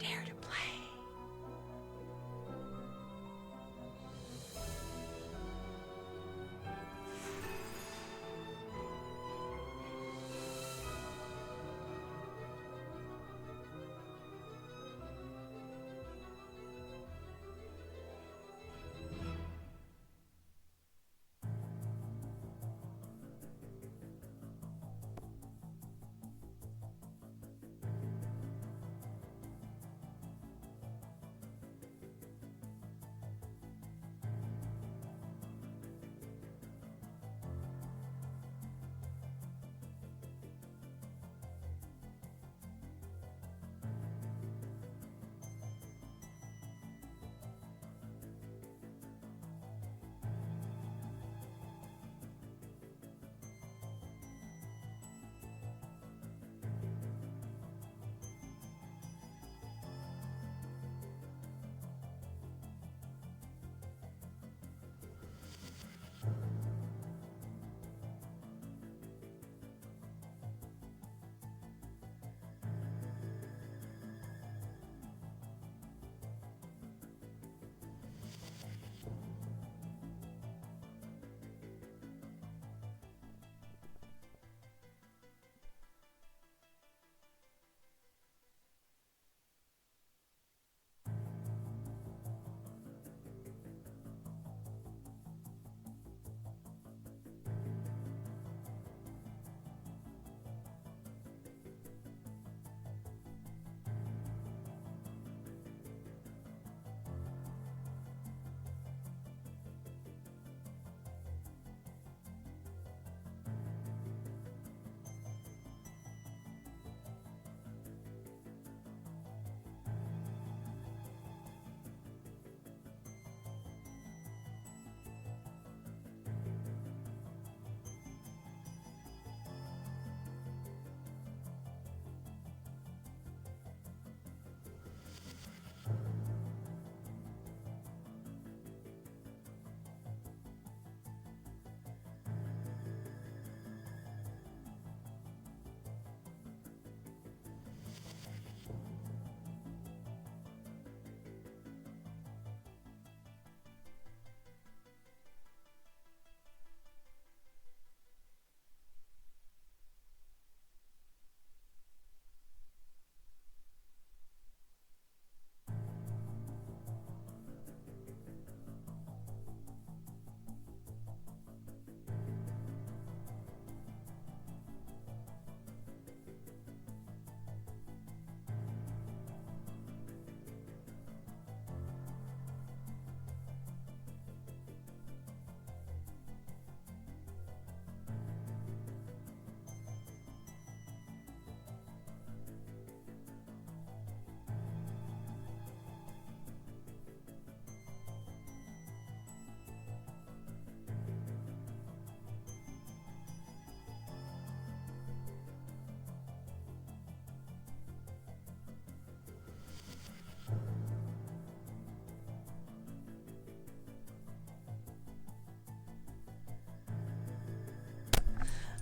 Dare to play.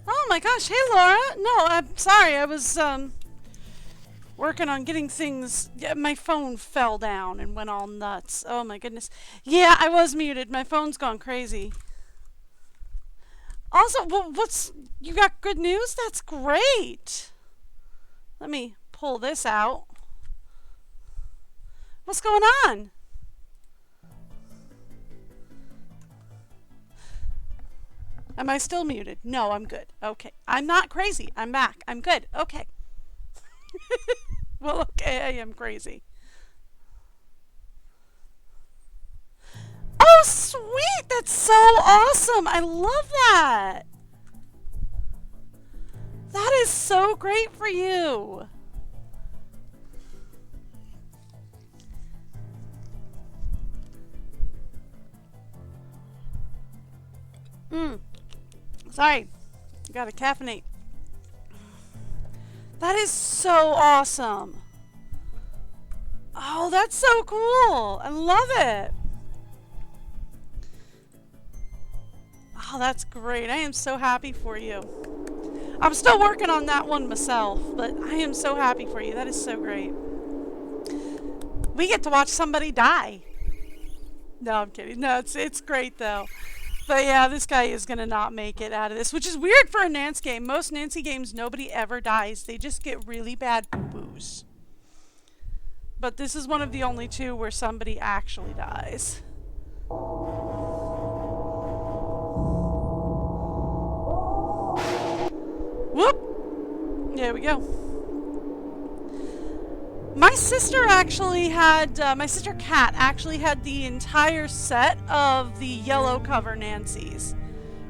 Oh my gosh, hey Laura. No, I'm sorry. I was working on getting things. Yeah, my phone fell down and went all nuts. Oh my goodness. Yeah, I was muted. My phone's gone crazy. Also, what's you got good news? That's great. Let me pull this out. What's going on? Am I still muted? No, I'm good. Okay. I'm not crazy. I'm back. I'm good. Okay. Well, okay, I am crazy. Oh, sweet! That's so awesome! I love that! That is so great for you! Sorry. Gotta caffeinate. That is so awesome! Oh, that's so cool! I love it! Oh, that's great. I am so happy for you. I'm still working on that one myself, but I am so happy for you. That is so great. We get to watch somebody die. No, I'm kidding. No, it's great though. But yeah, this guy is gonna not make it out of this, which is weird for a Nance game. Most Nancy games, nobody ever dies. They just get really bad boo-boos. But this is one of the only two where somebody actually dies. Whoop! There we go. My sister actually had, my sister Kat actually had the entire set of the yellow cover Nancy's.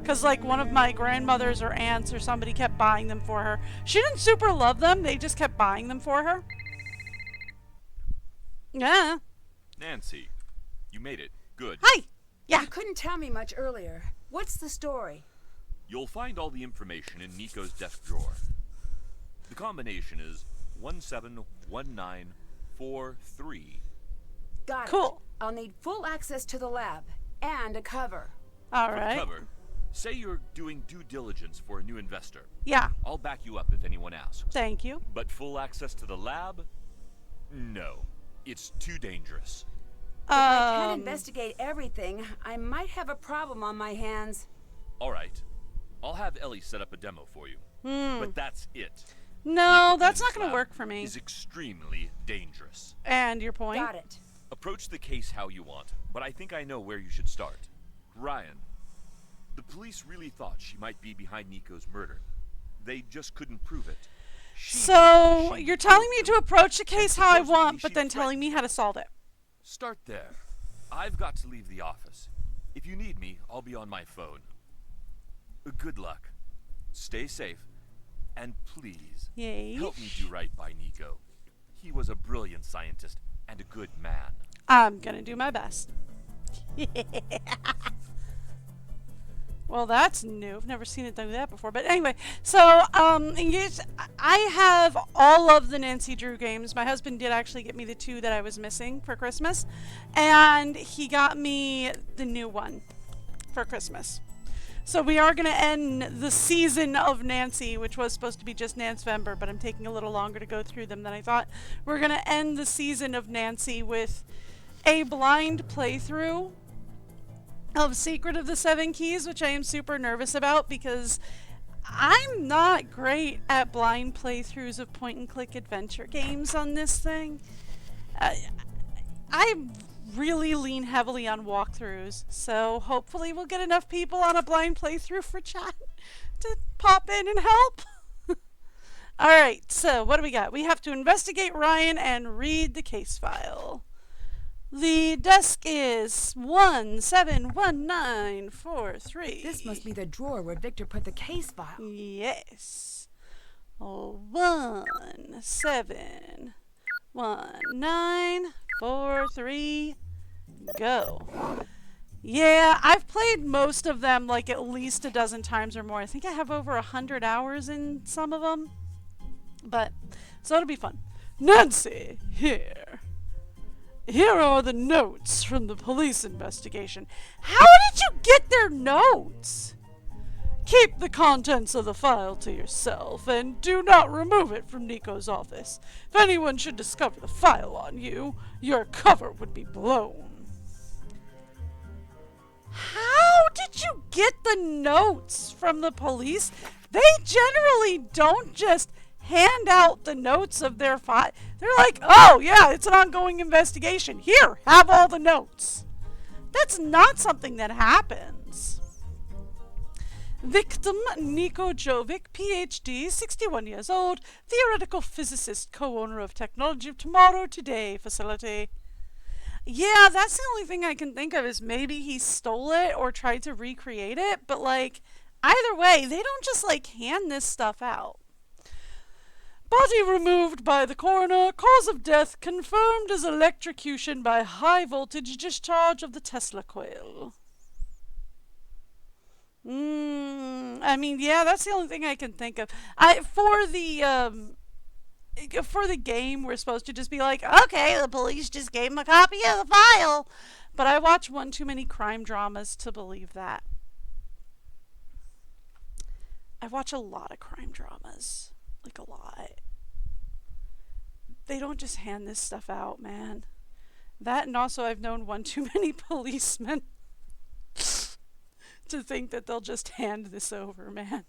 Because, like, one of my grandmothers or aunts or somebody kept buying them for her. She didn't super love them, they just kept buying them for her. Yeah. Nancy, you made it. Good. Hi! Yeah. You couldn't tell me much earlier. What's the story? You'll find all the information in Nico's desk drawer. The combination is 171943. Got it. Cool. I'll need full access to the lab and a cover. Alright. Cover. Say you're doing due diligence for a new investor. Yeah. I'll back you up if anyone asks. Thank you. But full access to the lab? No. It's too dangerous. If I can't investigate everything, I might have a problem on my hands. All right. I'll have Ellie set up a demo for you. But that's it. No, The that's not evidence going to lab work for me. is extremely dangerous. And your point? Got it. Approach the case how you want, but I think I know where you should start. Ryan. The police really thought she might be behind Nico's murder. They just couldn't prove it. So, you're telling me to approach the case how I want, but then telling me how to solve it. Start there. I've got to leave the office. If you need me, I'll be on my phone. Good luck. Stay safe. And please, Yay. help me do right by Nico. He was a brilliant scientist and a good man. I'm going to do my best. Well, that's new. I've never seen it do that before. But anyway, so I have all of the Nancy Drew games. My husband did actually get me the two that I was missing for Christmas. And he got me the new one for Christmas. So we are going to end the season of Nancy, which was supposed to be just Nancvember, but I'm taking a little longer to go through them than I thought. We're going to end the season of Nancy with a blind playthrough of Secret of the Seven Keys, which I am super nervous about because I'm not great at blind playthroughs of point-and-click adventure games on this thing. I really lean heavily on walkthroughs, so hopefully we'll get enough people on a blind playthrough for chat to pop in and help. Alright, so what do we got? We have to investigate Ryan and read the case file. The desk is 171943. This must be the drawer where Victor put the case file. Yes. 171943. Go. Yeah, I've played most of them like at least a dozen times or more. I think I have over 100 hours in some of them. But, so it'll be fun. Nancy, here. Here are the notes from the police investigation. How did you get their notes? Keep the contents of the file to yourself, and do not remove it from Nico's office. If anyone should discover the file on you, your cover would be blown. How did you get the notes from the police? They generally don't just hand out the notes of their file. They're like, oh yeah, it's an ongoing investigation. Here, have all the notes. That's not something that happens. Victim Nico Jovic, PhD, 61 years old, theoretical physicist, co-owner of Technology of Tomorrow Today facility. Yeah, that's the only thing I can think of is maybe he stole it or tried to recreate it, but like, either way, they don't just like hand this stuff out. Body removed by the coroner. Cause of death confirmed as electrocution by high voltage discharge of the Tesla coil. I mean, yeah, that's the only thing I can think of. For the game, we're supposed to just be like, okay, the police just gave him a copy of the file. But I watch one too many crime dramas to believe that. I watch a lot of crime dramas. Like a lot. They don't just hand this stuff out, man. That, and also I've known one too many policemen to think that they'll just hand this over, man.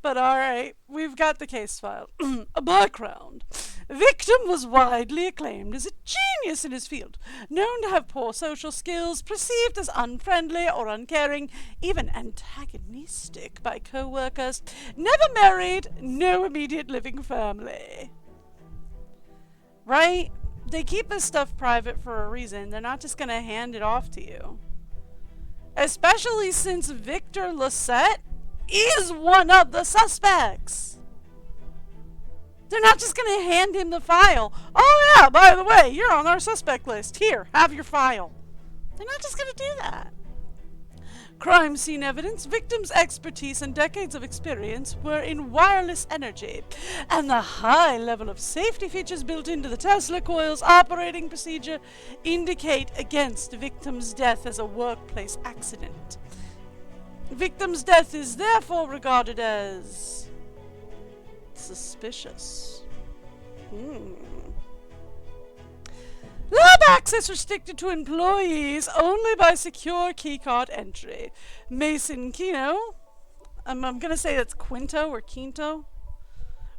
But alright, we've got the case file. A background. Victim was widely acclaimed as a genius in his field, known to have poor social skills, perceived as unfriendly or uncaring, even antagonistic by co-workers, never married, no immediate living family. Right? They keep this stuff private for a reason. They're not just going to hand it off to you. Especially since Victor Lisette is one of the suspects. They're not just going to hand him the file. Oh yeah, by the way, you're on our suspect list. Here, have your file. They're not just going to do that. Crime scene evidence, victims' expertise, and decades of experience were in wireless energy, and the high level of safety features built into the Tesla coil's operating procedure indicate against victim's death as a workplace accident. Victim's death is therefore regarded as suspicious. Lab access restricted to employees only by secure keycard entry. Mason Kino, I'm going to say that's Quinto or Quinto.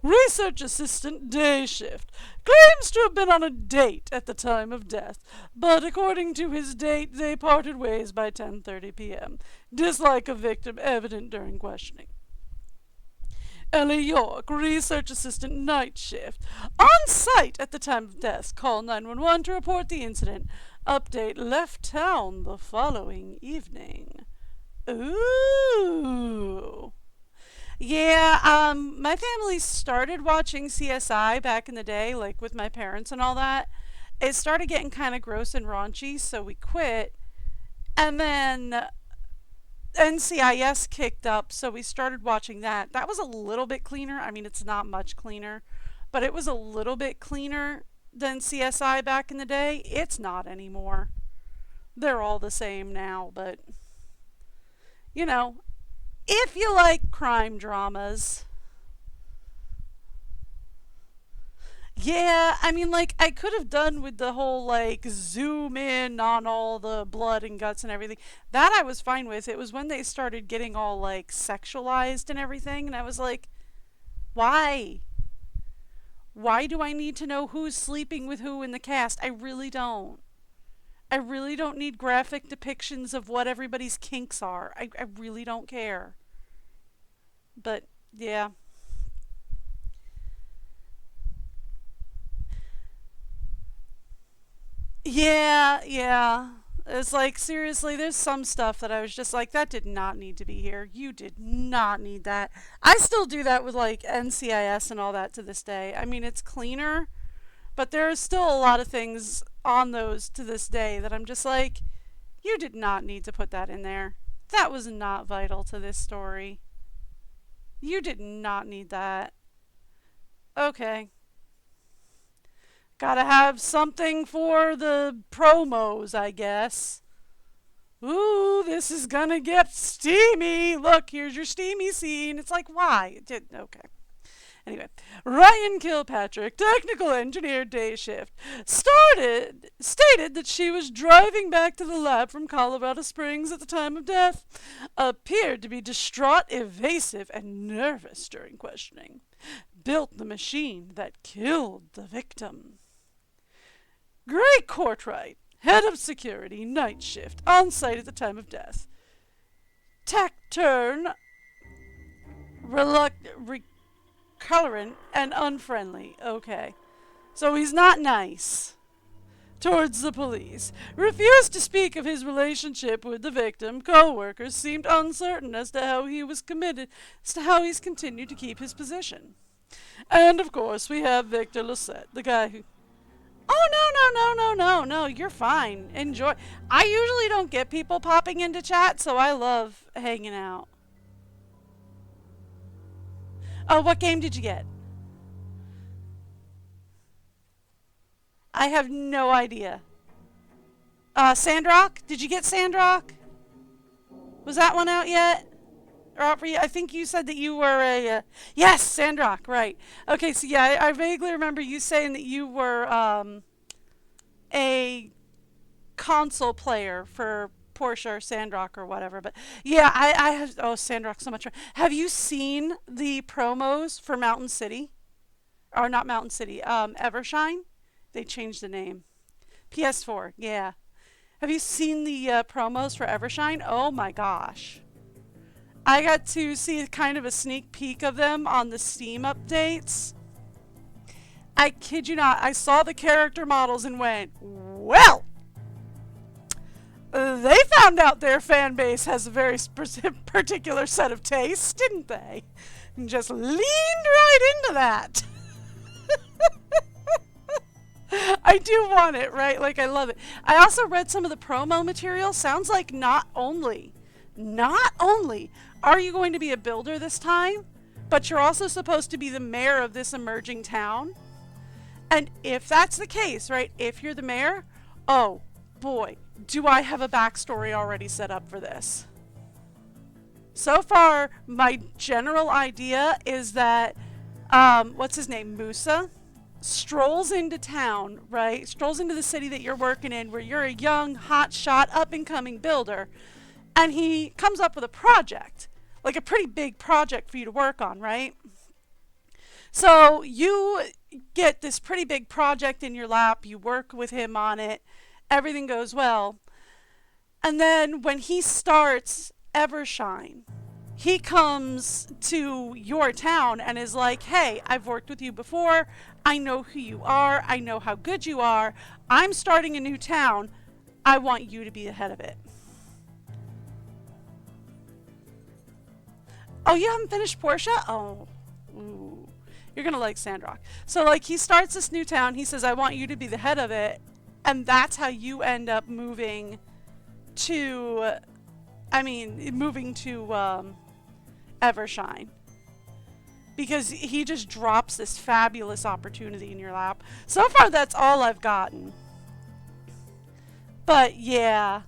Research assistant, day shift. Claims to have been on a date at the time of death, but according to his date, they parted ways by 10:30 p.m. Dislike of victim evident during questioning. Ellie York, research assistant, night shift. On site at the time of death. Call 911 to report the incident. Update, left town the following evening. Ooh. Yeah, my family started watching CSI back in the day, like with my parents and all that. It started getting kind of gross and raunchy, so we quit. And then NCIS kicked up, so we started watching that. That was a little bit cleaner. I mean, it's not much cleaner, but it was a little bit cleaner than CSI back in the day. It's not anymore. They're all the same now, but, you know, if you like crime dramas, yeah, I mean, like, I could have done with the whole, like, zoom in on all the blood and guts and everything. That I was fine with. It was when they started getting all, like, sexualized and everything, and I was like, why? Why do I need to know who's sleeping with who in the cast? I really don't. I really don't need graphic depictions of what everybody's kinks are. I really don't care. But, yeah. Yeah. It's like, seriously, there's some stuff that I was just like, that did not need to be here. You did not need that. I still do that with, like, NCIS and all that to this day. I mean, it's cleaner, but there are still a lot of things on those to this day that I'm just like, you did not need to put that in there. That was not vital to this story. You did not need that. Okay. Gotta have something for the promos, I guess. Ooh, this is gonna get steamy. Look, here's your steamy scene. It's like, why? It did, okay. Anyway, Ryan Kilpatrick, technical engineer, day shift, stated that she was driving back to the lab from Colorado Springs at the time of death, appeared to be distraught, evasive, and nervous during questioning, built the machine that killed the victim. Gray Courtright, head of security, night shift, on site at the time of death. Taciturn, recurrent, and unfriendly. Okay. So he's not nice towards the police. Refused to speak of his relationship with the victim. Co-workers seemed uncertain as to how he was committed, as to how he's continued to keep his position. And, of course, we have Victor Lisette, the guy who... Oh, no, you're fine. Enjoy. I usually don't get people popping into chat, so I love hanging out. Oh, what game did you get? I have no idea. Sandrock? Did you get Sandrock? Was that one out yet? Or out for you? I think you said that you were a... yes, Sandrock, right. Okay, so yeah, I vaguely remember you saying that you were, a console player for Porsche or Sandrock or whatever. But yeah, I have, oh, Sandrock so much fun. Have you seen the promos for Mountain City? Or not Mountain City, Evershine? They changed the name. PS4, yeah. Have you seen the promos for Evershine? Oh my gosh. I got to see kind of a sneak peek of them on the Steam updates. I kid you not, I saw the character models and went, well, they found out their fan base has a very particular set of tastes, didn't they? And just leaned right into that. I do want it, right? Like, I love it. I also read some of the promo material. Sounds like not only are you going to be a builder this time, but you're also supposed to be the mayor of this emerging town. And if that's the case, right, if you're the mayor, oh boy, do I have a backstory already set up for this. So far, my general idea is that, what's his name, Musa, strolls into town, right, strolls into the city that you're working in, where you're a young, hotshot, up-and-coming builder, and he comes up with a project, like a pretty big project for you to work on, right? So you get this pretty big project in your lap, you work with him on it, everything goes well, and then when he starts Evershine, he comes to your town and is like, hey, I've worked with you before, I know who you are, I know how good you are, I'm starting a new town, I want you to be the head of it. Oh, you haven't finished Portia? Oh, ooh. You're going to like Sandrock. So, like, he starts this new town. He says, I want you to be the head of it. And that's how you end up moving to, Evershine. Because he just drops this fabulous opportunity in your lap. So far, that's all I've gotten. But, yeah.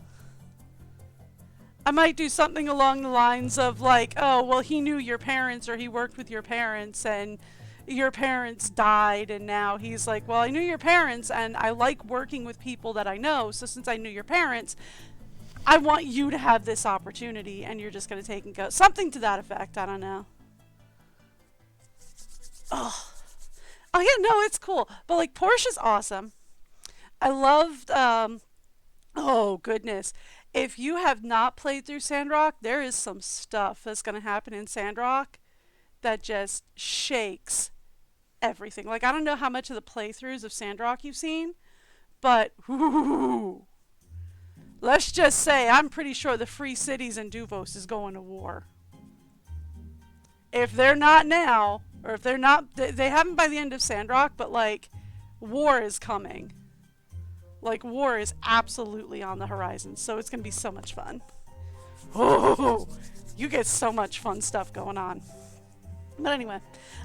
I might do something along the lines of like, oh, well, he knew your parents or he worked with your parents and your parents died and now he's like, well, I knew your parents and I like working with people that I know. So since I knew your parents, I want you to have this opportunity and you're just going to take and go. Something to that effect. I don't know. Oh, yeah, no, it's cool. But like Portia's awesome. I loved, oh goodness. If you have not played through Sandrock, there is some stuff that's going to happen in Sandrock that just shakes everything. Like, I don't know how much of the playthroughs of Sandrock you've seen, but whoo, let's just say I'm pretty sure the Free Cities and Duvos is going to war. If they're not now, or if they're not, they haven't by the end of Sandrock, but like, war is coming. Like, war is absolutely on the horizon, so it's going to be so much fun. Oh, you get so much fun stuff going on. But anyway,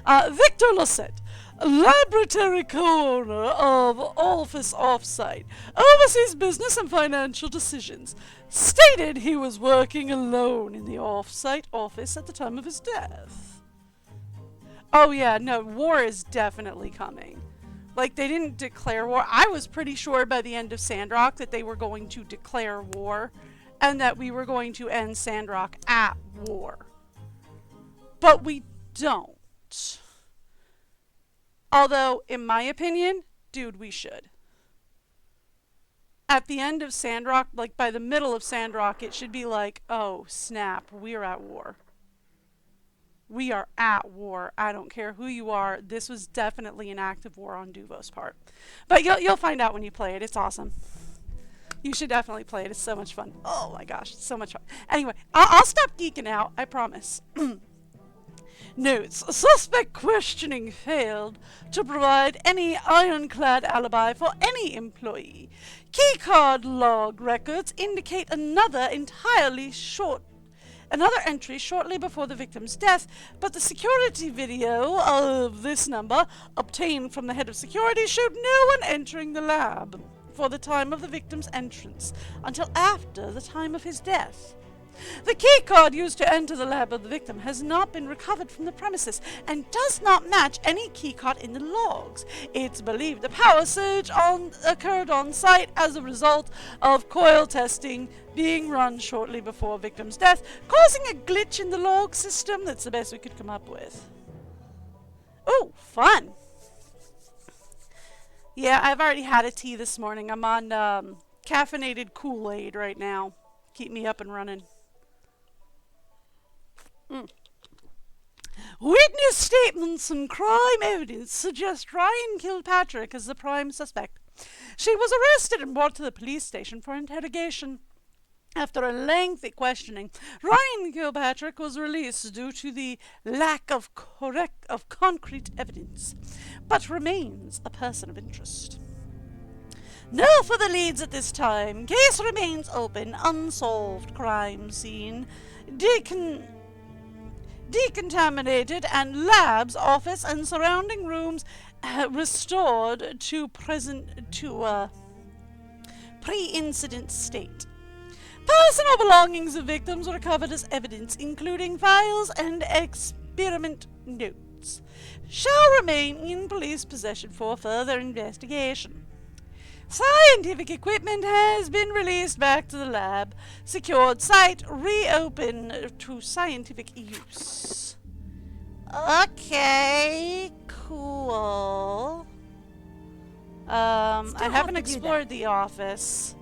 Victor Lassette, laboratory corner of Office Offsite, oversees business and financial decisions, stated he was working alone in the Offsite office at the time of his death. Oh yeah, no, war is definitely coming. Like, they didn't declare war. I was pretty sure by the end of Sandrock that they were going to declare war and that we were going to end Sandrock at war. But we don't. Although, in my opinion, dude, we should. At the end of Sandrock, like by the middle of Sandrock, it should be like, oh, snap, we're at war. We are at war. I don't care who you are. This was definitely an active war on Duvos' part. But you'll find out when you play it. It's awesome. You should definitely play it. It's so much fun. Oh my gosh, it's so much fun. Anyway, I'll stop geeking out. I promise. Notes. Suspect questioning failed to provide any ironclad alibi for any employee. Keycard log records indicate another entry shortly before the victim's death, but the security video of this number, obtained from the head of security, showed no one entering the lab for the time of the victim's entrance until after the time of his death. The key card used to enter the lab of the victim has not been recovered from the premises and does not match any key card in the logs. It's believed a power surge occurred on site as a result of coil testing being run shortly before victim's death, causing a glitch in the log system. That's the best we could come up with. Oh, fun. Yeah, I've already had a tea this morning. I'm on caffeinated Kool-Aid right now. Keep me up and running. Witness statements and crime evidence suggest Ryan Kilpatrick as the prime suspect. She was arrested and brought to the police station for interrogation. After a lengthy questioning, Ryan Kilpatrick was released due to the lack of concrete evidence, but remains a person of interest. No further leads at this time. Case remains open. Unsolved crime scene. Decontaminated and labs, office and surrounding rooms restored to pre-incident state. Personal belongings of victims recovered as evidence, including files and experiment notes, shall remain in police possession for further investigation. Scientific equipment has been released back to the lab. Secured site reopened to scientific use. Okay, cool. I haven't explored the office.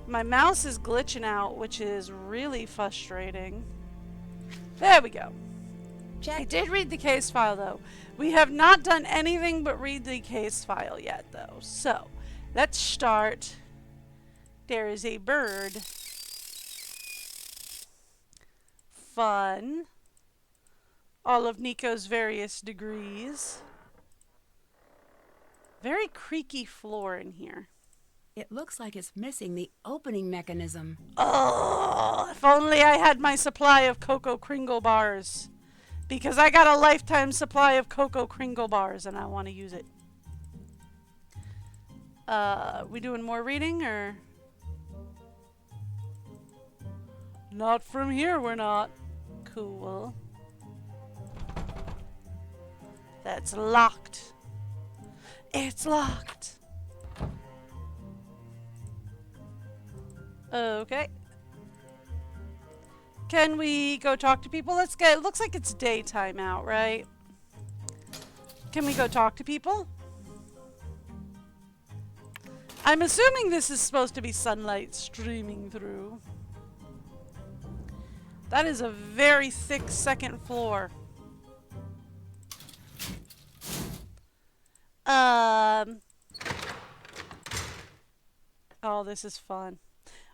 My mouse is glitching out, which is really frustrating. There we go. Check. I did read the case file, though. We have not done anything but read the case file yet, though. So, let's start. There is a bird. Fun. All of Nico's various degrees. Very creaky floor in here. It looks like it's missing the opening mechanism. Oh, if only I had my supply of Cocoa Kringle bars. Because I got a lifetime supply of Cocoa Kringle bars and I want to use it. We doing more reading or? Not from here, we're not. Cool. That's locked. It's locked. Okay. Can we go talk to people? Let's go. It looks like it's daytime out, right? Can we go talk to people? I'm assuming this is supposed to be sunlight streaming through. That is a very thick second floor. Oh, this is fun.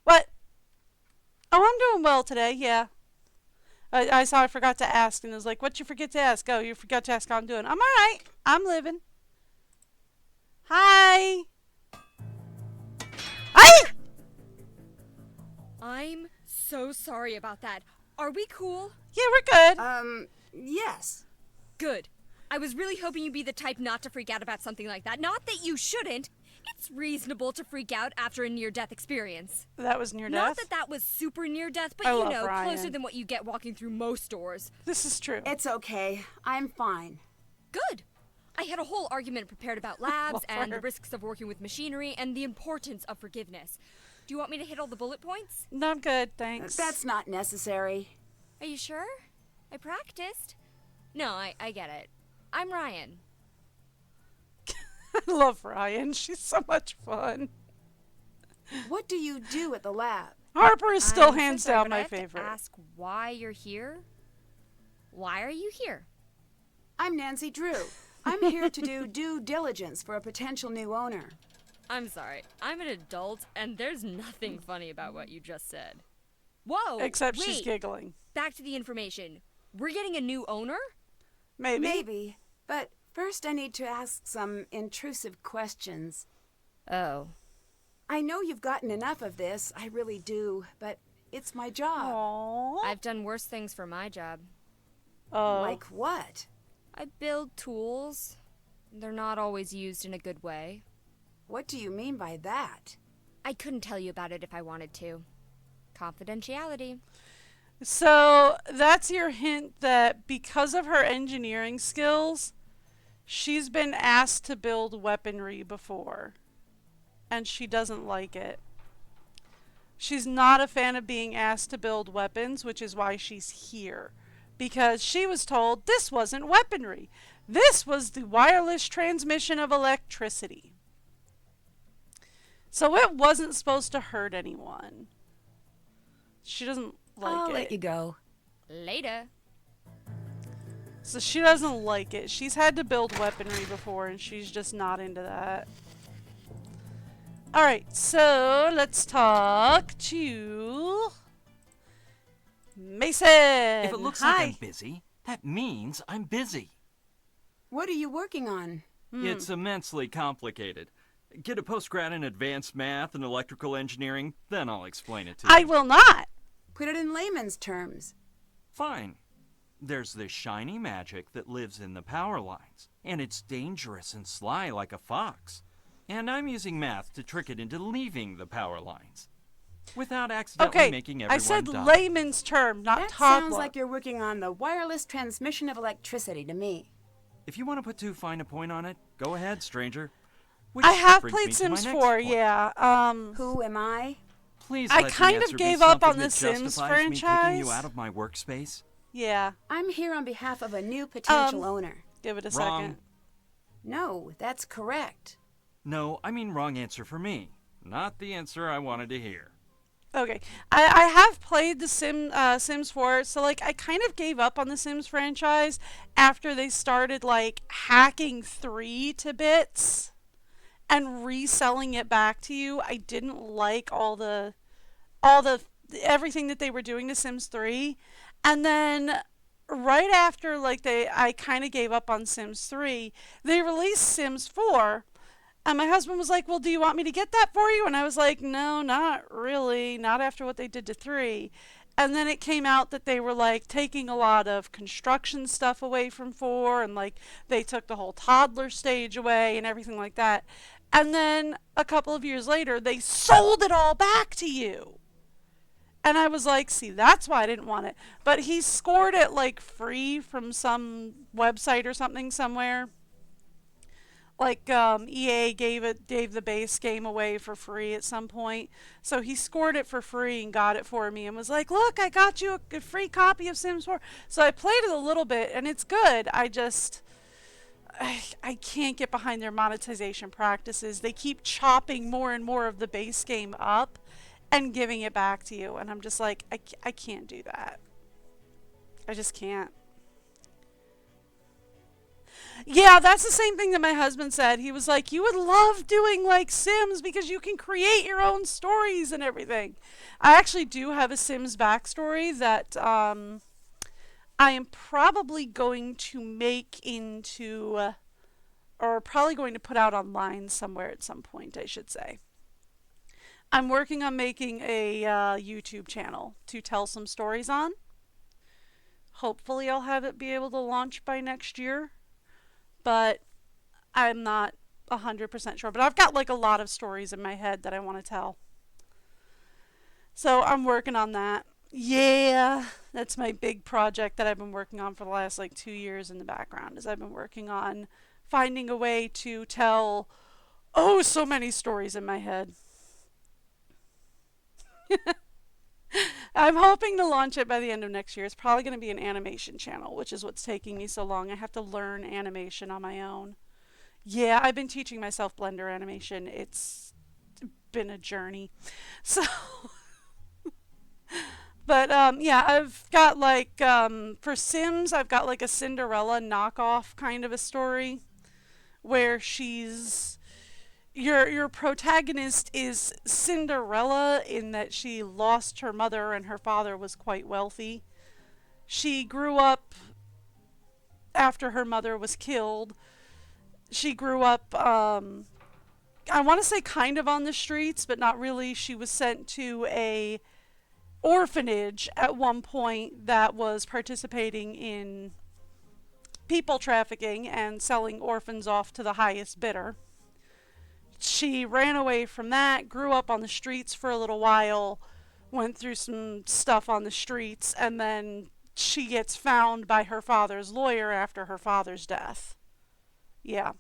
What? Oh, I'm doing well today, yeah. I saw I forgot to ask, and it was like, what'd you forget to ask? Oh, you forgot to ask how I'm doing. I'm alright. I'm living. Hi! Hi! I'm so sorry about that. Are we cool? Yeah, we're good. Yes. Good. I was really hoping you'd be the type not to freak out about something like that. Not that you shouldn't. It's reasonable to freak out after a near-death experience. That was near-death? Not that that was super near-death, but I you love know, Ryan. closer than what you get walking through most doors. This is true. It's okay. I'm fine. Good. I had a whole argument prepared about labs Love and her. the risks of working with machinery and the importance of forgiveness. Do you want me to hit all the bullet points? No, I'm good, thanks. That's not necessary. Are you sure? I practiced. No, I get it. I'm Ryan. I love Ryan. She's so much fun. What do you do at the lab? Harper is still I'm so hands sorry, down but I my have to favorite. ask why you're here. Why are you here? I'm Nancy Drew. I'm here to do due diligence for a potential new owner. I'm sorry. I'm an adult, and there's nothing funny about what you just said. Whoa! Except wait. she's giggling. Back to the information. We're getting a new owner? Maybe. Maybe. But first I need to ask some intrusive questions. Oh. I know you've gotten enough of this, I really do, but it's my job. Aww. I've done worse things for my job. Oh. Like what? I build tools. They're not always used in a good way. What do you mean by that? I couldn't tell you about it if I wanted to. Confidentiality. So that's your hint that because of her engineering skills, she's been asked to build weaponry before, and she doesn't like it. She's not a fan of being asked to build weapons, which is why she's here. Because she was told this wasn't weaponry. This was the wireless transmission of electricity. So it wasn't supposed to hurt anyone. She doesn't like I'll it. let you go. Later. So she doesn't like it. She's had to build weaponry before, and she's just not into that. Alright, so let's talk to Mason. If it looks Hi. like I'm busy, that means I'm busy. What are you working on? It's immensely complicated. Get a postgrad in advanced math and electrical engineering, then I'll explain it to you. I will not. Put it in layman's terms. Fine. There's this shiny magic that lives in the power lines, and it's dangerous and sly like a fox. And I'm using math to trick it into leaving the power lines, without accidentally Okay, making I everyone said die. layman's term, not That toddler. sounds like you're working on the wireless transmission of electricity to me. If you want to put too fine a point on it, go ahead, stranger. Which I have brings me played to my Sims next 4, point. yeah. Who am I? Please I let the kind of answer be gave up on something the that Sims justifies me kicking franchise. you out of my workspace. Yeah, I'm here on behalf of a new potential owner. give it a Wrong. second. No, that's correct. No, I mean wrong answer for me. Not the answer I wanted to hear. Okay, I have played the Sims 4, so like I kind of gave up on the Sims franchise after they started like hacking 3 to bits and reselling it back to you. I didn't like all the everything that they were doing to Sims 3, and then right after like I kind of gave up on Sims 3, they released Sims 4. And my husband was like, well, do you want me to get that for you? And I was like, no, not really. Not after what they did to 3. And then it came out that they were like taking a lot of construction stuff away from 4. And like they took the whole toddler stage away and everything like that. And then a couple of years later, they sold it all back to you. And I was like, see, that's why I didn't want it. But he scored it like free from some website or something somewhere. Like EA gave the base game away for free at some point, so he scored it for free and got it for me and was like, "Look, I got you a free copy of Sims 4." So I played it a little bit and it's good. I can't get behind their monetization practices. They keep chopping more and more of the base game up and giving it back to you, and I'm just like, I can't do that. I just can't. Yeah, that's the same thing that my husband said. He was like, you would love doing like Sims because you can create your own stories and everything. I actually do have a Sims backstory that I am probably going to make into, or probably going to put out online somewhere at some point, I should say. I'm working on making a YouTube channel to tell some stories on. Hopefully I'll have it be able to launch by next year. But I'm not 100% sure. But I've got like a lot of stories in my head that I want to tell. So I'm working on that. Yeah, that's my big project that I've been working on for the last like 2 years in the background. Is I've been working on finding a way to tell, so many stories in my head. I'm hoping to launch it by the end of next year. It's probably going to be an animation channel, which is what's taking me so long. I have to learn animation on my own. Yeah, I've been teaching myself Blender animation. It's been a journey. So, but yeah, I've got like, for Sims, I've got like a Cinderella knockoff kind of a story where she's... Your protagonist is Cinderella in that she lost her mother and her father was quite wealthy. She grew up after her mother was killed. She grew up, I want to say kind of on the streets, but not really. She was sent to a orphanage at one point that was participating in people trafficking and selling orphans off to the highest bidder. She ran away from that, grew up on the streets for a little while, went through some stuff on the streets, and then she gets found by her father's lawyer after her father's death. Yeah.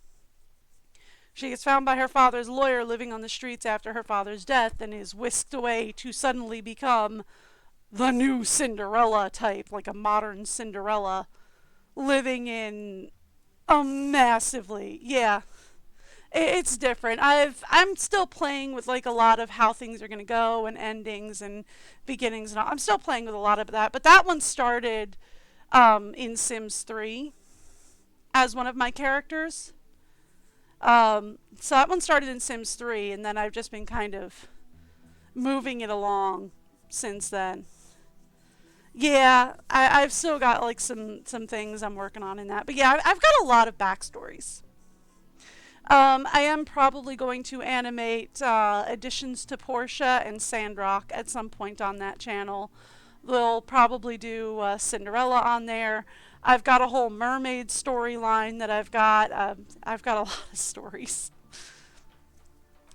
She gets found by her father's lawyer living on the streets after her father's death and is whisked away to suddenly become the new Cinderella type, like a modern Cinderella, living in a massively, yeah. It's different. I'm still playing with like a lot of how things are gonna go and endings and beginnings and all. I'm still playing with a lot of that, but that one started in Sims 3 as one of my characters. So that one started in Sims 3, and then I've just been kind of moving it along since then. Yeah, I've still got like some things I'm working on in that, but yeah, I've got a lot of backstories. I am probably going to animate additions to Portia and Sandrock at some point on that channel. We'll probably do Cinderella on there. I've got a whole mermaid storyline that I've got. I've got a lot of stories.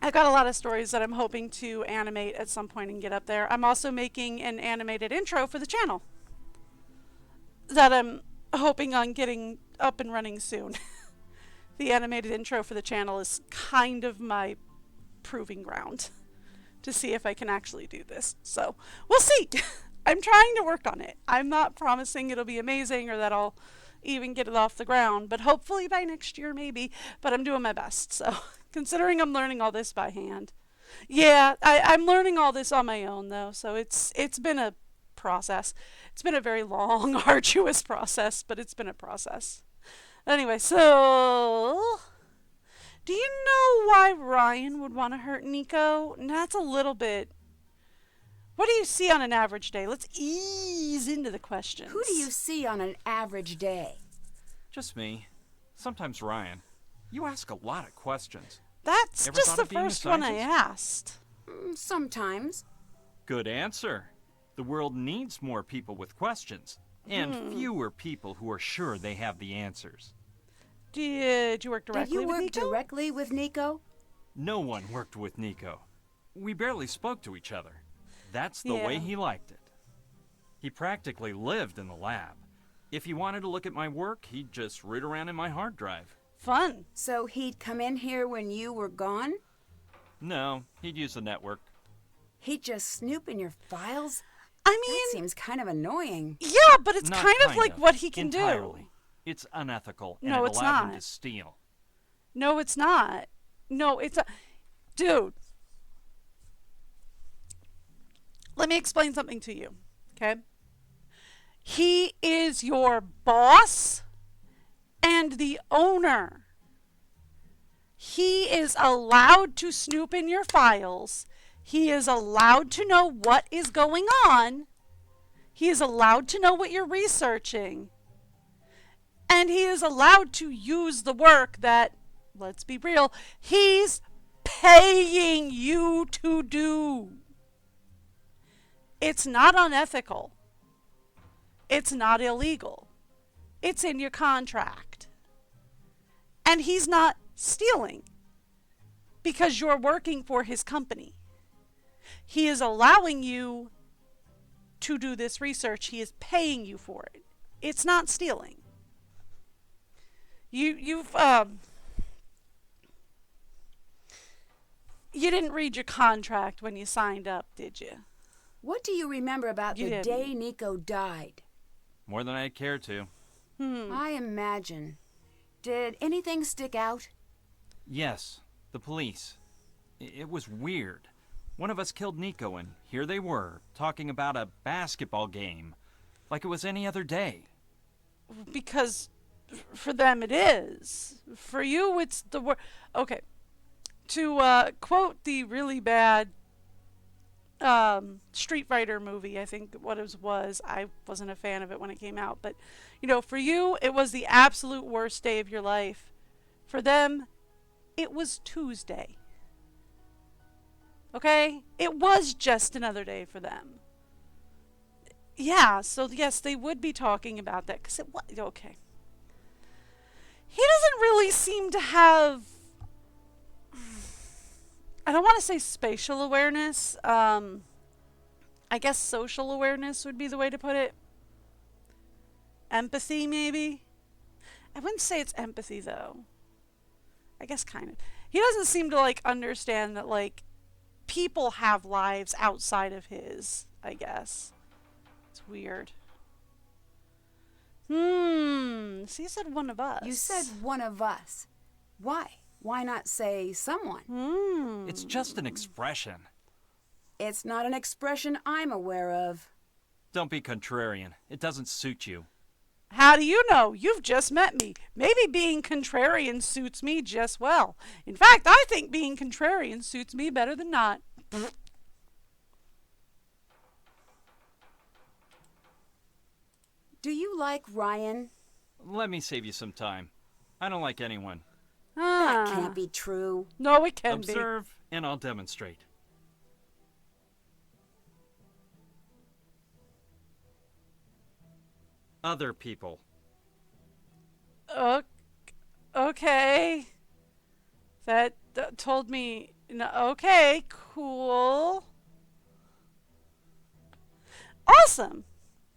I've got a lot of stories that I'm hoping to animate at some point and get up there. I'm also making an animated intro for the channel that I'm hoping on getting up and running soon. The animated intro for the channel is kind of my proving ground to see if I can actually do this. So we'll see. I'm trying to work on it. I'm not promising it'll be amazing or that I'll even get it off the ground, but hopefully by next year maybe. But I'm doing my best. So considering I'm learning all this by hand. Yeah, I'm learning all this on my own though. So it's been a process. It's been a very long, arduous process, but it's been a process. Anyway, so do you know why Ryan would want to hurt Nico? That's a little bit. What do you see on an average day? Let's ease into the questions. Who do you see on an average day? Just me. Sometimes Ryan. You ask a lot of questions. That's Ever just thought the of being a first one I scientist? asked. Sometimes. Good answer. The world needs more people with questions, and fewer people who are sure they have the answers. Did you work directly Did you with work Nico? directly with Nico? No one worked with Nico. We barely spoke to each other. That's the way Yeah. he liked it. He practically lived in the lab. If he wanted to look at my work, he'd just root around in my hard drive. Fun. So he'd come in here when you were gone? No, he'd use the network. He'd just snoop in your files? I That mean, seems kind of annoying. yeah, but it's Not kind of like what he can entirely. do. It's unethical, and No, it it's allowed him not. to steal. No, it's not. No, it's a... Dude. Let me explain something to you, okay? He is your boss and the owner. He is allowed to snoop in your files. He is allowed to know what is going on. He is allowed to know what you're researching. And he is allowed to use the work that, let's be real, he's paying you to do. It's not unethical. It's not illegal. It's in your contract. And he's not stealing because you're working for his company. He is allowing you to do this research. He is paying you for it. It's not stealing. You didn't read your contract when you signed up, did you? What do you remember about You the didn't. day Nico died? More than I'd care to. I imagine. Did anything stick out? Yes, the police. It was weird. One of us killed Nico, and here they were, talking about a basketball game, like it was any other day. Because for them it is. For you, it's the word. Okay. To quote the really bad Street Fighter movie, I think what it was, I wasn't a fan of it when it came out, but you know, for you, it was the absolute worst day of your life. For them, it was Tuesday. Okay? It was just another day for them. Yeah, so yes, they would be talking about that because it was okay. He doesn't really seem to have, I don't want to say spatial awareness. I I guess social awareness would be the way to put it. Empathy, maybe? I wouldn't say it's empathy, though. I guess kind of. He doesn't seem to, like, understand that, like, people have lives outside of his, I guess. It's weird. So you said one of us. You said one of us. Why? Why not say someone? It's just an expression. It's not an expression I'm aware of. Don't be contrarian. It doesn't suit you. How do you know? You've just met me. Maybe being contrarian suits me just well. In fact, I think being contrarian suits me better than not. Do you like Ryan? Let me save you some time. I don't like anyone. That can't be true. No, it can be. Observe, and I'll demonstrate. Other people. Okay. That told me. No, okay, cool. Awesome.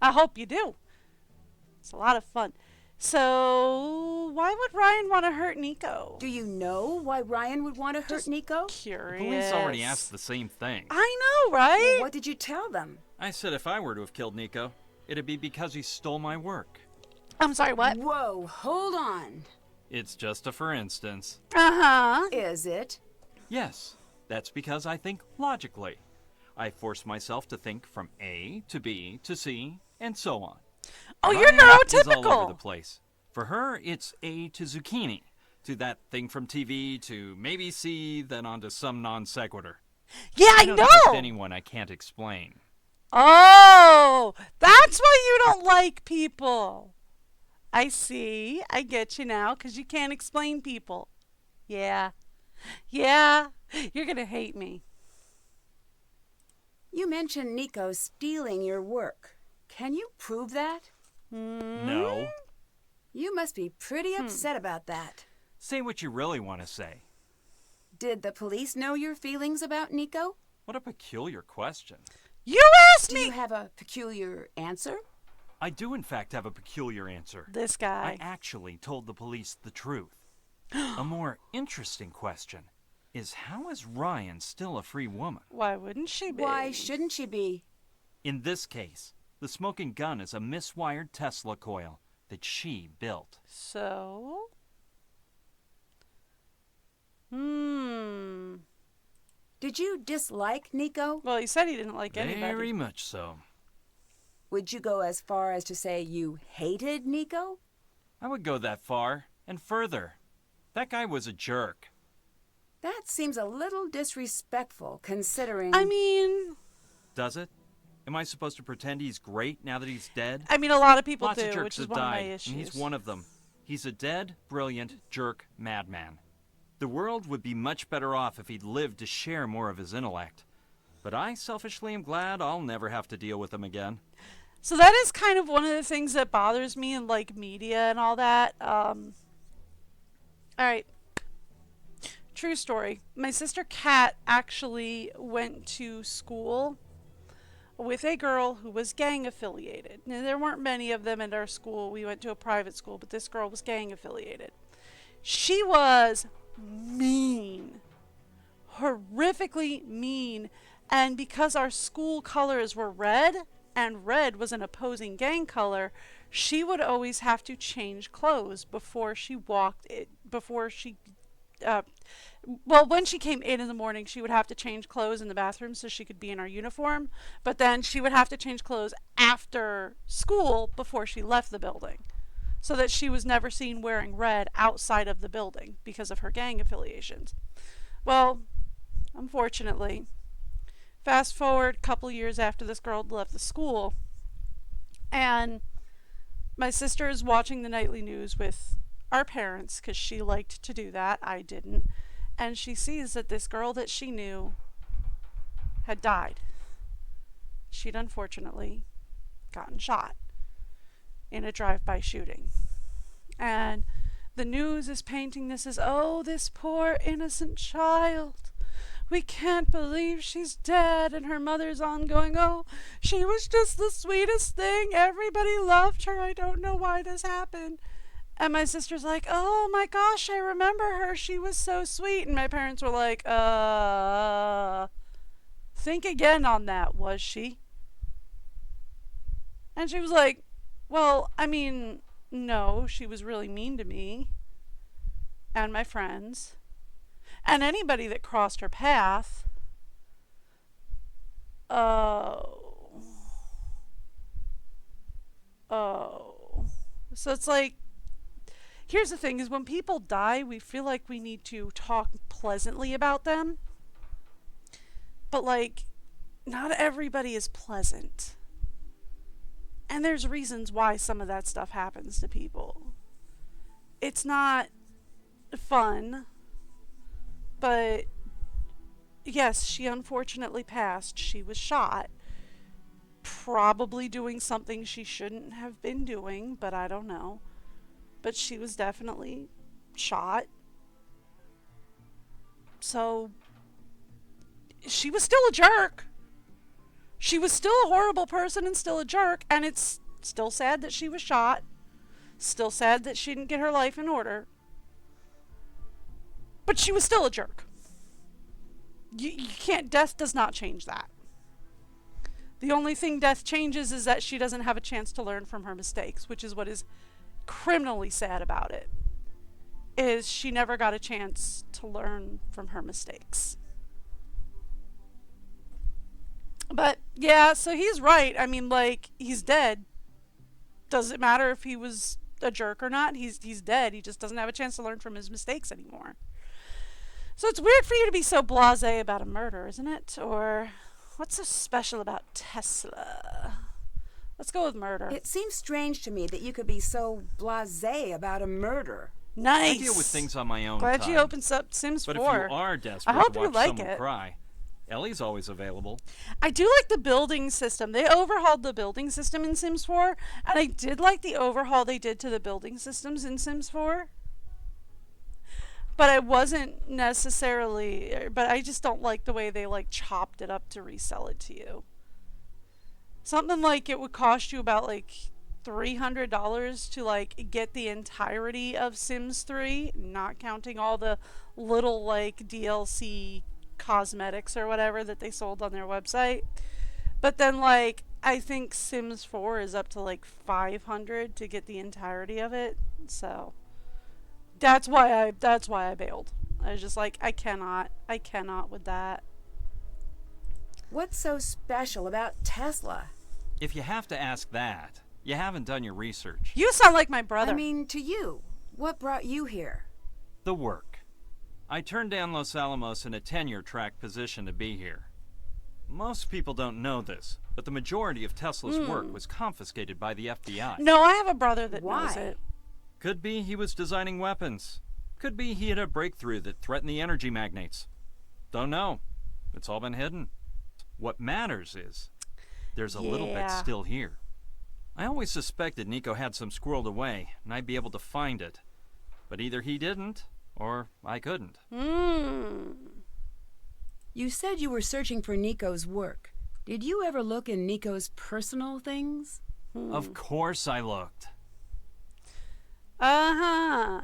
I hope you do. It's a lot of fun. So, why would Ryan want to hurt Nico? Do you know why Ryan would want to hurt Nico? Curious. The police already asked the same thing. I know, right? What did you tell them? I said if I were to have killed Nico, it'd be because he stole my work. I'm sorry, what? Whoa, hold on. It's just a for instance. Uh-huh. Is it? Yes, that's because I think logically. I force myself to think from A to B to C, and so on. Oh, you're Ryan is neurotypical. all over the place. For her, it's A to zucchini, to that thing from TV, to maybe C, then on to some non sequitur. Yeah, I don't know. trust anyone I can't explain. Oh, that's why you don't like people. I see. I get you now, 'cause you can't explain people. Yeah. Yeah. You're going to hate me. You mentioned Nico stealing your work. Can you prove that? No. You must be pretty upset about that. Say what you really want to say. Did the police know your feelings about Nico? What a peculiar question. You asked Do me. you have a peculiar answer? I do, in fact, have a peculiar answer. This I guy. actually told the police the truth. A more interesting question is, how is Ryan still a free woman? Why wouldn't she be? Why shouldn't she be? In this case, the smoking gun is a miswired Tesla coil that she built. So? Did you dislike Nico? Well, he said he didn't like anybody. Very much so. Would you go as far as to say you hated Nico? I would go that far, and further. That guy was a jerk. That seems a little disrespectful, considering... I mean, Does it? Am I supposed to pretend he's great now that he's dead? a lot of people Lots do, of jerks which is have one of my died, issues. and he's one of them. He's a dead, brilliant, jerk madman. The world would be much better off if he'd lived to share more of his intellect. But I selfishly am glad I'll never have to deal with him again. So that is kind of one of the things that bothers me in, like, media and all that. All right. True story. My sister Kat actually went to school with a girl who was gang affiliated. Now, there weren't many of them at our school. We went to a private school, but this girl was gang affiliated. She was mean. Horrifically mean. And because our school colors were red, and red was an opposing gang color, she would always have to change clothes before she walked it, when she came in the morning, she would have to change clothes in the bathroom so she could be in our uniform, but then she would have to change clothes after school before she left the building, so that she was never seen wearing red outside of the building because of her gang affiliations. Well, unfortunately, fast forward a couple years after this girl left the school, and my sister is watching the nightly news with our parents because she liked to do that. I didn't. And she sees that this girl that she knew had died. She'd unfortunately gotten shot in a drive-by shooting. And the news is painting this as, oh, this poor innocent child we can't believe she's dead. And her mother's on going, oh, she was just the sweetest thing. Everybody loved her. I don't know why this happened. And my sister's like, oh my gosh, I remember her. She was so sweet. And my parents were like, think again on that, was she? And she was like, well, I mean, no, she was really mean to me and my friends and anybody that crossed her path. Oh. So it's like, here's the thing, is when people die, we feel like we need to talk pleasantly about them. But, like, not everybody is pleasant. And there's reasons why some of that stuff happens to people. It's not fun. But, yes, she unfortunately passed. She was shot. Probably doing something she shouldn't have been doing, but I don't know. But she was definitely shot. So, she was still a jerk. She was still a horrible person and still a jerk, and it's still sad that she was shot. Still sad that she didn't get her life in order. But she was still a jerk. You can't, death does not change that. The only thing death changes is that she doesn't have a chance to learn from her mistakes, which is what is criminally sad about it, is she never got a chance to learn from her mistakes. But yeah, so he's right. I mean, like, he's dead. Does it matter if he was a jerk or not? He's dead. He just doesn't have a chance to learn from his mistakes anymore. So it's weird for you to be so blasé about a murder, isn't it? Or what's so special about Tesla? Let's go with murder. It seems strange to me that you could be so blasé about a murder. Nice. I deal with things on my own Glad time. you opened up Sims 4. But if you are desperate I hope to you watch like someone it. cry, Ellie's always available. I do like the building system. They overhauled the building system in Sims 4, and I did like the overhaul they did to the building systems in Sims 4. But I wasn't necessarily, but I just don't like the way they like chopped it up to resell it to you. Something like it would cost you about like $300 to like get the entirety of Sims 3, not counting all the little like DLC cosmetics or whatever that they sold on their website. But then like I think Sims 4 is up to like $500 to get the entirety of it. So that's why I bailed. I was just like, I cannot with that. What's so special about Tesla? If you have to ask that, you haven't done your research. You sound like my brother. I mean, to you. What brought you here? The work. I turned down Los Alamos in a tenure-track position to be here. Most people don't know this, but the majority of Tesla's work was confiscated by the FBI. No, I have a brother that knows Why? it. Could be he was designing weapons. Could be he had a breakthrough that threatened the energy magnates. Don't know. It's all been hidden. What matters is there's a little bit Yeah. still here. I always suspected Nico had some squirreled away, and I'd be able to find it. But either he didn't, or I couldn't. You said you were searching for Nico's work. Did you ever look in Nico's personal things? Of course I looked. Uh-huh.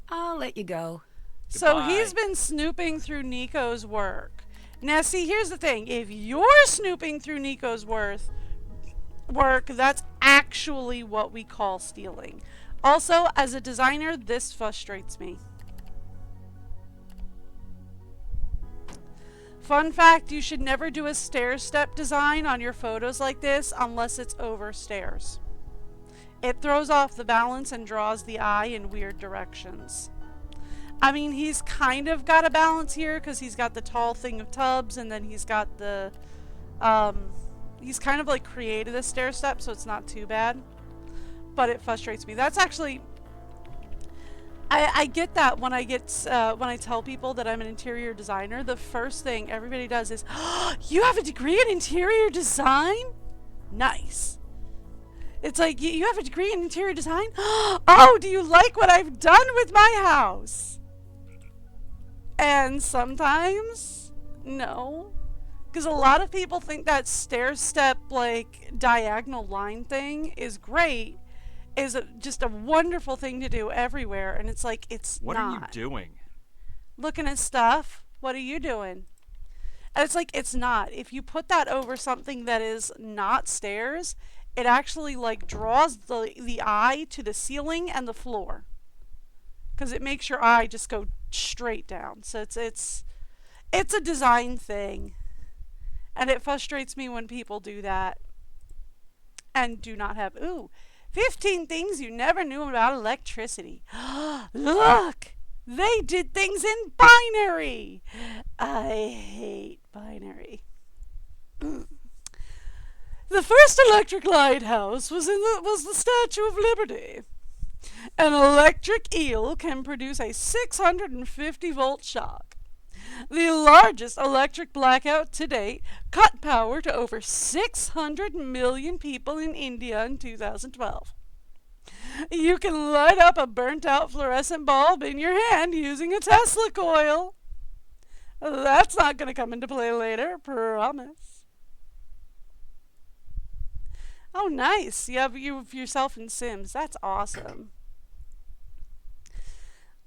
I'll let you go. So Goodbye. he's been snooping through Nico's work. Now, see, here's the thing. If you're snooping through Nico's work, that's actually what we call stealing. Also, as a designer, this frustrates me. Fun fact, you should never do a stair-step design on your photos like this unless it's over stairs. It throws off the balance and draws the eye in weird directions. I mean, he's kind of got a balance here because he's got the tall thing of tubs and then he's got the, he's kind of like created a stair step, so it's not too bad. But it frustrates me. That's actually, I get that when I tell people that I'm an interior designer, the first thing everybody does is, oh, you have a degree in interior design? Nice. It's like, you have a degree in interior design? Oh, do you like what I've done with my house? And sometimes, no. Because a lot of people think that stair step, like, diagonal line thing is great, just a wonderful thing to do everywhere. And it's like, it's What not. are you doing? Looking at stuff. What are you doing? And it's like, it's not. If you put that over something that is not stairs, it actually, like, draws the eye to the ceiling and the floor. Because it makes your eye just go straight down. So it's a design thing. And it frustrates me when people do that and do not have, 15 things you never knew about electricity. Look! They did things in binary! I hate binary. The first electric lighthouse was the Statue of Liberty. An electric eel can produce a 650-volt shock. The largest electric blackout to date cut power to over 600 million people in India in 2012. You can light up a burnt-out fluorescent bulb in your hand using a Tesla coil. That's not going to come into play later, promise. Oh, nice. You have yourself in Sims. That's awesome.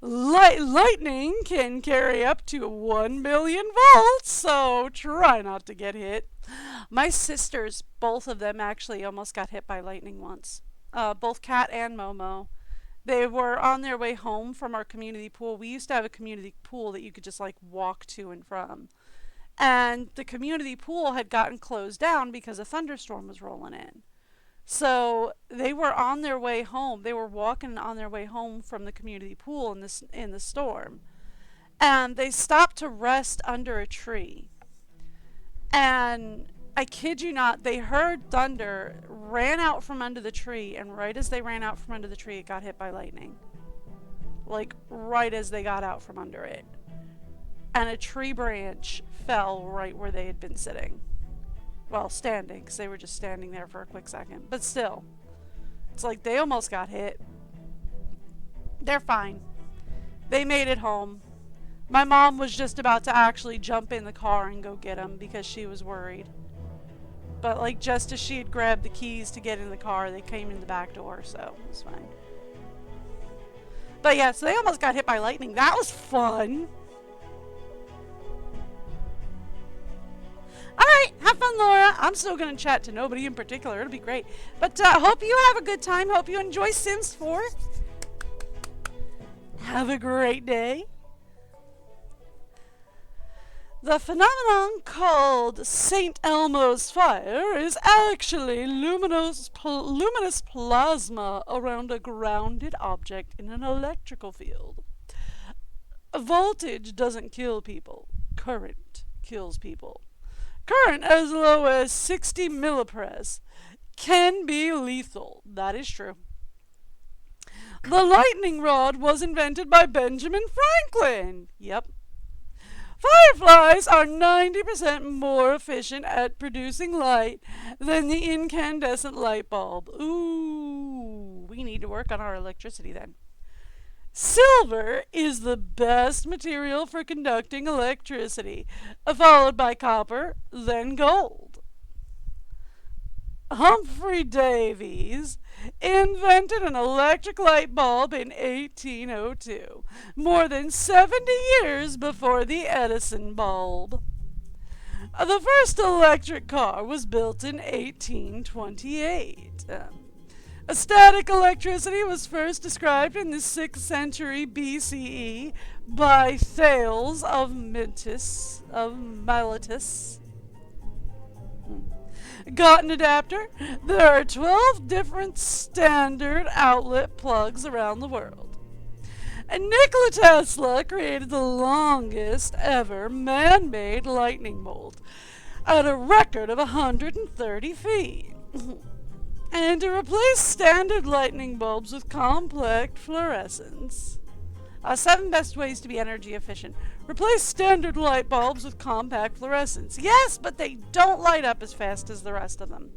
Lightning can carry up to 1 million volts, so try not to get hit. My sisters, both of them actually almost got hit by lightning once. Both Kat and Momo. They were on their way home from our community pool. We used to have a community pool that you could just like walk to and from. And the community pool had gotten closed down because a thunderstorm was rolling in. So they were on their way home. They were walking on their way home from the community pool in the storm. And they stopped to rest under a tree. And I kid you not, they heard thunder, ran out from under the tree, and right as they ran out from under the tree, it got hit by lightning. Like, right as they got out from under it. And a tree branch fell right where they had been sitting. Well, standing, because they were just standing there for a quick second. But still, it's like they almost got hit. They're fine. They made it home. My mom was just about to actually jump in the car and go get them because she was worried. But like just as she had grabbed the keys to get in the car, they came in the back door, so it was fine. But yeah, so they almost got hit by lightning. That was fun. Alright, have fun, Laura. I'm still going to chat to nobody in particular. It'll be great. But hope you have a good time. Hope you enjoy Sims 4. Have a great day. The phenomenon called St. Elmo's fire is actually luminous plasma around a grounded object in an electrical field. Voltage doesn't kill people. Current kills people. Current as low as 60 millipres can be lethal. That is true. The lightning rod was invented by Benjamin Franklin. Yep. Fireflies are 90% more efficient at producing light than the incandescent light bulb. Ooh, we need to work on our electricity then. Silver is the best material for conducting electricity, followed by copper, then gold. Humphrey Davies invented an electric light bulb in 1802, more than 70 years before the Edison bulb. The first electric car was built in 1828. Static electricity was first described in the 6th century BCE by Thales of Miletus. Got an adapter? There are 12 different standard outlet plugs around the world. And Nikola Tesla created the longest ever man-made lightning bolt at a record of 130 feet. And to replace standard lightning bulbs with complex fluorescence. 7 best ways to be energy efficient. Replace standard light bulbs with compact fluorescence. Yes, but they don't light up as fast as the rest of them.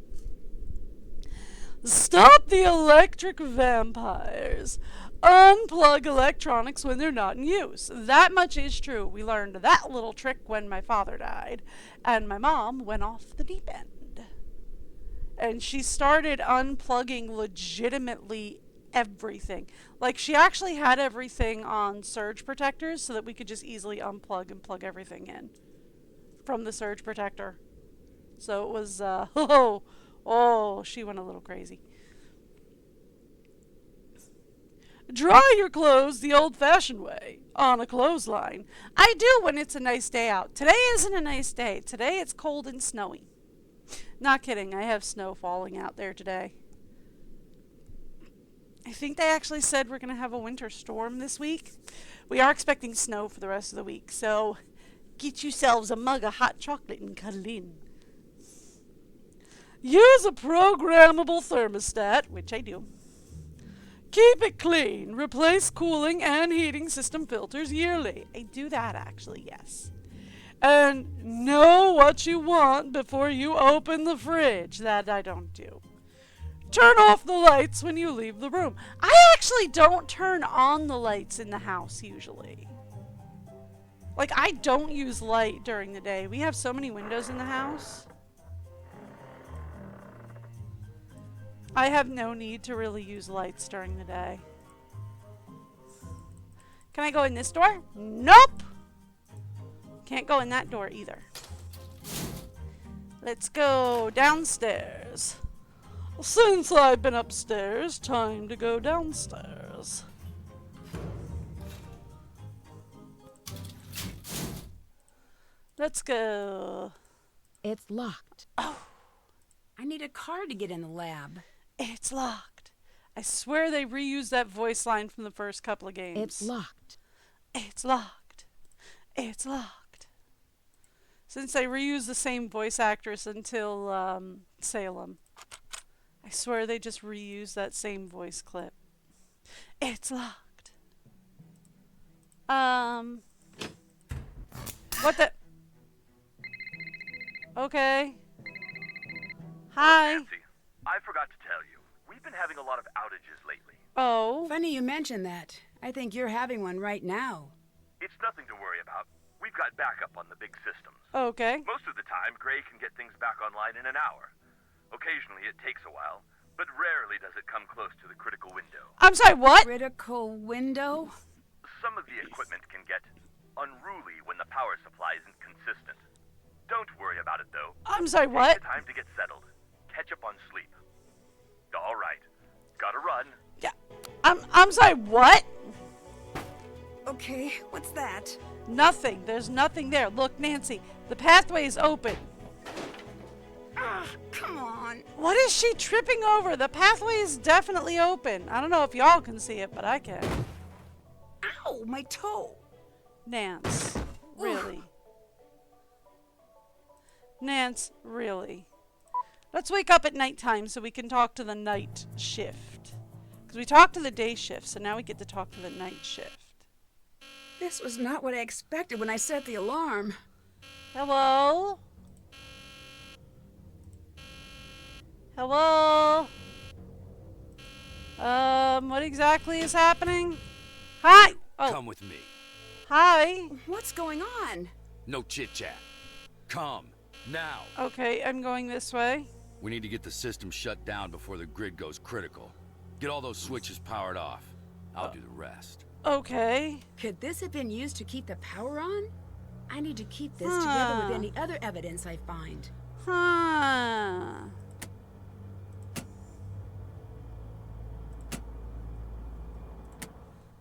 Stop the electric vampires. unplug electronics when they're not in use. That much is true. We learned that little trick when my father died, and my mom went off the deep end. And she started unplugging legitimately everything. Like, she actually had everything on surge protectors so that we could just easily unplug and plug everything in from the surge protector. So it was, she went a little crazy. Dry your clothes the old-fashioned way, on a clothesline. I do when it's a nice day out. Today isn't a nice day. Today it's cold and snowy. Not kidding, I have snow falling out there today. I think they actually said we're going to have a winter storm this week. We are expecting snow for the rest of the week, so get yourselves a mug of hot chocolate and cuddle in. Use a programmable thermostat, which I do. Keep it clean. Replace cooling and heating system filters yearly. I do that, actually, yes. And know what you want before you open the fridge. That I don't do. Turn off the lights when you leave the room. I actually don't turn on the lights in the house usually. Like, I don't use light during the day. We have so many windows in the house. I have no need to really use lights during the day. Can I go in this door? Nope. Can't go in that door either. Let's go downstairs. Since I've been upstairs, time to go downstairs. Let's go. It's locked. Oh, I need a card to get in the lab. it's locked. I swear they reused that voice line from the first couple of games. It's locked. It's locked. It's locked. Since they reused the same voice actress until Salem. I swear they just reused that same voice clip. It's locked. What the? Okay. Hi. Nancy, I forgot to tell you. We've been having a lot of outages lately. Oh. Funny you mention that. I think you're having one right now. It's nothing to worry about. We've got backup on the big systems. Okay. Most of the time, Gray can get things back online in an hour. Occasionally, it takes a while, but rarely does it come close to the critical window. I'm sorry, what? Critical window? Some of the equipment can get unruly when the power supply isn't consistent. Don't worry about it, though. I'm sorry, Take what? the time to get settled. Catch up on sleep. All right. Gotta run. Yeah. I'm sorry, what? Okay, what's that? Nothing. There's nothing there. Look, Nancy, the pathway is open. Ah, come on. What is she tripping over? The pathway is definitely open. I don't know if y'all can see it, but I can. Ow, my toe. Nance, really? Nance, really? Let's wake up at nighttime so we can talk to the night shift. Because we talked to the day shift, so now we get to talk to the night shift. This was not what I expected when I set the alarm. Hello? Hello? What exactly is happening? Hi! Oh, Come with me. hi. What's going on? No chit-chat. Come, now. Okay, I'm going this way. We need to get the system shut down before the grid goes critical. Get all those switches powered off. I'll do the rest. Okay. Could this have been used to keep the power on? I need to keep this together with any other evidence I find. Huh.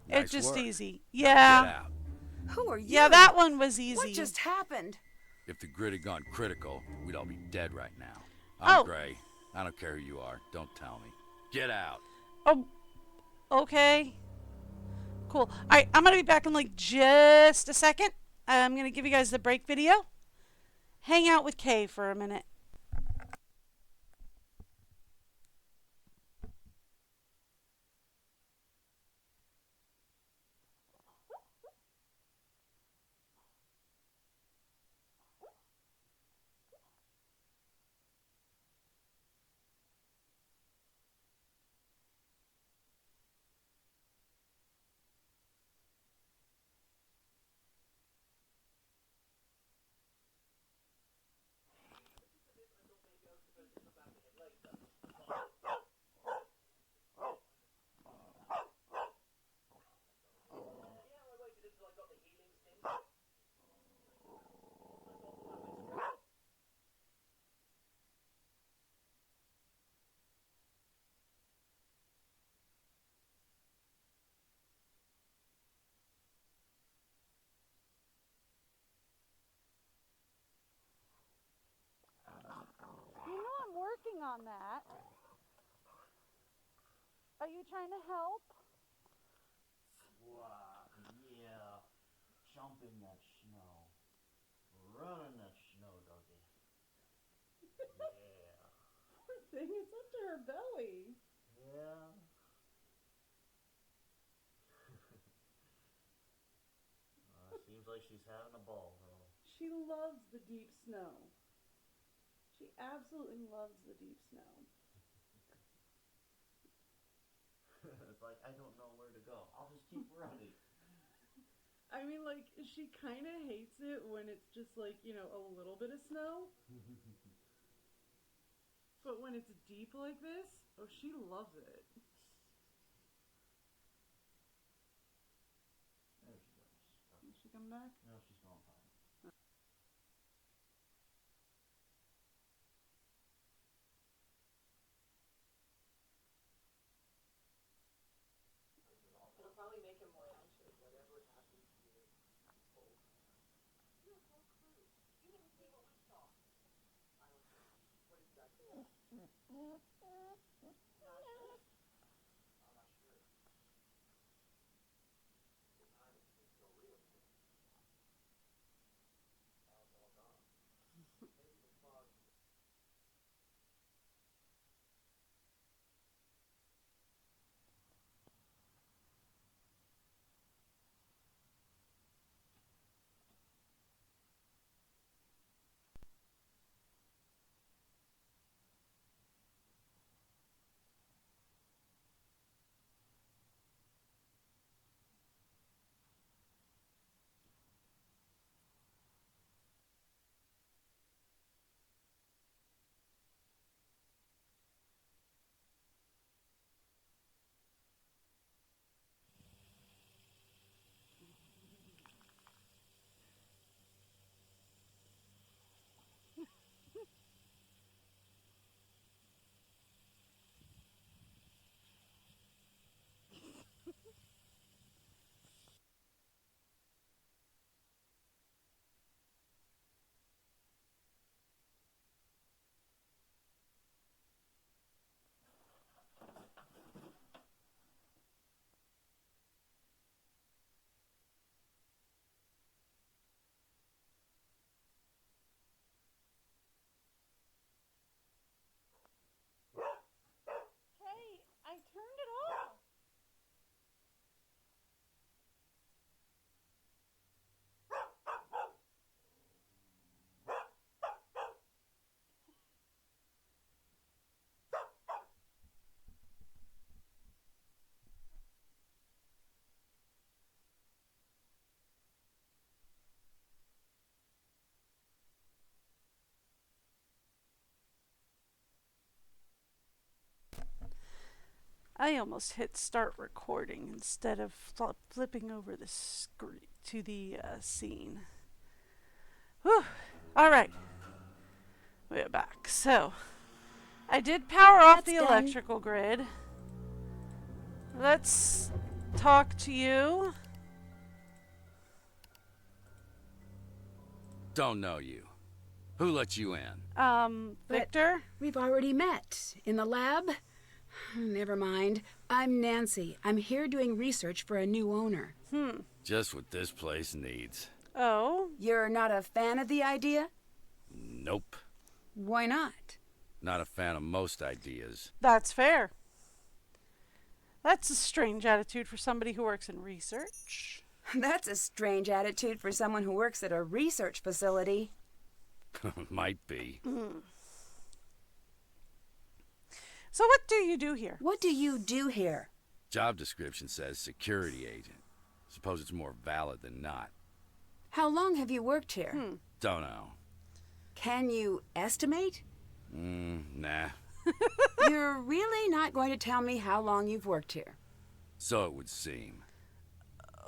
Nice It's just work. easy. Get Yeah. out. Who are you? Yeah, that one was easy. What just happened? If the grid had gone critical, we'd all be dead right now. I'm Oh. Gray. I don't care who you are. Don't tell me. Get out. Oh, okay. Cool. All right, I'm going to be back in like just a second. I'm going to give you guys the break video. Hang out with Kay for a minute. on that. Are you trying to help? Wow, yeah. Jump in that snow. Run in that snow, doggy. Yeah. Poor thing, it's up to her belly. Yeah. Seems like she's having a ball, though. She loves the deep snow. She absolutely loves the deep snow. It's like, I don't know where to go. I'll just keep running. I mean, like, she kind of hates it when it's just like, you know, a little bit of snow. But when it's deep like this, oh, she loves it. There she goes. Did she come back? No, she's going fine. Hey, I turned it off. I almost hit start recording instead of flipping over the screen to the scene. Whew. All right. We're back. So, I did power off the That's done. electrical grid. Let's talk to you. Don't know you. Who let you in? Victor? We've already met. In the lab? Never mind. I'm Nancy. I'm here doing research for a new owner. Just what this place needs. Oh, You're not a fan of the idea? Nope. Why not? Not a fan of most ideas. that's fair. That's a strange attitude for somebody who works in research. That's a strange attitude for someone who works at a research facility. Might be. So what do you do here? What do you do here? Job description says security agent. Suppose it's more valid than not. How long have you worked here? Don't know. Can you estimate? Nah. You're really not going to tell me how long you've worked here. So it would seem.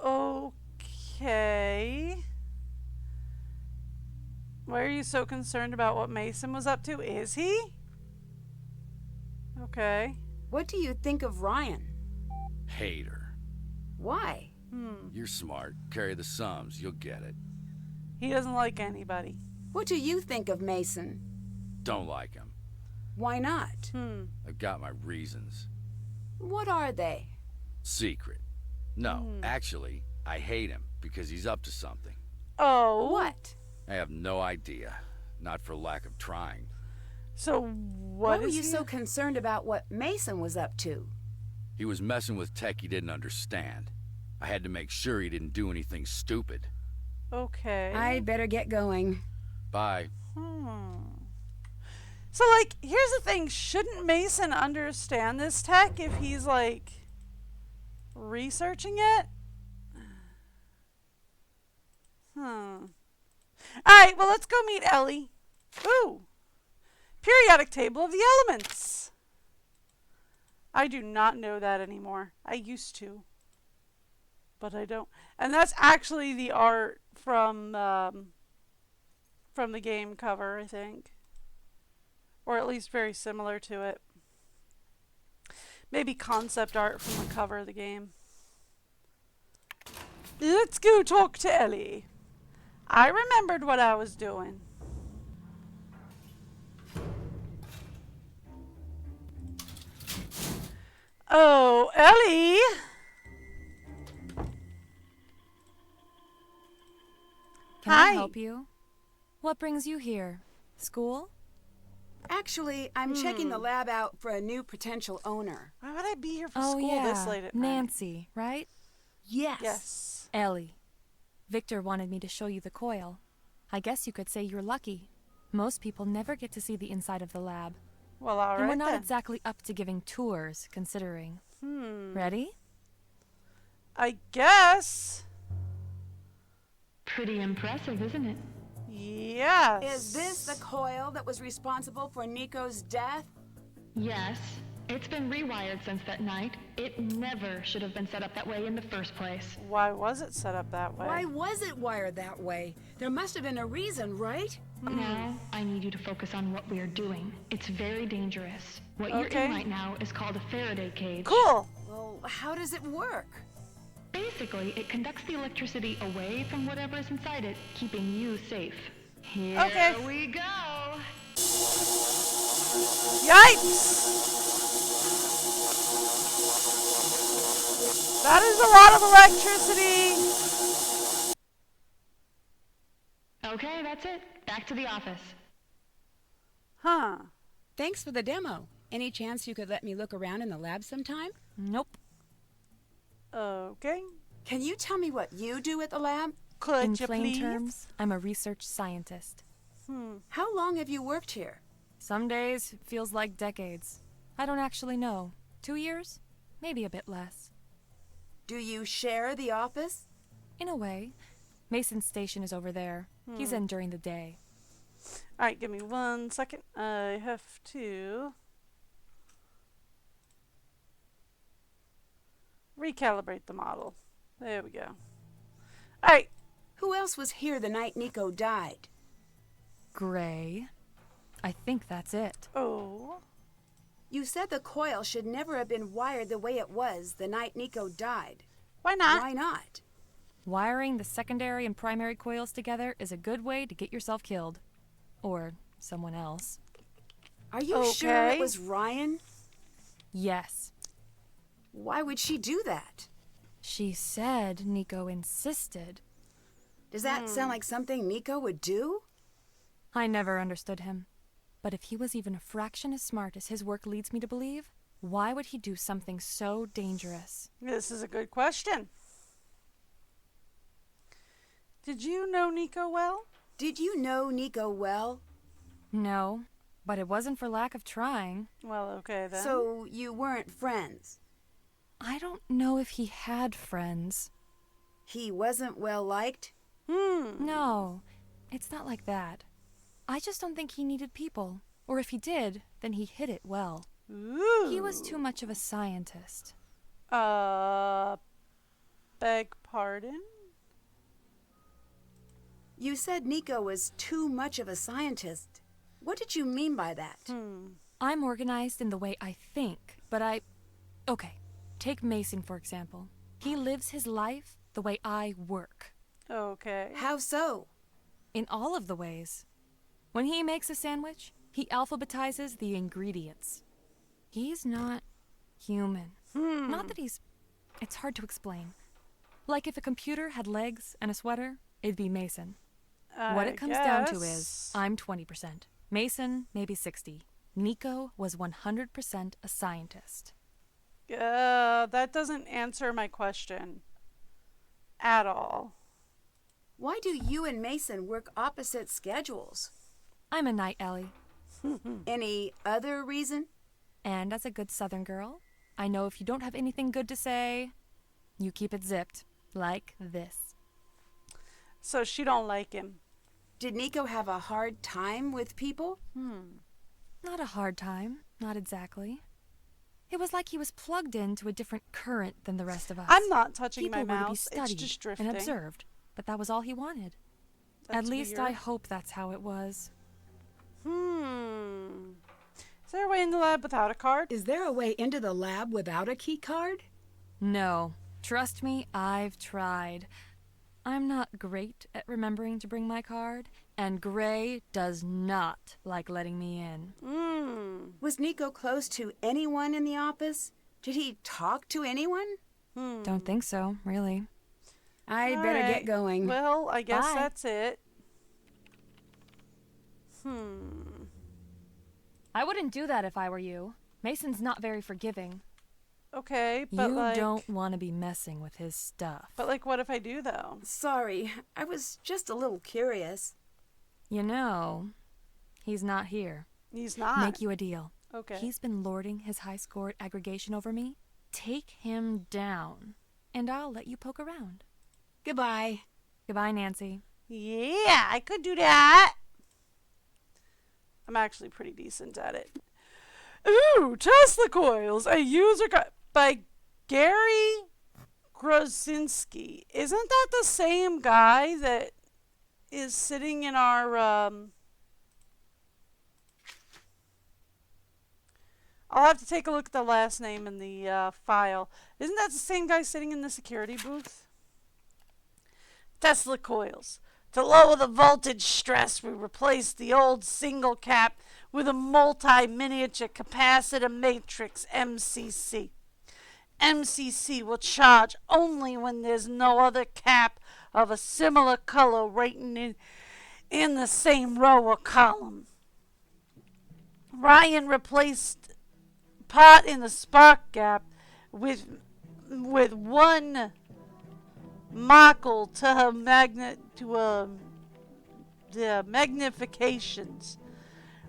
Okay. Why are you so concerned about what Mason was up to? Is he? Okay. What do you think of Ryan? Hate her. Why? You're smart. Carry the sums. You'll get it. He doesn't like anybody. What do you think of Mason? Don't like him. Why not? I've got my reasons. What are they? Secret. No, actually, I hate him because he's up to something. Oh. What? I have no idea. Not for lack of trying. So Why what were is you he? so concerned about what Mason was up to? He was messing with tech he didn't understand. I had to make sure he didn't do anything stupid. Okay. I'd better get going. Bye. So, like, here's the thing. Shouldn't Mason understand this tech if he's, like, researching it? Alright, well, let's go meet Ellie. Ooh. Periodic table of the elements. I do not know that anymore. I used to. But I don't. And that's actually the art from the game cover, I think. Or at least very similar to it. Maybe concept art from the cover of the game. Let's go talk to Ellie. I remembered what I was doing. Oh, Ellie! Can Hi. I help you? What brings you here? School? Actually, I'm checking the lab out for a new potential owner. Why would I be here for Oh, school yeah. this late at night? Nancy, right? Yes. Yes. Ellie. Victor wanted me to show you the coil. I guess you could say you're lucky. Most people never get to see the inside of the lab. Well, all And we're right not then. exactly up to giving tours, considering. Ready? I guess. Pretty impressive, isn't it? Yes. Is this the coil that was responsible for Nico's death? Yes. It's been rewired since that night. It never should have been set up that way in the first place. Why was it set up that way? Why was it wired that way? There must have been a reason, right? Now, I need you to focus on what we are doing. It's very dangerous. What you're Okay. in right now is called a Faraday cage. Cool. Well, how does it work? Basically, it conducts the electricity away from whatever is inside it, keeping you safe. Here Okay. we go! Yikes! That is a lot of electricity. Okay, that's it. Back to the office. Huh. Thanks for the demo. Any chance you could let me look around in the lab sometime? Nope. Okay. Can you tell me what you do at the lab? Could In you plain please? terms, I'm a research scientist. How long have you worked here? Some days it feels like decades. I don't actually know. 2 years? Maybe a bit less. Do you share the office? In a way. Mason's station is over there. He's in during the day. All right, give me 1 second. I have to recalibrate the model. There we go. All right. Who else was here the night Nico died? Gray. I think that's it. Oh. You said the coil should never have been wired the way it was the night Nico died. Why not? Why not? Wiring the secondary and primary coils together is a good way to get yourself killed. Or someone else. Are you sure Okay. it was Ryan? Yes. Why would she do that? She said Nico insisted. Does that sound like something Nico would do? I never understood him. But if he was even a fraction as smart as his work leads me to believe, why would he do something so dangerous? This is a good question. Did you know Nico well? Did you know Nico well? No, but it wasn't for lack of trying. Well, okay then. So you weren't friends? I don't know if he had friends. He wasn't well liked? No, it's not like that. I just don't think he needed people. Or if he did, then he hid it well. Ooh. He was too much of a scientist. Beg pardon? You said Nico was too much of a scientist. What did you mean by that? I'm organized in the way I think, but Okay, take Mason, for example. He lives his life the way I work. Okay. How so? In all of the ways. When he makes a sandwich, He alphabetizes the ingredients. He's not human. Not that he's... It's hard to explain. Like if a computer had legs and a sweater, it'd be Mason. What it comes down to is, I'm 20%. Mason, maybe 60. Nico was 100% a scientist. That doesn't answer my question at all. Why do you and Mason work opposite schedules? I'm a night Ellie. Any other reason? And as a good Southern girl, I know if you don't have anything good to say, you keep it zipped, like this. So she don't like him. Did Nico have a hard time with people? Not a hard time, not exactly. It was like he was plugged into a different current than the rest of us. I'm not touching People my were to be mouse. It's studied just drifting. and observed, but that was all he wanted. That's At least weird. I hope that's how it was. Is there a way in the lab without a card? Is there a way into the lab without a key card? No. Trust me, I've tried. I'm not great at remembering to bring my card, and Gray does not like letting me in. Was Nico close to anyone in the office? Did he talk to anyone? Don't think so, really. I'd All better right. get going. Well, I guess Bye. that's it. I wouldn't do that if I were you. Mason's not very forgiving. Okay, but You like... don't want to be messing with his stuff. But like, what if I do, though? Sorry, I was just a little curious. You know, he's not here. He's not. Make you a deal. Okay. He's been lording his high score at aggregation over me. Take him down, and I'll let you poke around. Goodbye. Goodbye, Nancy. Yeah, I could do that. I'm actually pretty decent at it. Ooh, Tesla coils, a user by Gary Grozinski. Isn't that the same guy that is sitting in our, I'll have to take a look at the last name in the file. Isn't that the same guy sitting in the security booth? Tesla coils. To lower the voltage stress, we replaced the old single cap with a multi-miniature capacitor matrix MCC. MCC will charge only when there's no other cap of a similar color rating in the same row or column. Ryan replaced part in the spark gap with one Mockle to her the magnifications.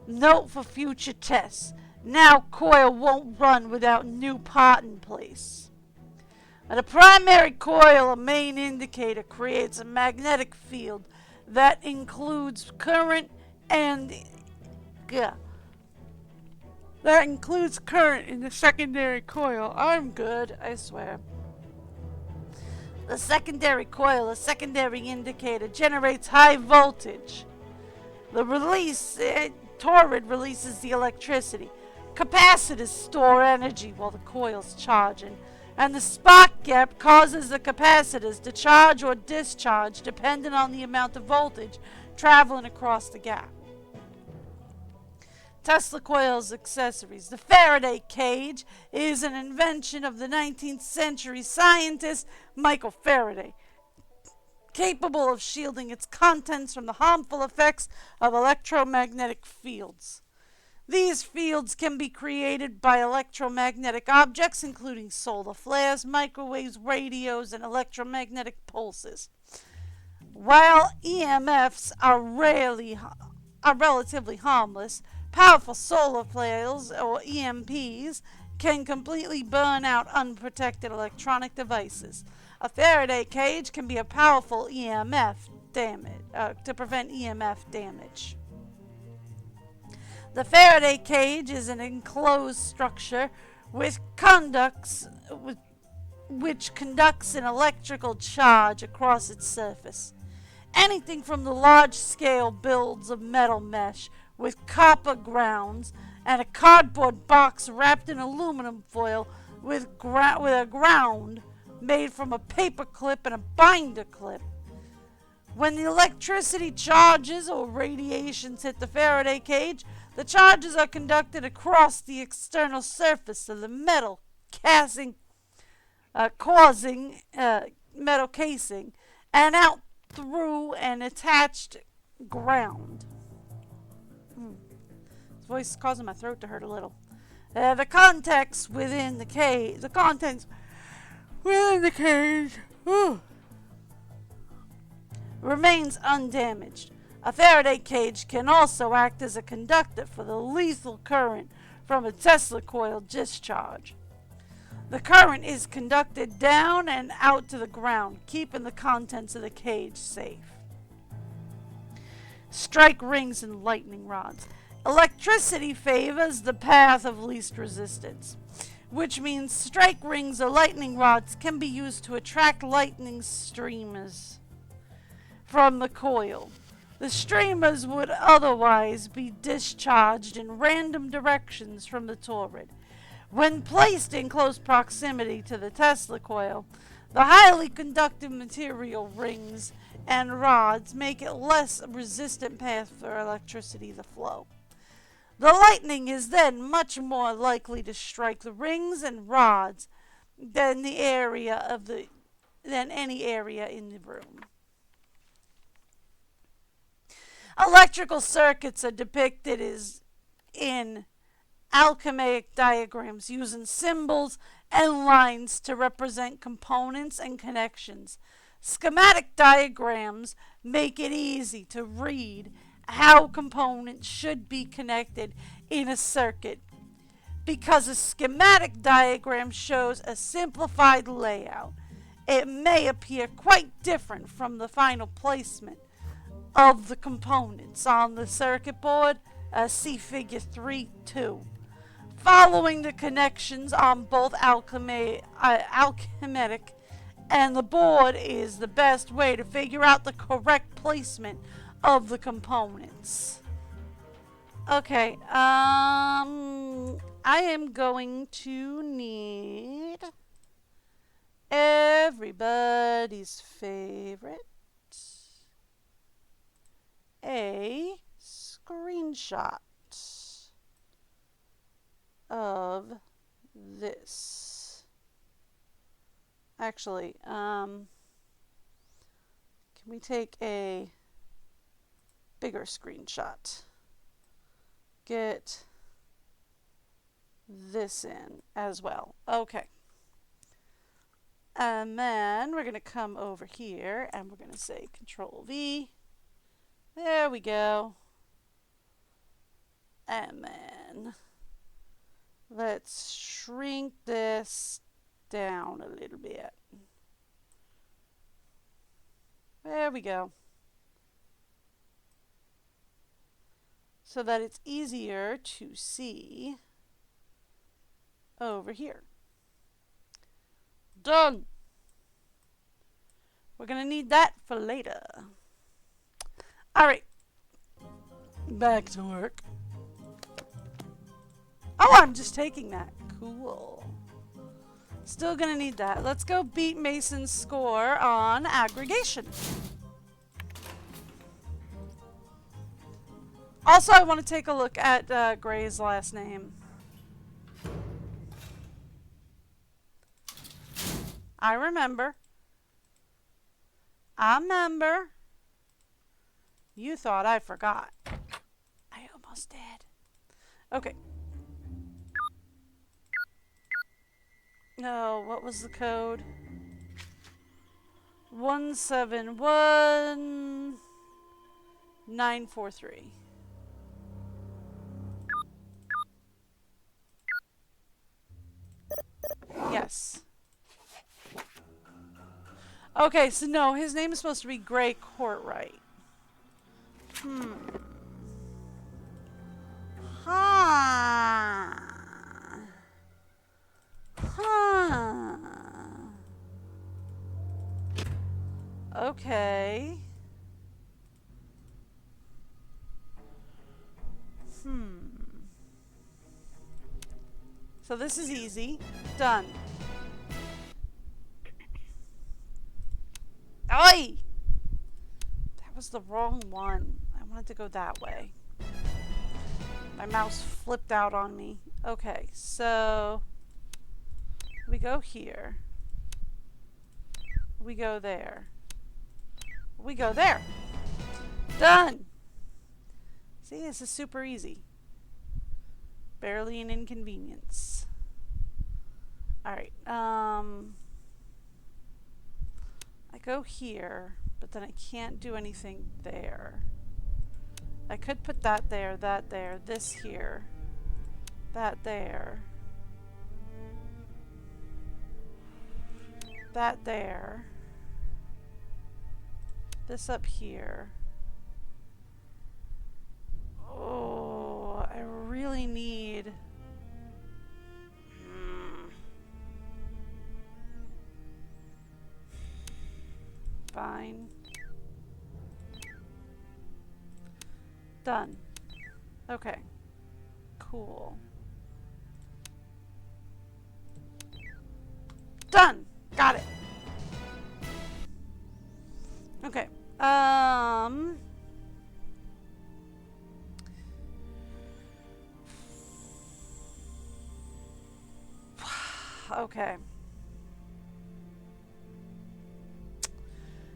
Note for future tests. Now coil won't run without new part in place. The primary coil, a main indicator, creates a magnetic field that includes current in the secondary coil. I'm good, I swear. The secondary coil, a secondary indicator, generates high voltage. Torrid releases the electricity. Capacitors store energy while the coil's charging. And the spark gap causes the capacitors to charge or discharge depending on the amount of voltage traveling across the gap. Tesla coils accessories. The Faraday cage is an invention of the 19th century scientist Michael Faraday, capable of shielding its contents from the harmful effects of electromagnetic fields. These fields can be created by electromagnetic objects, including solar flares, microwaves, radios, and electromagnetic pulses. While EMFs are relatively harmless, powerful solar flares, or EMPs, can completely burn out unprotected electronic devices. A Faraday cage can be a powerful EMF to prevent EMF damage. The Faraday cage is an enclosed structure which conducts an electrical charge across its surface. Anything from the large-scale builds of metal mesh with copper grounds and a cardboard box wrapped in aluminum foil with a ground made from a paper clip and a binder clip. When the electricity charges or radiations hit the Faraday cage, The charges are conducted across the external surface of the metal casing, causing metal casing, and out through an attached ground. His voice is causing my throat to hurt a little. The contents within the cage. Remains undamaged. A Faraday cage can also act as a conductor for the lethal current from a Tesla coil discharge. The current is conducted down and out to the ground, keeping the contents of the cage safe. Strike rings and lightning rods. Electricity favors the path of least resistance, which means strike rings or lightning rods can be used to attract lightning streamers from the coil. The streamers would otherwise be discharged in random directions from the turret. When placed in close proximity to the Tesla coil, the highly conductive material rings and rods make it less resistant path for electricity to flow. The lightning is then much more likely to strike the rings and rods than any area in the room. Electrical circuits are depicted as in alchemic diagrams using symbols and lines to represent components and connections. Schematic diagrams make it easy to read how components should be connected in a circuit, because a schematic diagram shows a simplified layout. It may appear quite different from the final placement of the components on the circuit board. See figure 3.2. Following the connections on both alchemic and the board is the best way to figure out the correct placement of the components. Okay, I am going to need everybody's favorite, a screenshot of this. Actually, can we take a bigger screenshot? Get this in as well. Okay. And then we're going to come over here and we're going to say Control V. There we go. And then let's shrink this down a little bit. There we go. So that it's easier to see over here. Done. We're going to need that for later. All right. Back to work. Oh, I'm just taking that. Cool. Still going to need that. Let's go beat Mason's score on aggregation. Also, I want to take a look at Gray's last name. I remember. You thought I forgot. I almost did. Okay. No, what was the code? 171943. Yes. Okay, so no, his name is supposed to be Gray Courtright. Okay. So this is easy. Done. Oi! That was the wrong one. I wanted to go that way. My mouse flipped out on me. Okay, so we go here. We go there. We go there. Done! See, this is super easy. Barely an inconvenience. Alright, I go here, but then I can't do anything there. I could put that there, this here, that there, that there, this up here. Oh, I really need... Fine. Done. Okay. Cool. Done! Got it! Okay. Okay.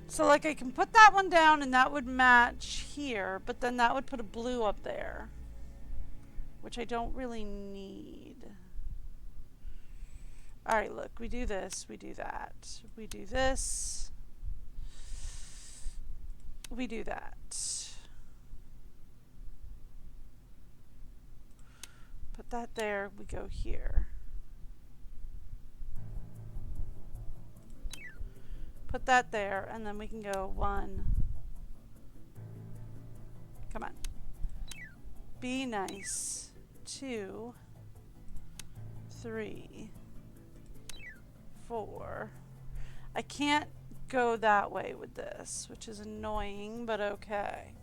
So, like, I can put that one down and that would match here, but then that would put a blue up there, which I don't really need. Alright, look, we do this, we do that. We do this. We do that. Put that there, we go here. Put that there, and then we can go 1. Come on. Be nice. 2, 3, 4. I can't go that way with this, which is annoying, but okay.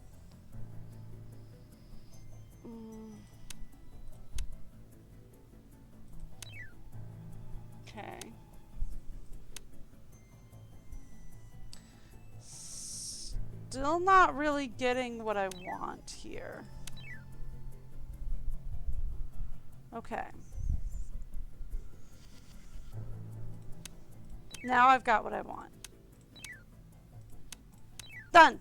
Okay. Still not really getting what I want here. Okay. Now I've got what I want. Done.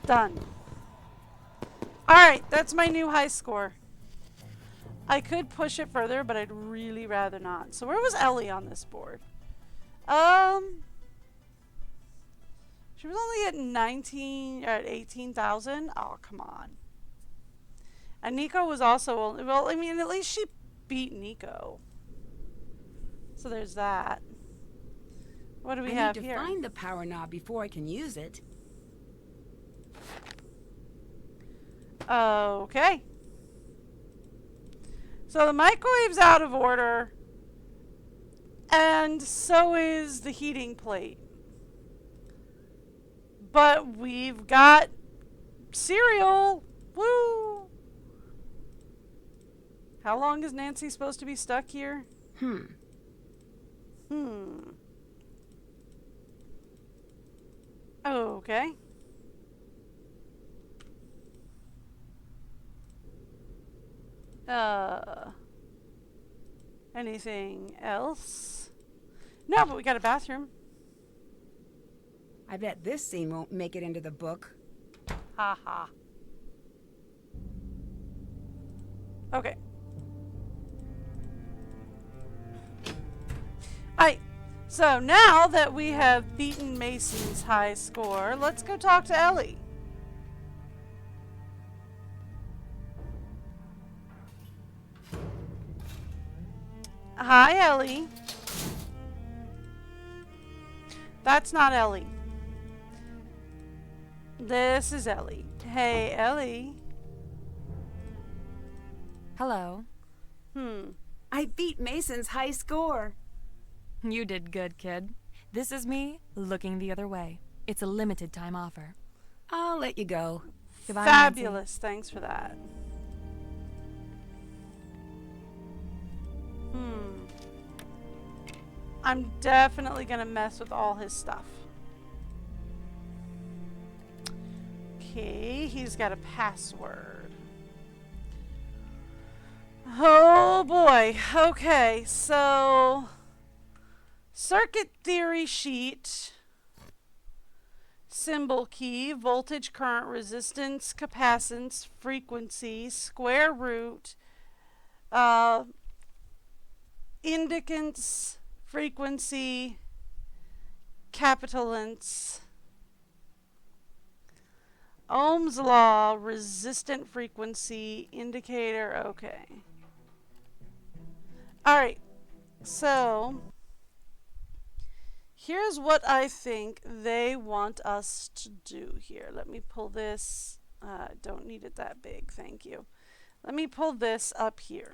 Done. Alright, that's my new high score. I could push it further, but I'd really rather not. So where was Ellie on this board? She was only at 18,000. Oh, come on. And Nico was also, well, I mean, at least she beat Nico. So there's that. What do we have here? I need to find the power knob before I can use it. Okay. So the microwave's out of order. And so is the heating plate. But we've got cereal. Woo! How long is Nancy supposed to be stuck here? Okay. Anything else? No, but we got a bathroom. I bet this scene won't make it into the book. Ha ha. Okay. Alright, so now that we have beaten Mason's high score, let's go talk to Ellie. Hi, Ellie. That's not Ellie. This is Ellie. Hey, Ellie. Hello. I beat Mason's high score. You did good, kid. This is me looking the other way. It's a limited time offer. I'll let you go. Goodbye, Fabulous. Nancy. Thanks for that. I'm definitely going to mess with all his stuff. Okay, he's got a password. Oh boy. Okay, so circuit theory sheet, symbol key, voltage, current, resistance, capacitance, frequency, square root, indicance, frequency, capitolance, Ohm's law, resistant frequency, indicator, okay. Alright, so here's what I think they want us to do here. Let me pull this. Don't need it that big, thank you. Let me pull this up here.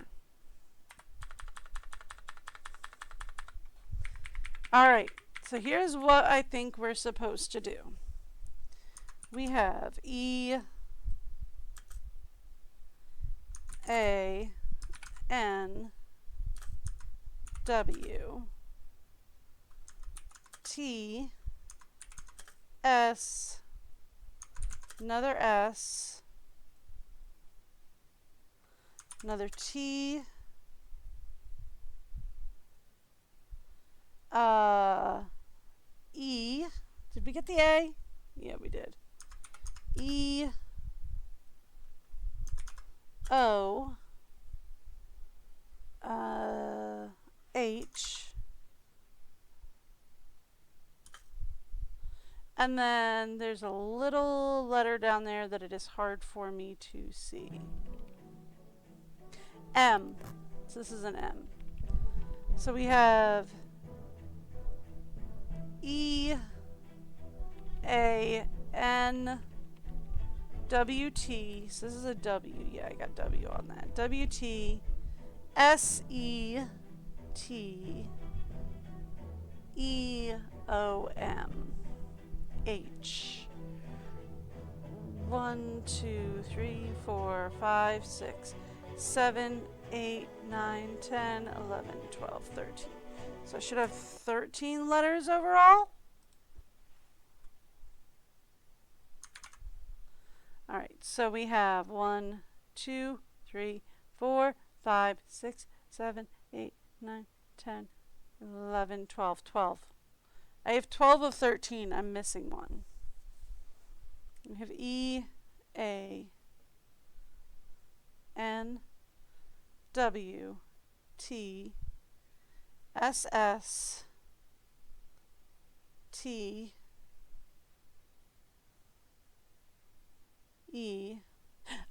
Alright, so here's what I think we're supposed to do. We have E, A, N, W, T, S, another S, another T, E. Did we get the A? Yeah, we did. E, O, H, and then there's a little letter down there that it is hard for me to see. M. So this is an M. So we have E, A, N, W, T. So this is a W. Yeah, I got W on that. W, T, S, E, T, E, O, M, H. 1, 2, 3, 4, 5, 6, 7, 8, 9, 10, 11, 12, 13. So I should have 13 letters overall. Alright, so we have 1, 2, 3, 4, 5, 6, 7, 8, 9, 10, 11, 12. 12. I have 12 of 13. I'm missing one. We have E, A, N, W, T, S, S, T, E.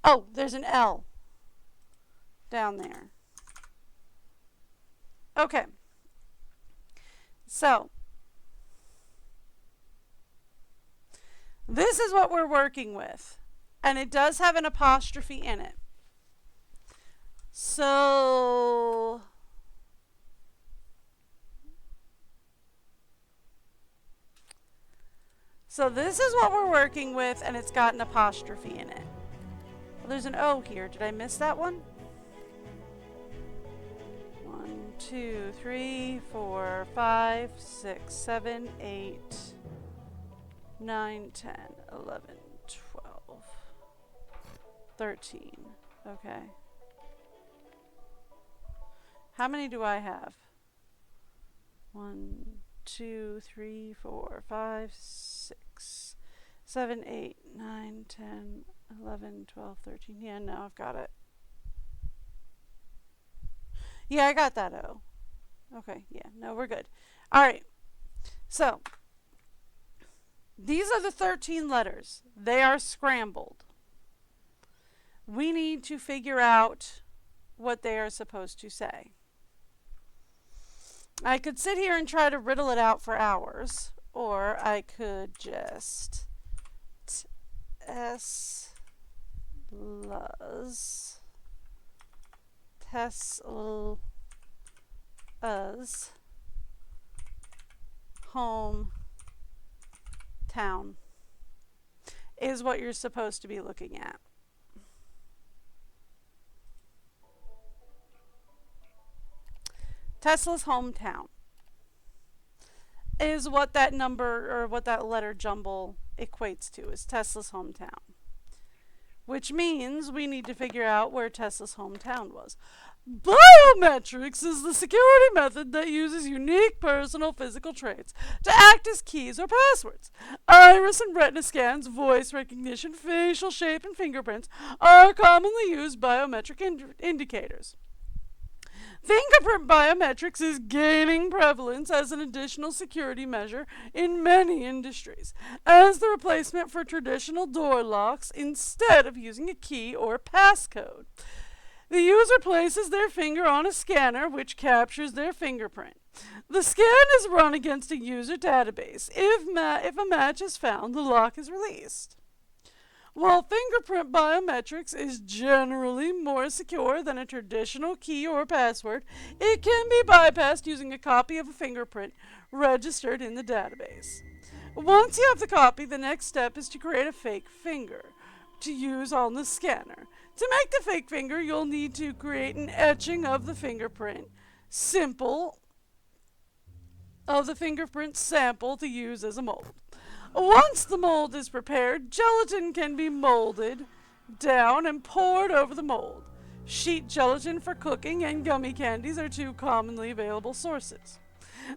Oh, there's an L down there. Okay. So, this is what we're working with. And it does have an apostrophe in it. So, this is what we're working with, and it's got an apostrophe in it. Well, there's an O here. Did I miss that one? 1, 2, 3, 4, 5, 6, 7, 8, 9, 10, 11, 12, 13. Okay. How many do I have? 1, 2, 3, 4, 5, 6, 7, 8, 9, 10, 11, 12, 13. Yeah, no, I've got it. Yeah, I got that O. Okay, yeah, no, we're good. All right. So, these are the 13 letters. They are scrambled. We need to figure out what they are supposed to say. I could sit here and try to riddle it out for hours, or I could just Teslas hometown is what you're supposed to be looking at. Tesla's hometown is what that number or what that letter jumble equates to, is Tesla's hometown. Which means we need to figure out where Tesla's hometown was. Biometrics is the security method that uses unique personal physical traits to act as keys or passwords. Iris and retina scans, voice recognition, facial shape, and fingerprints are commonly used biometric indicators. Fingerprint biometrics is gaining prevalence as an additional security measure in many industries, as the replacement for traditional door locks instead of using a key or passcode. The user places their finger on a scanner which captures their fingerprint. The scan is run against a user database. If a match is found, the lock is released. While fingerprint biometrics is generally more secure than a traditional key or password, it can be bypassed using a copy of a fingerprint registered in the database. Once you have the copy, the next step is to create a fake finger to use on the scanner. To make the fake finger, you'll need to create an etching of the fingerprint sample to use as a mold. Once the mold is prepared, gelatin can be molded down and poured over the mold. Sheet gelatin for cooking and gummy candies are two commonly available sources.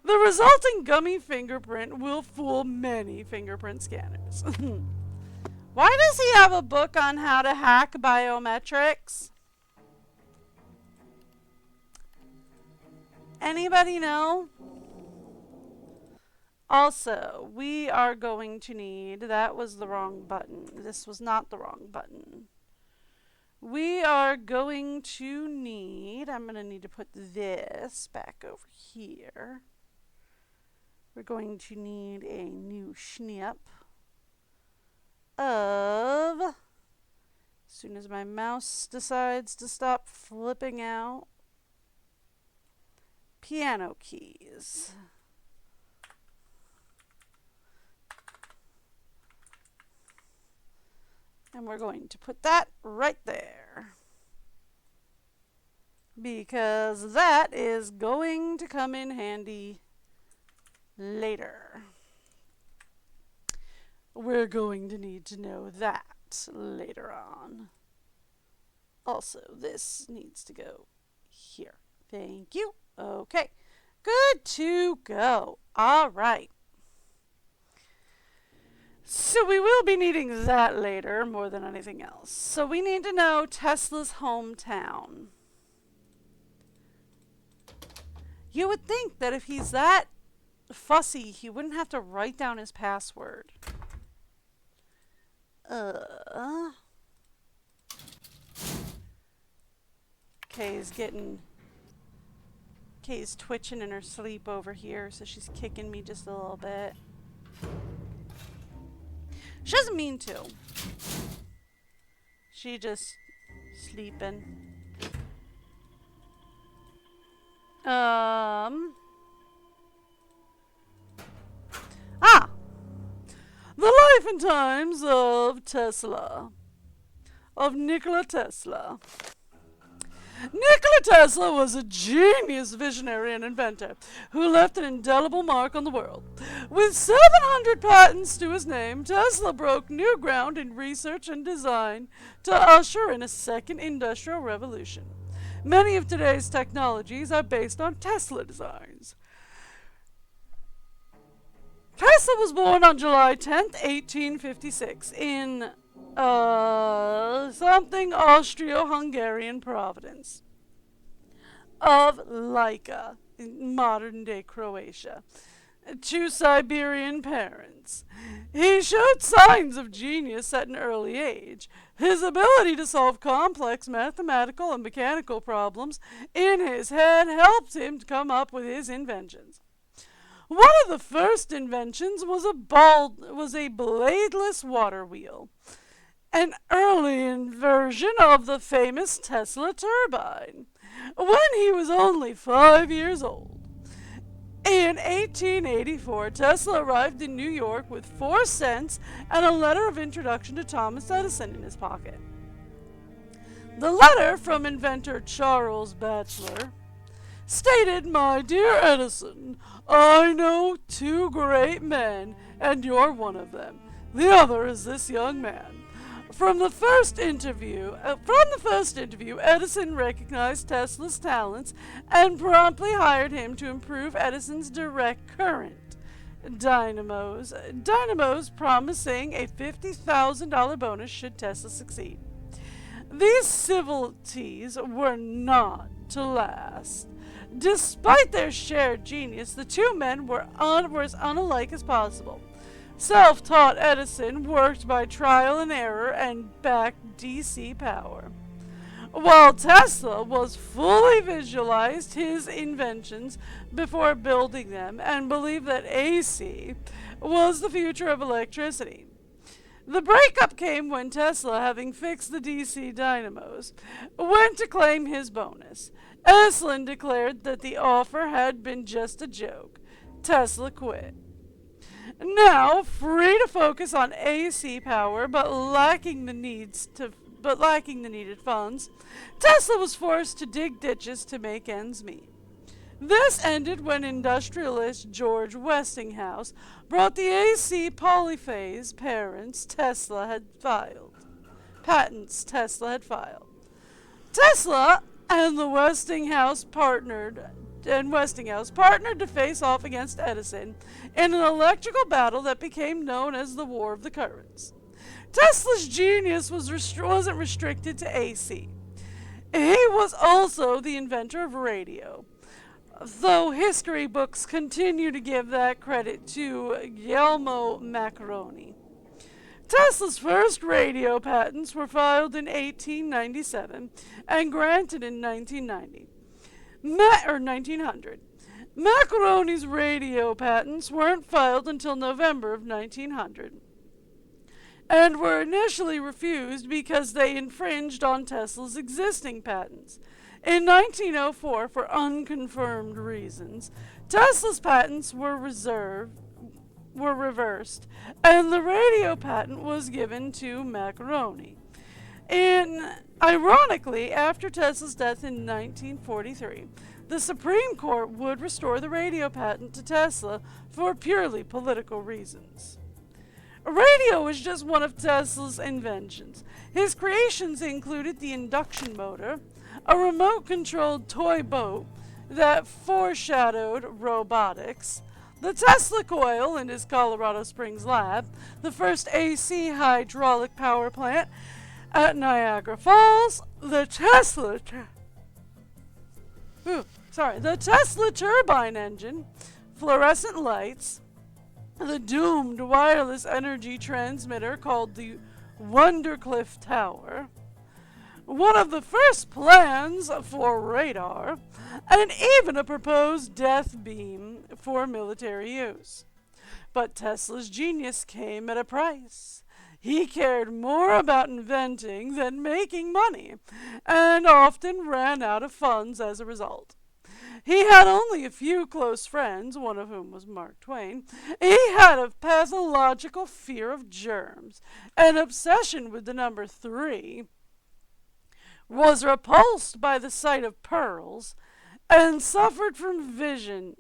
The resulting gummy fingerprint will fool many fingerprint scanners. Why does he have a book on how to hack biometrics? Anybody know? Also, we are going to need, that was the wrong button. This was not the wrong button. We are going to need, I'm going to need to put this back over here. We're going to need a new snip of, as soon as my mouse decides to stop flipping out, piano keys. And we're going to put that right there, because that is going to come in handy later. We're going to need to know that later on. Also, this needs to go here. Thank you. Okay, good to go. All right. So we will be needing that later more than anything else. So we need to know Tesla's hometown. You would think that if he's that fussy, he wouldn't have to write down his password. Kay's twitching in her sleep over here, so she's kicking me just a little bit. She doesn't mean to. She just sleeping. The life and times of Tesla. Of Nikola Tesla. Nikola Tesla was a genius visionary and inventor who left an indelible mark on the world. With 700 patents to his name, Tesla broke new ground in research and design to usher in a second industrial revolution. Many of today's technologies are based on Tesla designs. Tesla was born on July 10th, 1856 in something Austro-Hungarian province of Lika, in modern-day Croatia, to Siberian parents. He showed signs of genius at an early age. His ability to solve complex mathematical and mechanical problems in his head helped him to come up with his inventions. One of the first inventions was a bladeless water wheel, an early version of the famous Tesla turbine, when he was only 5 years old. In 1884, Tesla arrived in New York with 4 cents and a letter of introduction to Thomas Edison in his pocket. The letter, from inventor Charles Batchelor, stated, "My dear Edison, I know 2 great men, and you're one of them. The other is this young man. From the first interview, Edison recognized Tesla's talents and promptly hired him to improve Edison's direct current dynamos, promising a $50,000 bonus should Tesla succeed. These civilities were not to last. Despite their shared genius, the two men were as unalike as possible. Self-taught Edison worked by trial and error and backed DC power, while Tesla was fully visualized his inventions before building them and believed that AC was the future of electricity. The breakup came when Tesla, having fixed the DC dynamos, went to claim his bonus. Edison declared that the offer had been just a joke. Tesla quit. Now, free to focus on AC power, but lacking the needed funds, Tesla was forced to dig ditches to make ends meet. This ended when industrialist George Westinghouse brought the AC polyphase patents Tesla had filed. Tesla and Westinghouse partnered to face off against Edison in an electrical battle that became known as the War of the Currents. Tesla's genius wasn't restricted to AC. He was also the inventor of radio, though history books continue to give that credit to Guglielmo Marconi. Tesla's first radio patents were filed in 1897 and granted in 1900. Marconi's radio patents weren't filed until November of 1900 and were initially refused because they infringed on Tesla's existing patents. In 1904, for unconfirmed reasons, Tesla's patents were reversed, and the radio patent was given to Marconi. Ironically, after Tesla's death in 1943, the Supreme Court would restore the radio patent to Tesla for purely political reasons. Radio was just one of Tesla's inventions. His creations included the induction motor, a remote-controlled toy boat that foreshadowed robotics, the Tesla coil in his Colorado Springs lab, the first AC hydraulic power plant at Niagara Falls, the Tesla turbine engine, fluorescent lights, the doomed wireless energy transmitter called the Wondercliff Tower, one of the first plans for radar, and even a proposed death beam for military use. But Tesla's genius came at a price. He cared more about inventing than making money, and often ran out of funds as a result. He had only a few close friends, one of whom was Mark Twain. He had a pathological fear of germs, an obsession with the number 3, was repulsed by the sight of pearls, and suffered from visions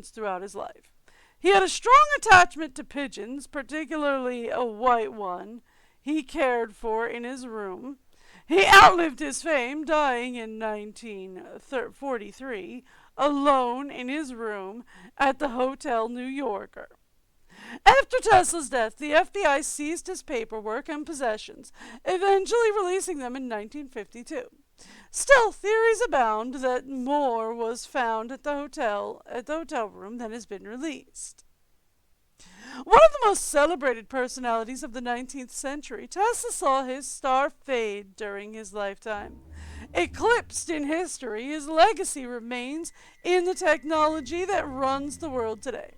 throughout his life. He had a strong attachment to pigeons, particularly a white one he cared for in his room. He outlived his fame, dying in 1943, alone in his room at the Hotel New Yorker. After Tesla's death, the FBI seized his paperwork and possessions, eventually releasing them in 1952. Still, theories abound that more was found at the hotel room than has been released. One of the most celebrated personalities of the 19th century, Tesla saw his star fade during his lifetime. Eclipsed in history, his legacy remains in the technology that runs the world today.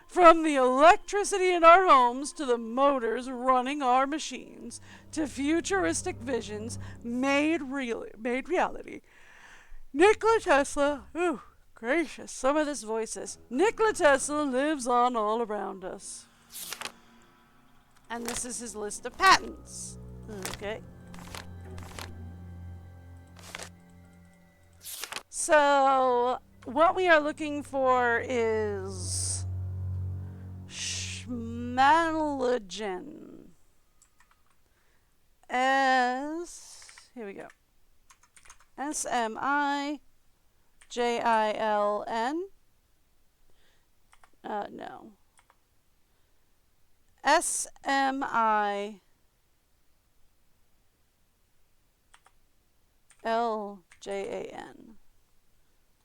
From the electricity in our homes to the motors running our machines to futuristic visions made reality. Nikola Tesla, gracious, some of this voices. Nikola Tesla lives on all around us. And this is his list of patents. Okay. So, what we are looking for is Schmalogen. Here we go. SMIJILN. No. SMILJAN.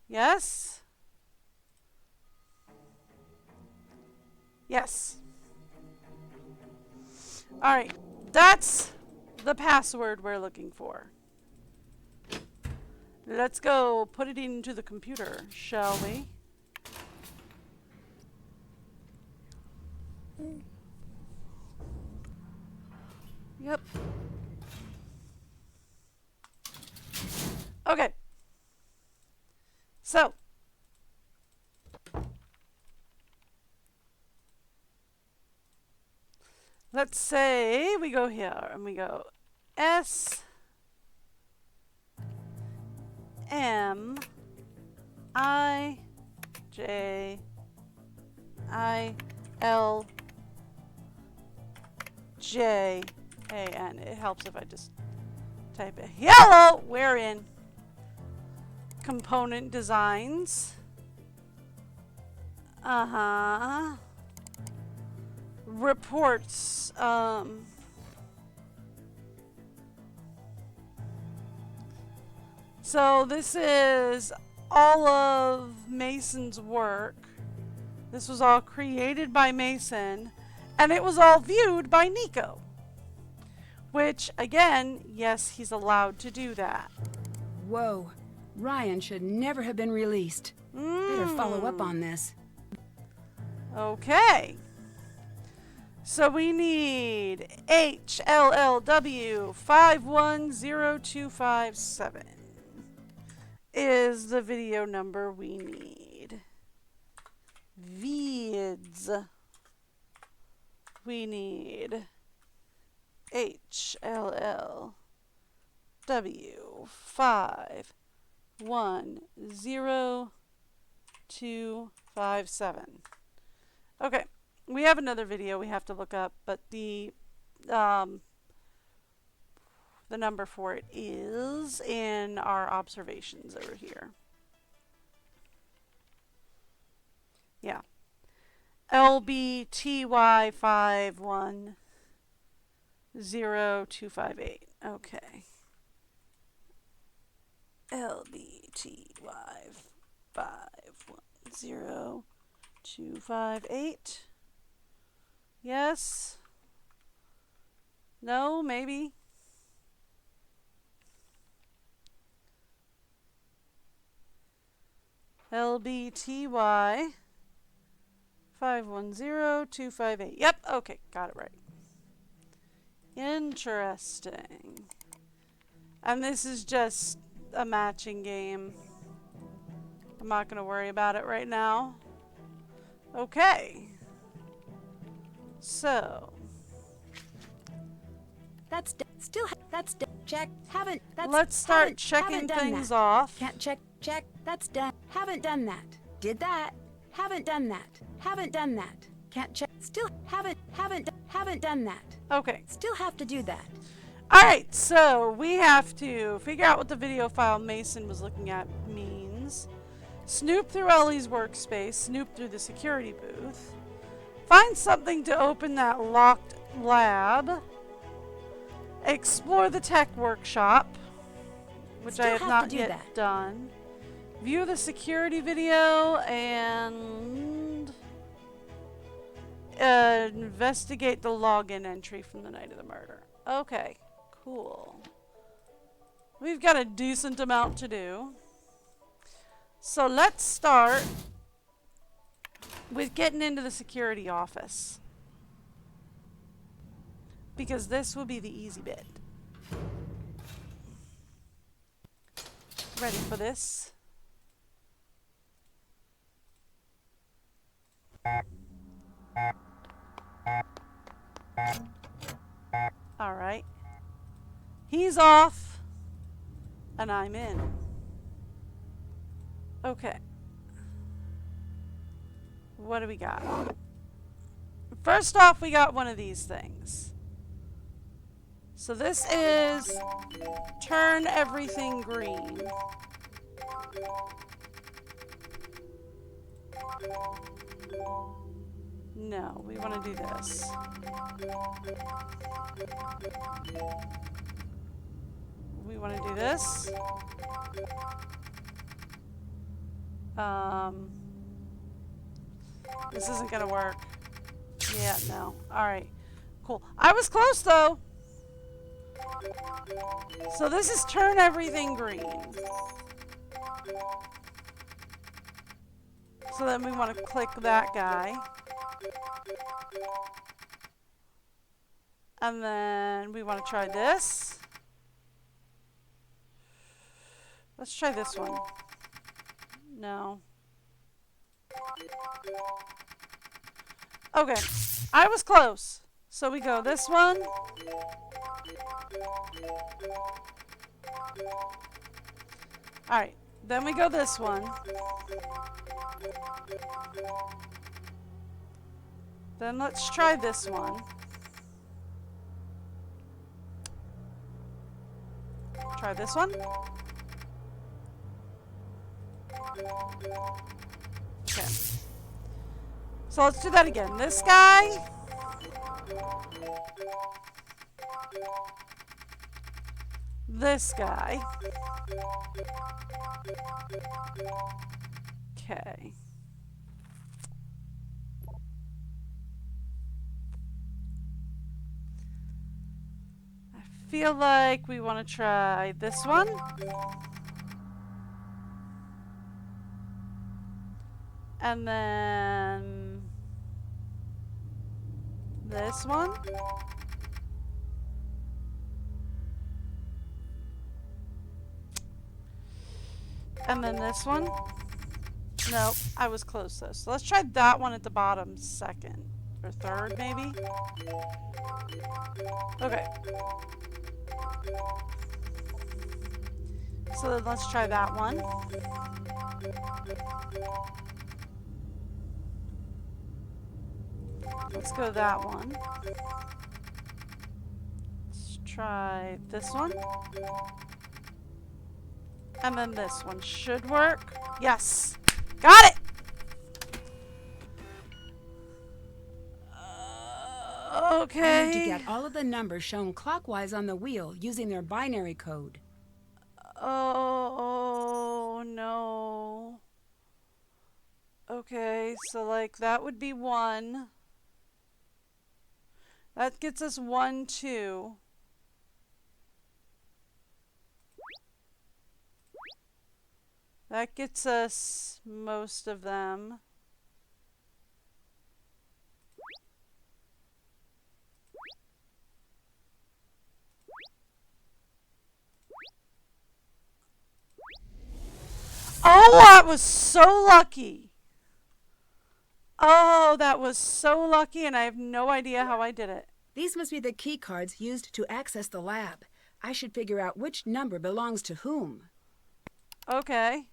Yes? Yes. Alright, that's the password we're looking for. Let's go put it into the computer, shall we? Yep. Okay. So. Let's say we go here and we go S M I J I L J A N. It helps if I just type it. Hello! We're in component designs. Reports. So this is all of Mason's work. This was all created by Mason, and it was all viewed by Nico. Which, again, yes, he's allowed to do that. Whoa. Ryan should never have been released. Better follow up on this. Okay. So we need HLLW 510257 is the video number we need. Vids. We need HLLW 510257. Okay. We have another video we have to look up, but the number for it is in our observations over here. Yeah. LBTY 510258. Okay. LBTY 510258. Yes. No, maybe. LBTY 510258. Yep, okay, got it right. Interesting. And this is just a matching game. I'm not going to worry about it right now. Okay. So. That's check. Haven't. Let's start checking things off. Can't check. That's done. Haven't done that. Did that. Haven't done that. Haven't done that. Can't check. Still haven't done that. Okay. Still have to do that. Alright, so we have to figure out what the video file Mason was looking at means. Snoop through Ellie's workspace. Snoop through the security booth. Find something to open that locked lab. Explore the tech workshop, which I have not yet done. View the security video and investigate the login entry from the night of the murder. Okay, cool. We've got a decent amount to do. So let's start with getting into the security office, because this will be the easy bit. Ready for this? Alright. He's off, and I'm in. Okay. What do we got? First off, we got one of these things. So this is turn everything green. No, we want to do this. We want to do this. This isn't gonna work. Yeah, no. Alright. Cool. I was close though. So this is turn everything green. So then we want to click that guy. And then we want to try this. Let's try this one. No. Okay. I was close. So we go this one. Alright. Then we go this one. Then let's try this one. Try this one. Okay. So let's do that again. This guy. This guy. Okay. I feel like we want to try this one. And then this one. And then this one. No, I was close though. So let's try that one at the bottom second. Or third, maybe? Okay. So then let's try that one. Let's go that one. Let's try this one. And then this one should work. Yes! Got it! Okay. I need to get all of the numbers shown clockwise on the wheel using their binary code. Oh, no. Okay, so like that would be 1. That gets us 1, 2. That gets us most of them. Oh, that was so lucky. Oh, that was so lucky, and I have no idea how I did it. These must be the key cards used to access the lab. I should figure out which number belongs to whom. Okay.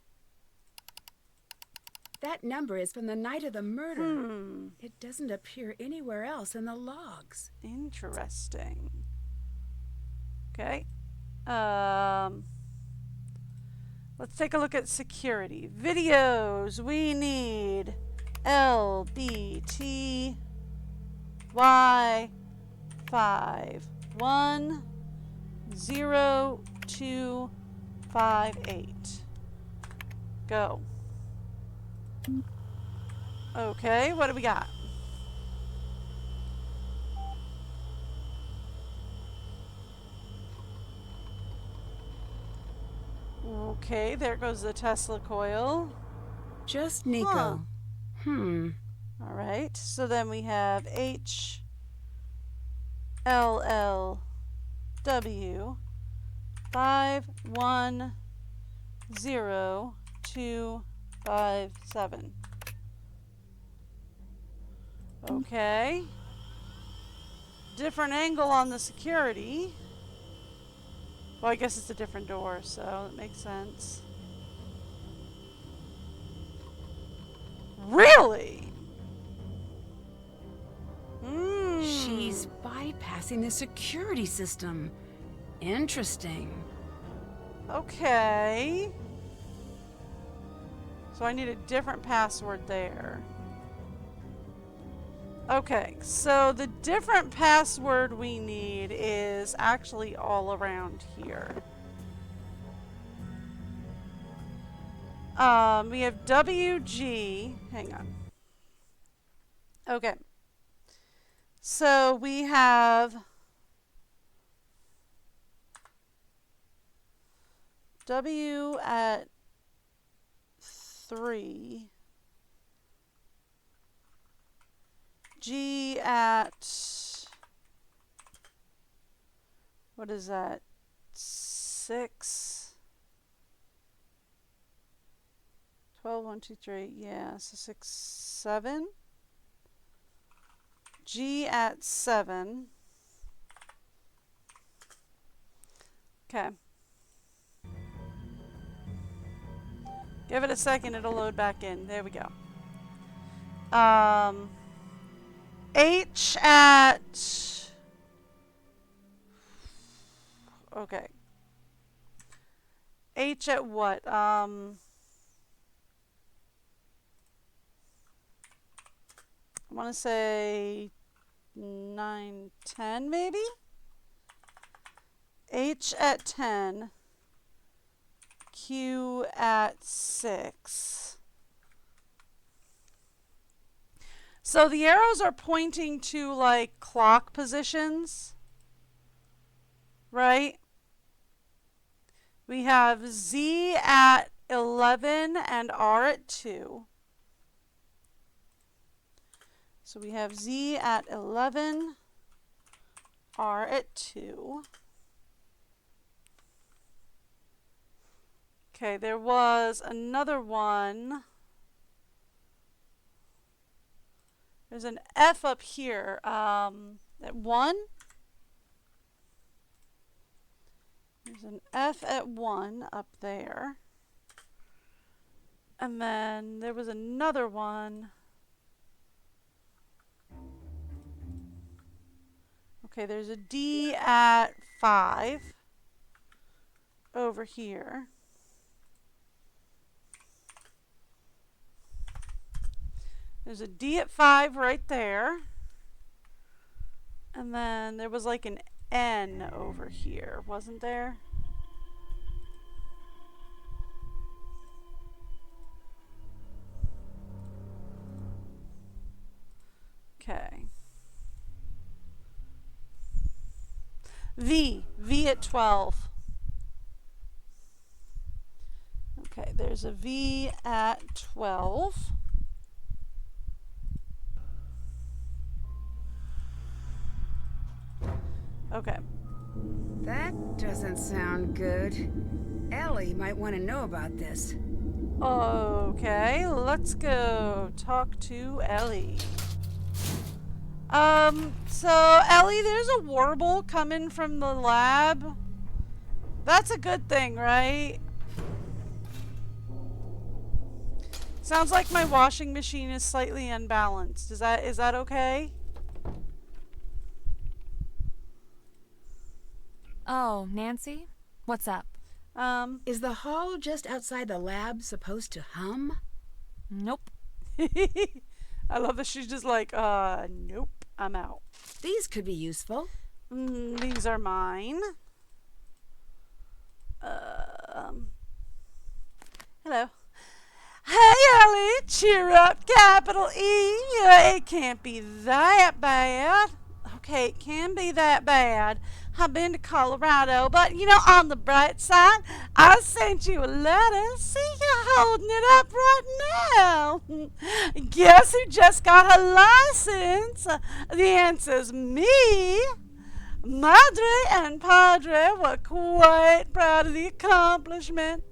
That number is from the night of the murder. It doesn't appear anywhere else in the logs. Interesting. Okay. Let's take a look at security. Videos. We need LBTY 510258. Go. Okay, what do we got? Okay, there goes the Tesla coil. Just Nico. All right, so then we have HLLW 510257. Okay. Different angle on the security. Well, I guess it's a different door, so it makes sense. Really? She's bypassing the security system. Interesting. Okay. So I need a different password there. Okay, so the different password we need is actually all around here. We have WG. Hang on. Okay. So we have W at 3. G at, what is that? 6. 12, 1, 2, 3. Yeah, so 6, 7. G at 7. Okay. Give it a second, it'll load back in. There we go. H at... Okay. H at what? I want to say 9, 10 maybe? H at 10. Q at 6. So the arrows are pointing to like clock positions, right? We have Z at 11 and R at 2. So we have Z at 11, R at 2. Okay, there was another one. There's an F up here at 1. There's an F at 1 up there. And then there was another one. Okay, there's a D at 5 over here. There's a D at 5 right there. And then there was like an N over here, wasn't there? Okay. V at 12. Okay, there's a V at 12. Okay. That doesn't sound good. Ellie might want to know about this. Okay, let's go talk to Ellie. So Ellie, there's a warble coming from the lab. That's a good thing, right? Sounds like my washing machine is slightly unbalanced. Is that okay? Oh, Nancy? What's up? Is the hall just outside the lab supposed to hum? Nope. I love that she's just like, nope, I'm out. These could be useful. These are mine. Hello. Hey, Ellie, cheer up, capital E. Yeah, it can't be that bad. Okay, it can be that bad. I've been to Colorado, but you know, on the bright side, I sent you a letter. See, you're holding it up right now. Guess who just got her license? The answer's me. Madre and Padre were quite proud of the accomplishment.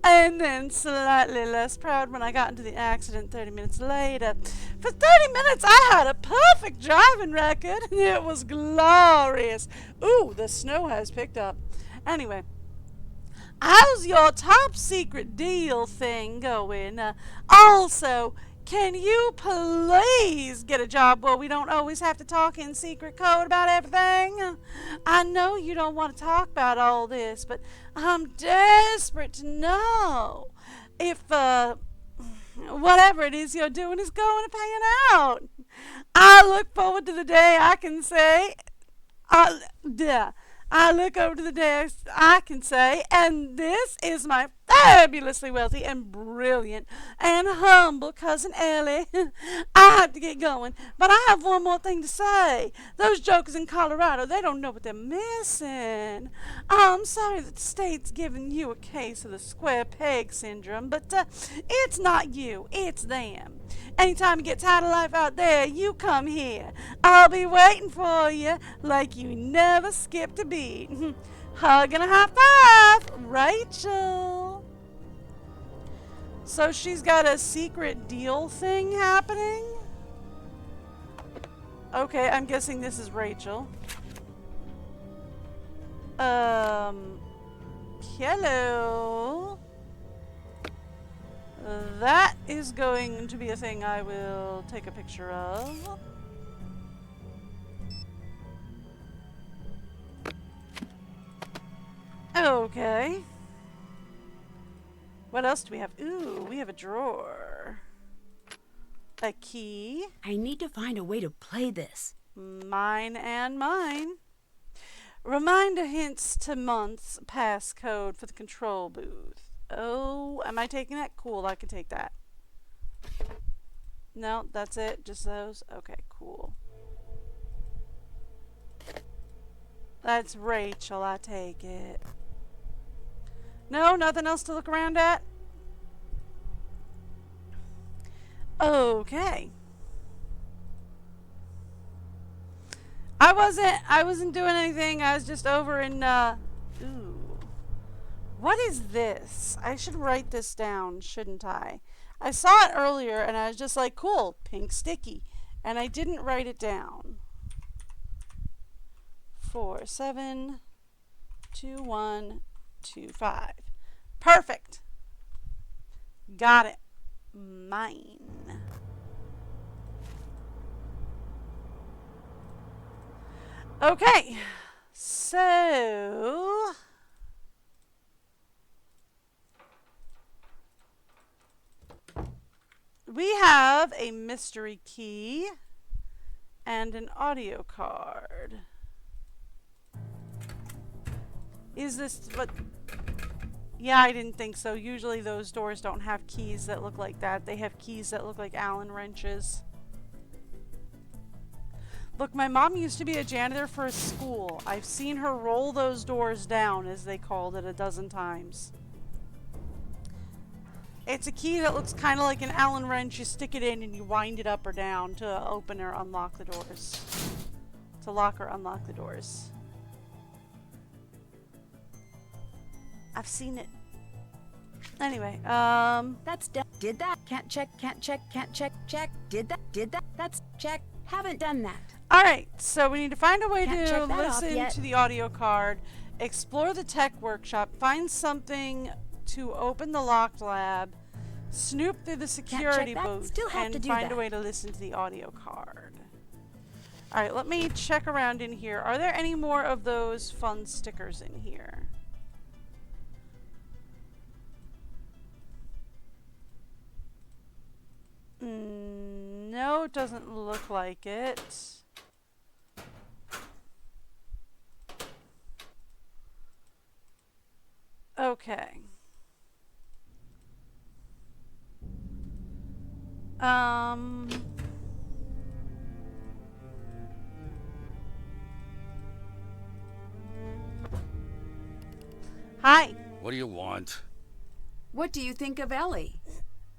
And then slightly less proud when I got into the accident 30 minutes later. For 30 minutes, I had a perfect driving record. It was glorious. Ooh, the snow has picked up. Anyway, how's your top secret deal thing going? Also, can you please get a job where we don't always have to talk in secret code about everything? I know you don't want to talk about all this, but I'm desperate to know if, whatever it is you're doing is going to pan out. I look forward to the day I can say, I look over to the day I can say, and this is my fabulously wealthy and brilliant and humble cousin Ellie. I have to get going, but I have one more thing to say. Those jokers in Colorado, they don't know what they're missing. I'm sorry that the state's giving you a case of the square peg syndrome, but it's not you, it's them. Anytime you get tired of life out there, you come here. I'll be waiting for you like you never skipped a beat. Hug and a high five, Rachel. So she's got a secret deal thing happening? Okay, I'm guessing this is Rachel. Hello. That is going to be a thing I will take a picture of. Okay. What else do we have? Ooh, we have a drawer. A key. I need to find a way to play this. Mine and mine. Reminder hints to months passcode for the control booth. Oh, am I taking that? Cool, I can take that. No, that's it? Just those? Okay, cool. That's Rachel, I take it. No, nothing else to look around at? Okay. I wasn't doing anything. I was just over in, ooh. What is this? I should write this down, shouldn't I? I saw it earlier and I was just like, cool, pink sticky. And I didn't write it down. 472125. Perfect. Got it. Mine. Okay. So we have a mystery key and an audio card. Is this what? Yeah, I didn't think so. Usually those doors don't have keys that look like that. They have keys that look like Allen wrenches. Look, my mom used to be a janitor for a school. I've seen her roll those doors down, as they called it, a dozen times. It's a key that looks kind of like an Allen wrench. You stick it in and you wind it up or down to open or unlock the doors. To lock or unlock the doors. I've seen it. Anyway, That's done. Did that. Can't check, can't check, can't check, check. Did that. That's check. Haven't done that. Alright, so we need to find a way Can't to check that off listen yet. to the audio card, explore the tech workshop, find something to open the locked lab, snoop through the security that. booth, Still have to and do find that. a way to listen to the audio card. Alright, let me check around in here. Are there any more of those fun stickers in here? No, it doesn't look like it. Okay. Hi. What do you want? What do you think of Ellie?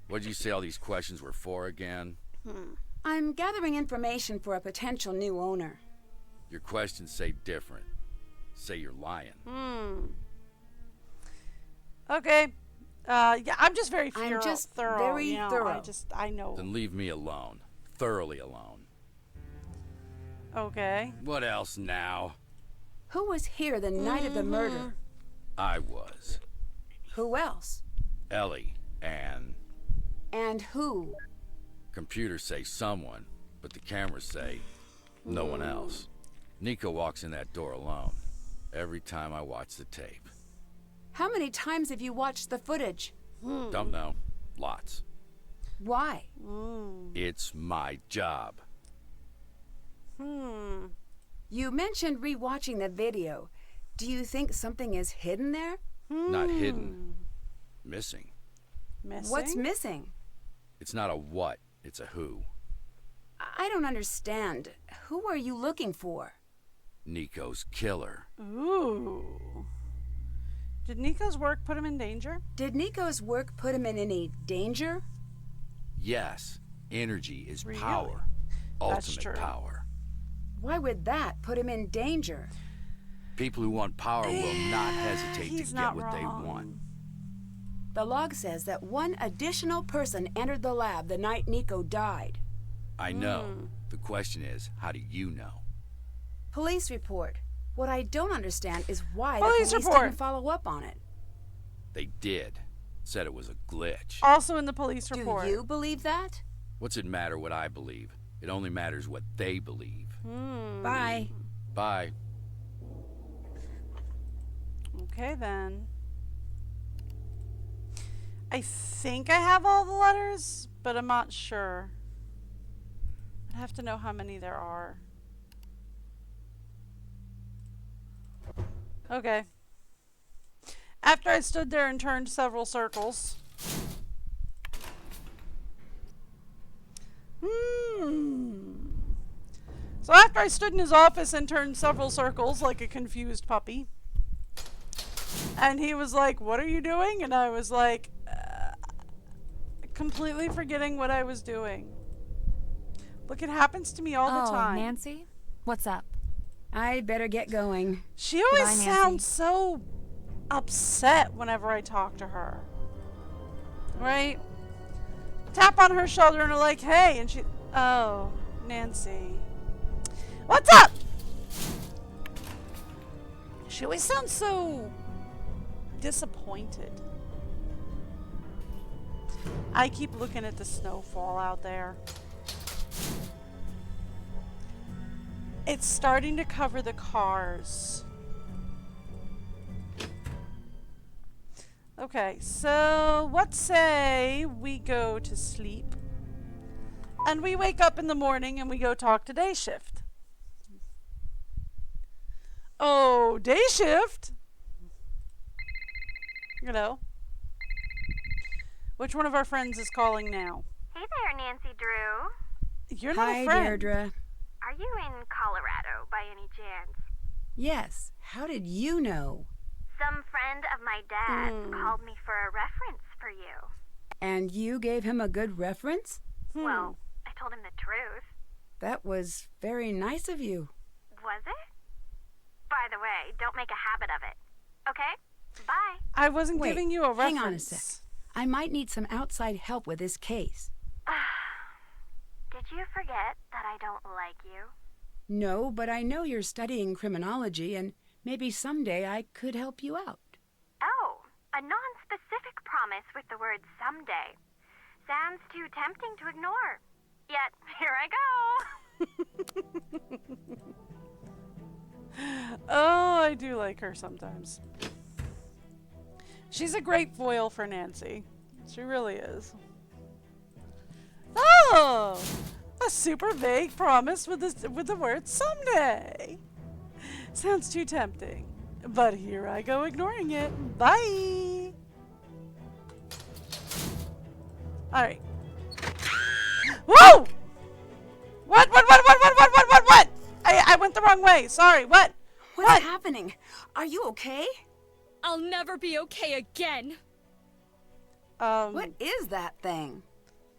What did you say all these questions were for again? I'm gathering information for a potential new owner. Your questions say different. Say you're lying. Okay. Yeah, I'm just very I'm just thorough. very you know, thorough. I know. Then leave me alone. Thoroughly alone. Okay. What else now? Who was here the night of the murder? I was. Who else? Ellie and... And who? Computers say someone, but the cameras say no one else. Nico walks in that door alone every time I watch the tape. How many times have you watched the footage? Don't know. Lots. Why? It's my job. You mentioned rewatching the video. Do you think something is hidden there? Not hidden. Missing. Missing? What's missing? It's not a what, it's a who. I don't understand. Who are you looking for? Nico's killer. Ooh. Did Nico's work put him in danger? Did Nico's work put him in any danger? Yes, energy is Really? power. That's Ultimate true. power. Why would that put him in danger? People who want power will not hesitate to He's get not what they wrong. want. The log says that one additional person entered the lab the night Nico died. I know. The question is, how do you know? Police report. What I don't understand is why Police the police report. didn't follow up on it. They did. Said it was a glitch. Also in the police report. Do you believe that? What's it matter what I believe? It only matters what they believe. Bye. Bye. Okay, then. I think I have all the letters, but I'm not sure. I'd have to know how many there are. Okay. After I stood there and turned several circles. So after I stood in his office and turned several circles like a confused puppy. And he was like, "What are you doing?" And I was like, completely forgetting what I was doing. Look, it happens to me all the time. Nancy? What's up? I better get going. She always Goodbye, Nancy. sounds so upset whenever I talk to her. Right? Tap on her shoulder and I'm like, "Hey," and she, "Oh, Nancy. What's up?" She always sounds so disappointed. I keep looking at the snowfall out there. It's starting to cover the cars. Okay, so what say we go to sleep and we wake up in the morning and we go talk to day shift. Oh, day shift? You know. Which one of our friends is calling now? Hey there, Nancy Drew. You're not Hi, a friend. Deirdre. Are you in Colorado by any chance? Yes. How did you know? Some friend of my dad's called me for a reference for you. And you gave him a good reference? Well, I told him the truth. That was very nice of you. Was it? By the way, don't make a habit of it. Okay? Bye. I wasn't Wait, giving you a reference. hang on a sec. I might need some outside help with this case. Did you forget that I don't like you? No, but I know you're studying criminology, and maybe someday I could help you out. Oh, a non-specific promise with the word someday. Sounds too tempting to ignore. Yet, here I go. Oh, I do like her sometimes. She's a great foil for Nancy. She really is. Oh, a super vague promise with the word someday. Sounds too tempting. But here I go ignoring it. Bye. All right. Whoa! What? I went the wrong way. Sorry. What? What's happening? Are you okay? I'll never be okay again. What is that thing?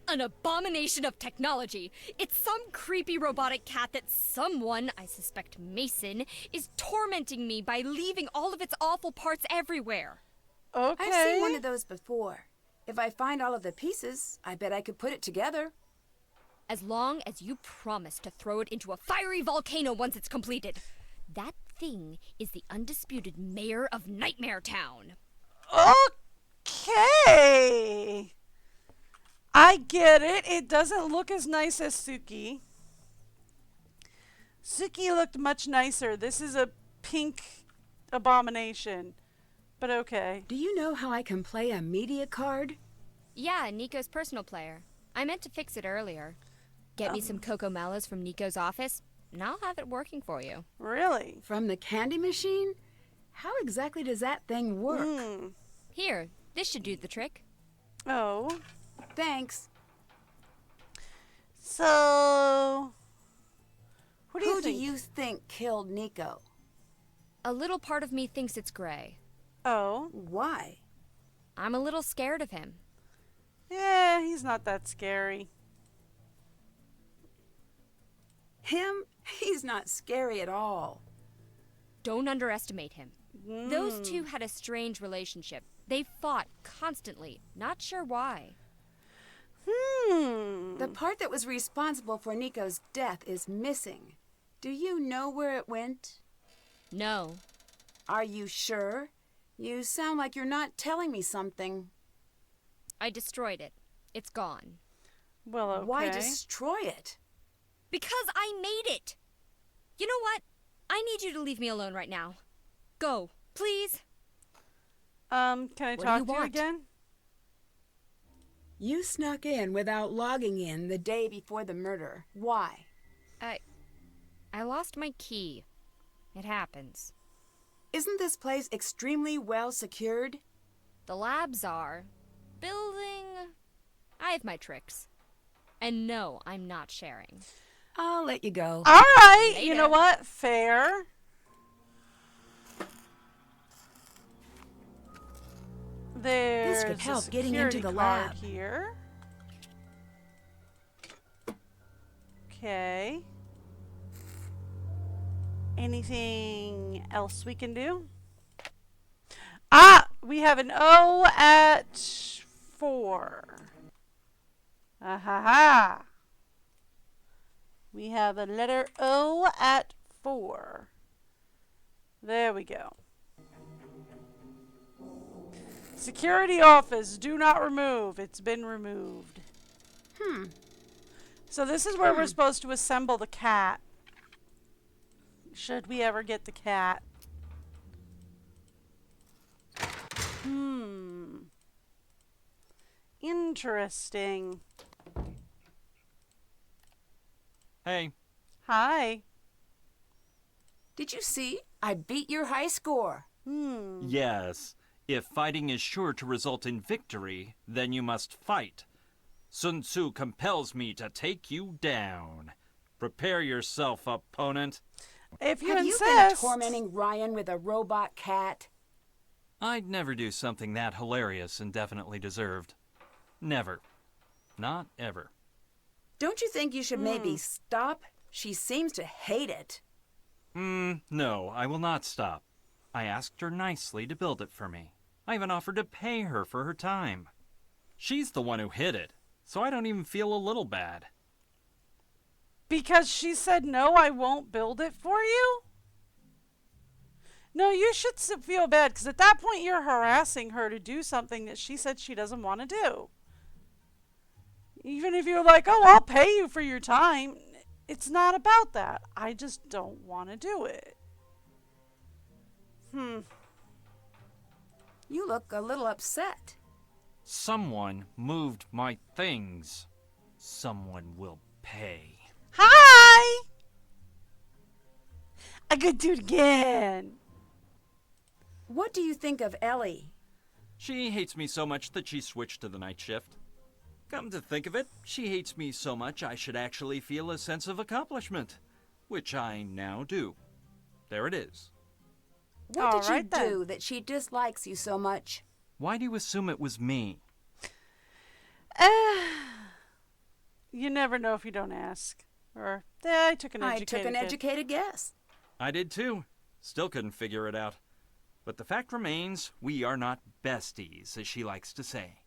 An abomination of technology. It's some creepy robotic cat that someone, I suspect Mason, is tormenting me by leaving all of its awful parts everywhere. Okay. I've seen one of those before. If I find all of the pieces, I bet I could put it together. As long as you promise to throw it into a fiery volcano once it's completed. That thing is the undisputed mayor of Nightmare Town. Okay. I get it. It doesn't look as nice as Suki. Suki looked much nicer. This is a pink abomination. But okay. Do you know how I can play a media card? Yeah, Nico's personal player. I meant to fix it earlier. Get me some Cocomellos from Nico's office, and I'll have it working for you. Really? From the candy machine? How exactly does that thing work? Here, this should do the trick. Oh. Thanks. So, what do you Who think? do you think killed Nico? A little part of me thinks it's Gray. Oh. Why? I'm a little scared of him. Yeah, he's not that scary. Him? He's not scary at all. Don't underestimate him. Those two had a strange relationship. They fought constantly, not sure why. The part that was responsible for Nico's death is missing. Do you know where it went? No. Are you sure? You sound like you're not telling me something. I destroyed it. It's gone. Well, okay. Why destroy it? Because I made it! You know what? I need you to leave me alone right now. Go, please. Can I What do talk you to you want? again? You snuck in without logging in the day before the murder. Why? I lost my key. It happens. Isn't this place extremely well secured? The labs are. Building. I have my tricks. And no, I'm not sharing. I'll let you go. All right. You Later. know what? Fair. There's could help a getting into security the card lab. here. Okay. Anything else we can do? Ah, we have an O at 4. Ah ha ha. We have a letter O at 4. There we go. Security office, do not remove. It's been removed. So this is where we're supposed to assemble the cat. Should we ever get the cat? Interesting. Hey, Hi. Did you see? I beat your high score. yes. If fighting is sure to result in victory, then you must fight. Sun Tzu compels me to take you down. Prepare yourself, opponent. If you Have you insist. been tormenting Ryan with a robot cat? I'd never do something that hilarious and definitely deserved. Never. Not ever. Don't you think you should maybe stop? She seems to hate it. No, I will not stop. I asked her nicely to build it for me. I even offered to pay her for her time. She's the one who hid it, so I don't even feel a little bad. Because she said, no, I won't build it for you? No, you should feel bad, because at that point you're harassing her to do something that she said she doesn't want to do. Even if you're like, oh, I'll pay you for your time. It's not about that. I just don't want to do it. You look a little upset. Someone moved my things. Someone will pay. Hi! I could do it again. What do you think of Ellie? She hates me so much that she switched to the night shift. Come to think of it, she hates me so much I should actually feel a sense of accomplishment, which I now do. There it is. What All did you right, then. do that she dislikes you so much? Why do you assume it was me? You never know if you don't ask. Or, I took an I educated took an guess. educated guess. I did too. Still couldn't figure it out. But the fact remains, we are not besties, as she likes to say.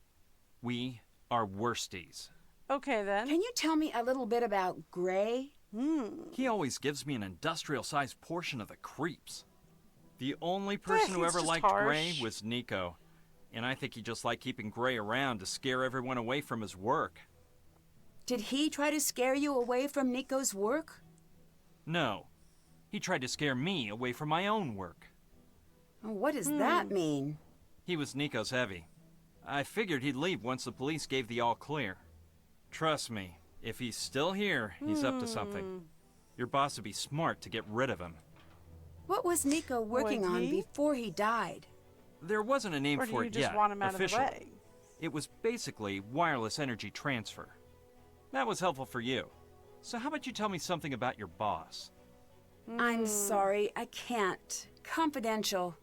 We are worsties. Okay, then. Can you tell me a little bit about Gray? He always gives me an industrial-sized portion of the creeps. The only person who he's ever just liked harsh. Gray was Nico. And I think he just liked keeping Gray around to scare everyone away from his work. Did he try to scare you away from Nico's work? No. He tried to scare me away from my own work. What does that mean? He was Nico's heavy. I figured he'd leave once the police gave the all clear. Trust me, if he's still here, he's up to something. Your boss would be smart to get rid of him. What was Nico working on before he died? There wasn't a name Or do for you it just yet, want him out officially. of the way? It was basically wireless energy transfer. That was helpful for you. So how about you tell me something about your boss? I'm sorry, I can't. Confidential.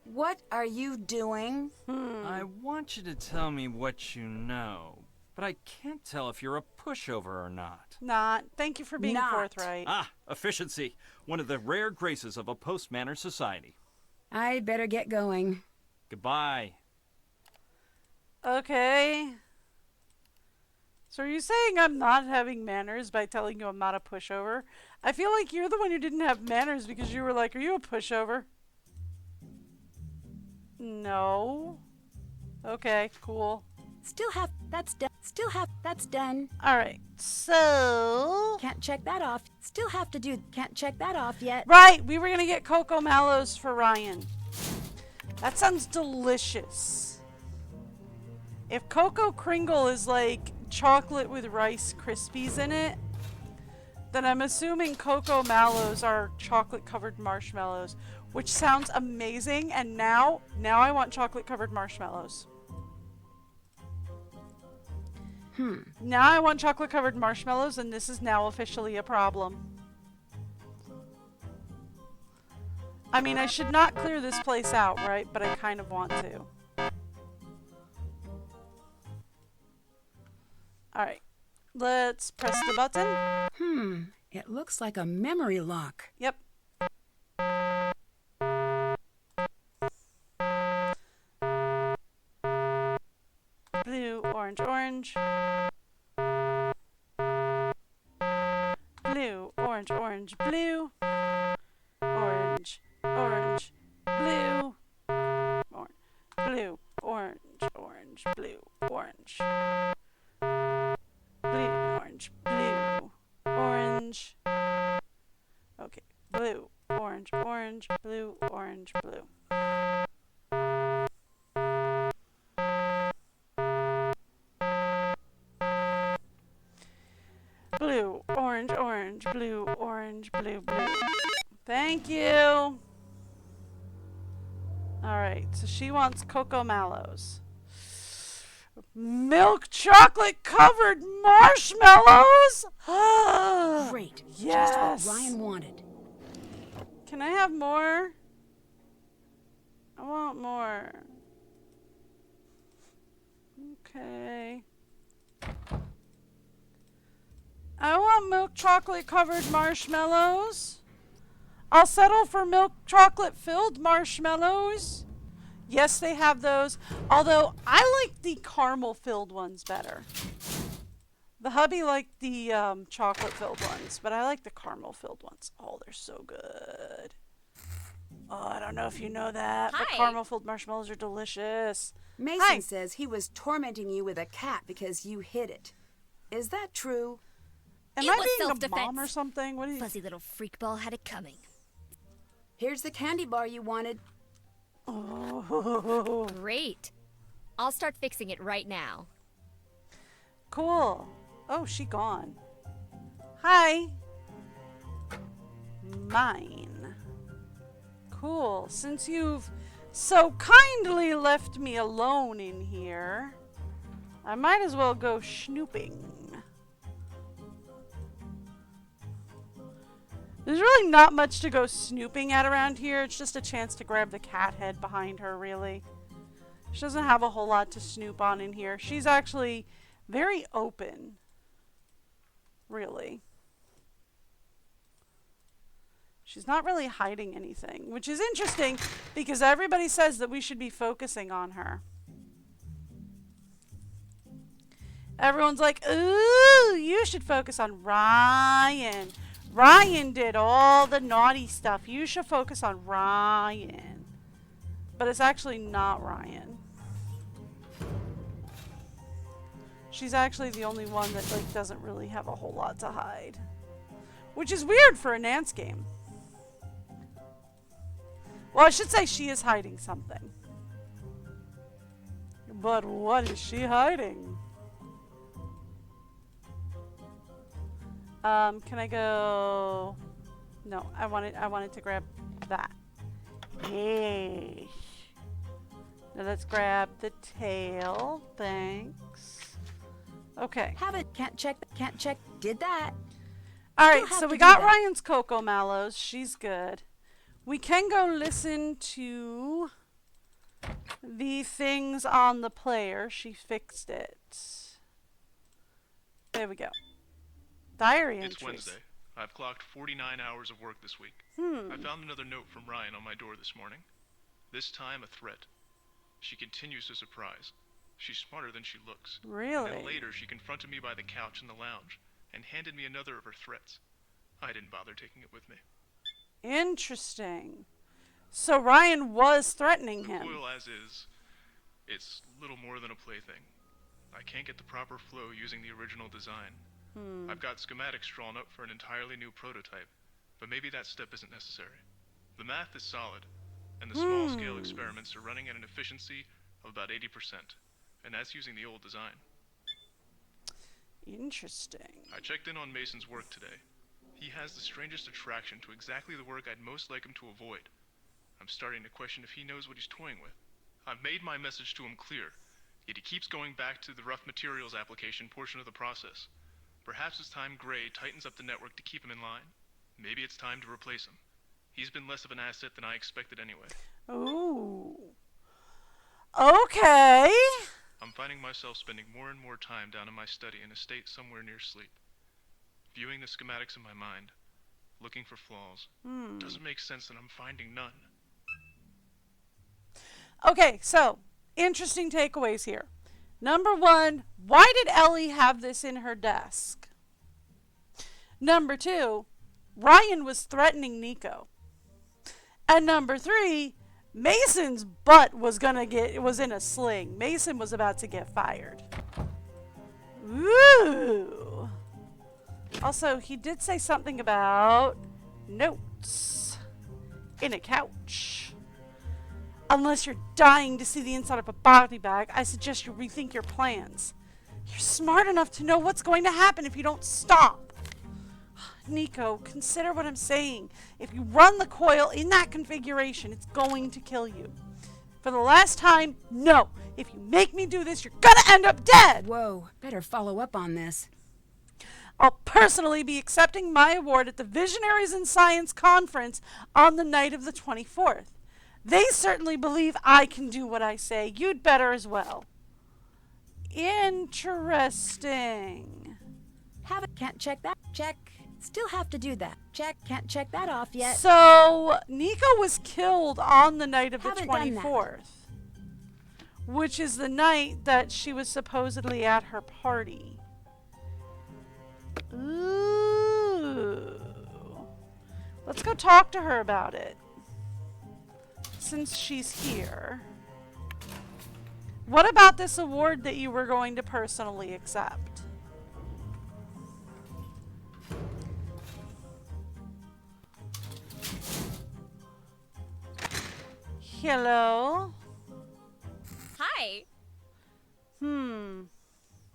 What are you doing? I want you to tell me what you know, but I can't tell if you're a pushover or not. Not. Thank you for being forthright. Ah, efficiency. One of the rare graces of a post-manner society. I'd better get going. Goodbye. Okay. So are you saying I'm not having manners by telling you I'm not a pushover? I feel like you're the one who didn't have manners because you were like, are you a pushover? No. Okay, cool. That's done. Alright, so... Can't check that off. Can't check that off yet. Right, we were gonna get Cocoa Mallows for Ryan. That sounds delicious. If Cocoa Kringle is like chocolate with Rice Krispies in it, then I'm assuming Cocoa Mallows are chocolate covered marshmallows, which sounds amazing, and now I want chocolate covered marshmallows. Now I want chocolate covered marshmallows, and this is now officially a problem. I mean, I should not clear this place out, right? But I kind of want to. Alright. Let's press the button. It looks like a memory lock. Yep. Blue, orange, orange. Blue, orange, orange, blue. Orange, orange, blue. Blue, orange, orange, blue, orange. Blue, orange, blue, orange. Okay, blue, orange, orange, blue, orange, blue. Blue, orange, orange, blue, orange, blue, blue. Thank you. Alright, so she wants Cocoa Mallows. Milk chocolate covered marshmallows? Great. Yes. Just what Ryan wanted. Can I have more? I want more. Okay. I want milk chocolate covered marshmallows. I'll settle for milk chocolate filled marshmallows. Yes, they have those. Although I like the caramel filled ones better. The hubby liked the chocolate filled ones, but I like the caramel filled ones. Oh, they're so good. Oh, I don't know if you know that, but Hi. caramel filled marshmallows are delicious. Mason Hi. says he was tormenting you with a cat because you hid it. Is that true? Am It I was being a self-defense. mom or something? What do you? Fuzzy little freakball had it coming. Here's the candy bar you wanted. Oh, Great. I'll start fixing it right now. cool. Oh, she gone. Hi. Mine. Cool. Since you've so kindly left me alone in here, I might as well go snooping. There's really not much to go snooping at around here. It's just a chance to grab the cat head behind her, really. She doesn't have a whole lot to snoop on in here. She's actually very open. Really. She's not really hiding anything, which is interesting because everybody says that we should be focusing on her. Everyone's like, ooh, you should focus on Ryan. Ryan did all the naughty stuff. You should focus on Ryan. But it's actually not Ryan. She's actually the only one that like doesn't really have a whole lot to hide. Which is weird for a Nance game. Well, I should say she is hiding something. But what is she hiding? Can I go? No, I wanted to grab that. Yes. Now let's grab the tail. Thanks. Okay. Can't check, did that. Alright, Still have so to we do got that. Ryan's Cocoa Mallows. She's good. We can go listen to the things on the player. She fixed it. There we go. Diary entries. It's Wednesday. I've clocked 49 hours of work this week. I found another note from Ryan on my door this morning. This time a threat. She continues to surprise. She's smarter than she looks. Really? And later she confronted me by the couch in the lounge and handed me another of her threats. I didn't bother taking it with me. Interesting. So Ryan was threatening The him. coil as is, it's little more than a plaything. I can't get the proper flow using the original design. I've got schematics drawn up for an entirely new prototype, but maybe that step isn't necessary. The math is solid, and the small-scale experiments are running at an efficiency of about 80%, and that's using the old design. Interesting. I checked in on Mason's work today. He has the strangest attraction to exactly the work I'd most like him to avoid. I'm starting to question if he knows what he's toying with. I've made my message to him clear, yet he keeps going back to the rough materials application portion of the process. Perhaps it's time Gray tightens up the network to keep him in line. Maybe it's time to replace him. He's been less of an asset than I expected anyway. Ooh. Okay. I'm finding myself spending more and more time down in my study in a state somewhere near sleep. Viewing the schematics in my mind, looking for flaws. Doesn't make sense that I'm finding none. Okay, so interesting takeaways here. Number one, why did Ellie have this in her desk? Number two, Ryan was threatening Nico. And number three, Mason's butt was in a sling. Mason was about to get fired. Ooh. Also, he did say something about notes in a couch. Unless you're dying to see the inside of a body bag, I suggest you rethink your plans. You're smart enough to know what's going to happen if you don't stop. Nico, consider what I'm saying. If you run the coil in that configuration, it's going to kill you. For the last time, no. If you make me do this, you're gonna end up dead. Whoa, better follow up on this. I'll personally be accepting my award at the Visionaries in Science conference on the night of the 24th. They certainly believe I can do what I say. You'd better as well. Interesting. Can't check that. Check. Still have to do that. Check. Can't check that off yet. So, Nico was killed on the night of the Haven't done that. 24th. Which is the night that she was supposedly at her party. Ooh. Let's go talk to her about it. Since she's here. What about this award that you were going to personally accept? Hello? Hi.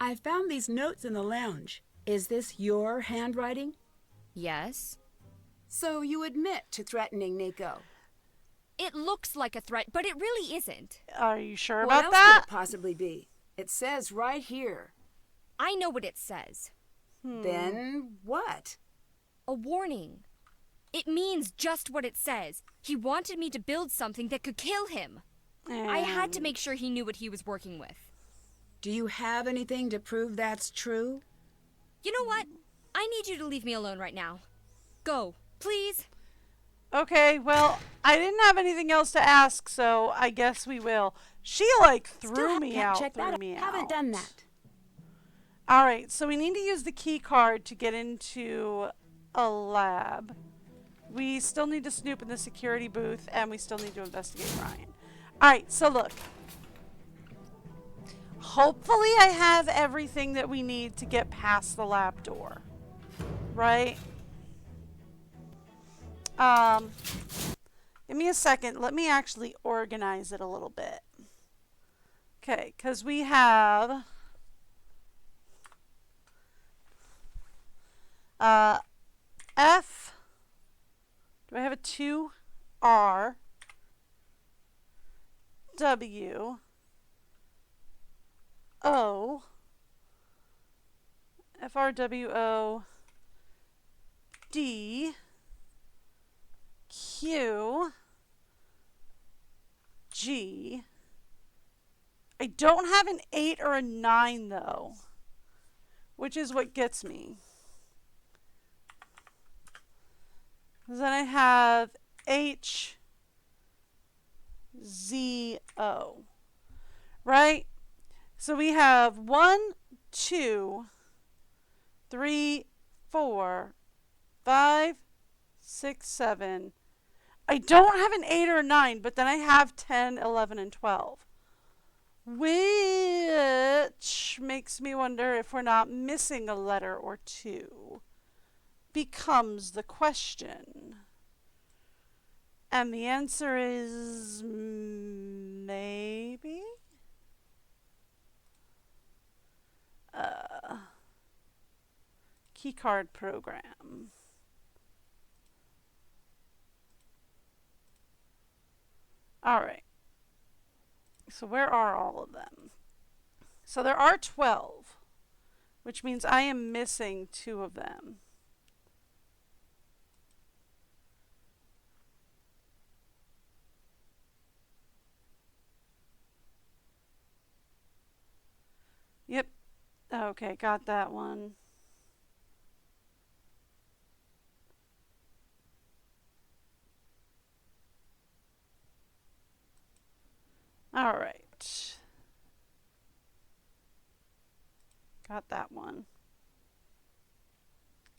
I found these notes in the lounge. Is this your handwriting? Yes. So you admit to threatening Nico. It looks like a threat, but it really isn't. Are you sure What about else that? could it possibly be? It says right here. I know what it says. Then what? A warning. It means just what it says. He wanted me to build something that could kill him. I had to make sure he knew what he was working with. Do you have anything to prove that's true? You know what? I need you to leave me alone right now. Go, please. Okay, well, I didn't have anything else to ask, so I guess we will. She, like, threw me out. Haven't done that. Alright, so we need to use the key card to get into a lab. We still need to snoop in the security booth, and we still need to investigate Ryan. Alright, so look. Hopefully I have everything that we need to get past the lab door. Right? Give me a second. Let me actually organize it a little bit. Okay, because we have F. Do I have a 2? R. W. O. F, R, W, O. D. Q. G. I don't have an 8 or a 9 though, which is what gets me. Then I have H, Z, O. Right? So we have 1, 2, 3, 4, 5, 6, 7. I don't have an 8 or a 9, but then I have 10, 11, and 12. Which makes me wonder if we're not missing a letter or 2. Becomes the question. And the answer is maybe? Keycard program. All right. So where are all of them? So there are 12, which means I am missing 2 of them. Yep. Okay, got that one. All right. Got that one.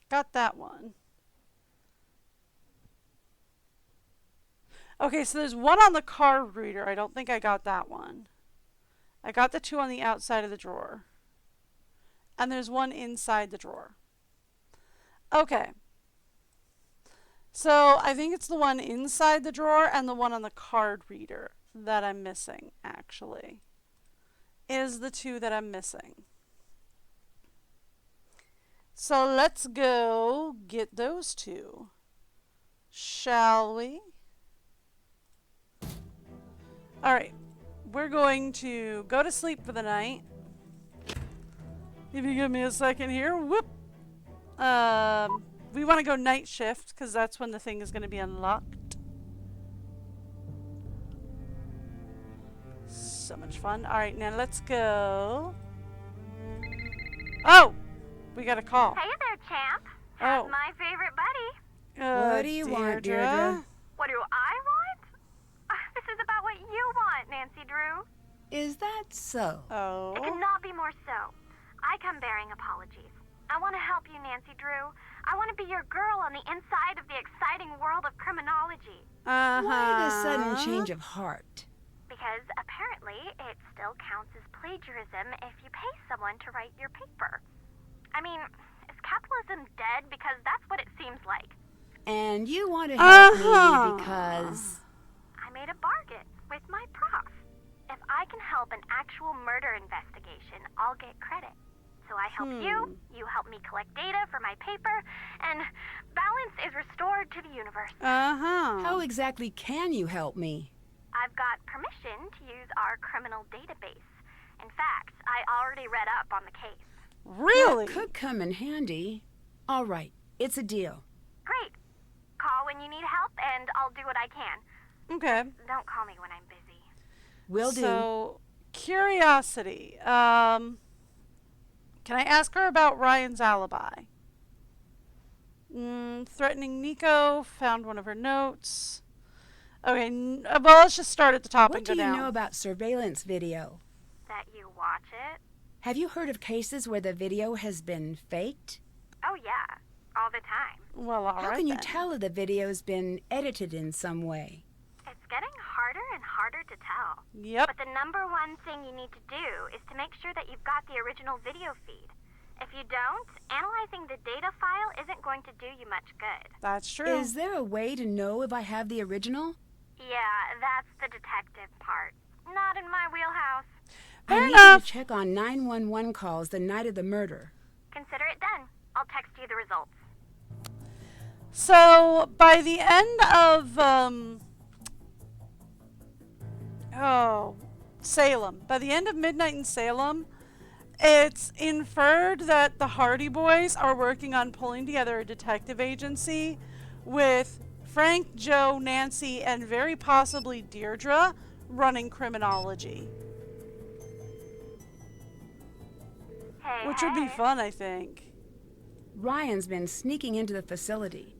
Got that one. Okay, so there's 1 on the card reader. I don't think I got that one. I got the 2 on the outside of the drawer. And there's 1 inside the drawer. Okay. So I think it's the 1 inside the drawer and the 1 on the card reader that I'm missing, actually. Is the 2 that I'm missing. So let's go get those 2. Shall we? Alright. We're going to go to sleep for the night. If you give me a second here. Whoop! We want to go night shift because that's when the thing is going to be unlocked. So much fun. Alright, now let's go. Oh! We got a call. Hey there, champ. How's my favorite buddy? What do you want, Deirdre? What do I want? This is about what you want, Nancy Drew. Is that so? Oh. It cannot be more so. I come bearing apologies. I want to help you, Nancy Drew. I want to be your girl on the inside of the exciting world of criminology. Why the sudden change of heart? Because apparently it still counts as plagiarism if you pay someone to write your paper. I mean, is capitalism dead? Because that's what it seems like. And you want to help me because... I made a bargain with my prof. If I can help an actual murder investigation, I'll get credit. So I help you, you help me collect data for my paper, and balance is restored to the universe. How exactly can you help me? I've got permission to use our criminal database. In fact, I already read up on the case. Really? That could come in handy. All right, it's a deal. Great. Call when you need help, and I'll do what I can. Okay. Don't call me when I'm busy. Will do. So, curiosity. Can I ask her about Ryan's alibi? Threatening Nico. Found one of her notes. Okay, well, let's just start at the top and go down. What do you know about surveillance video? That you watch it? Have you heard of cases where the video has been faked? Oh, yeah. All the time. Well, all right. How can you tell if the video's been edited in some way? It's getting harder and harder to tell. Yep. But the number one thing you need to do is to make sure that you've got the original video feed. If you don't, analyzing the data file isn't going to do you much good. That's true. Is there a way to know if I have the original? Yeah, that's the detective part. Not in my wheelhouse. Fair I need enough. you to check on 911 calls the night of the murder. Consider it done. I'll text you the results. So by the end of Salem, by the end of Midnight in Salem, it's inferred that the Hardy Boys are working on pulling together a detective agency with Frank, Joe, Nancy, and very possibly Deirdre running criminology. Hey, Which would be hey. fun, I think. Ryan's been sneaking into the facility.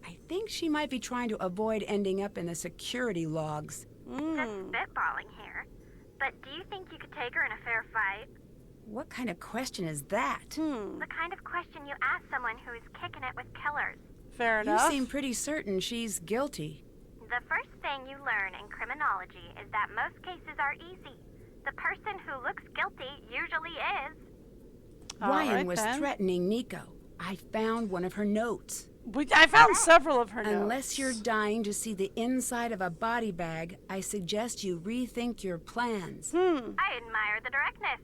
I think she might be trying to avoid ending up in the security logs. Just spitballing here. But do you think you could take her in a fair fight? What kind of question is that? The kind of question you ask someone who is kicking it with killers. Fair You enough. seem pretty certain she's guilty. The first thing you learn in criminology is that most cases are easy. The person who looks guilty usually is. Ryan Alright, was then. threatening Nico. I found one of her notes. I found several of her notes. Unless you're dying to see the inside of a body bag, I suggest you rethink your plans. I admire the directness.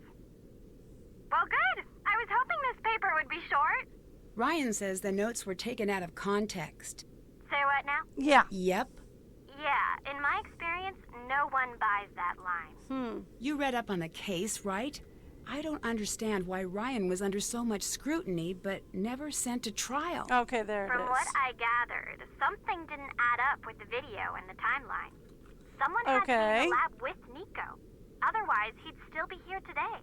Well, good. I was hoping this paper would be short. Ryan says the notes were taken out of context. Say what now? Yeah. Yep. Yeah, in my experience, no one buys that line. You read up on the case, right? I don't understand why Ryan was under so much scrutiny but never sent to trial. Okay, there it From is. what I gathered, something didn't add up with the video and the timeline. Someone had to be Okay. in the lab with Nico. Otherwise, he'd still be here today.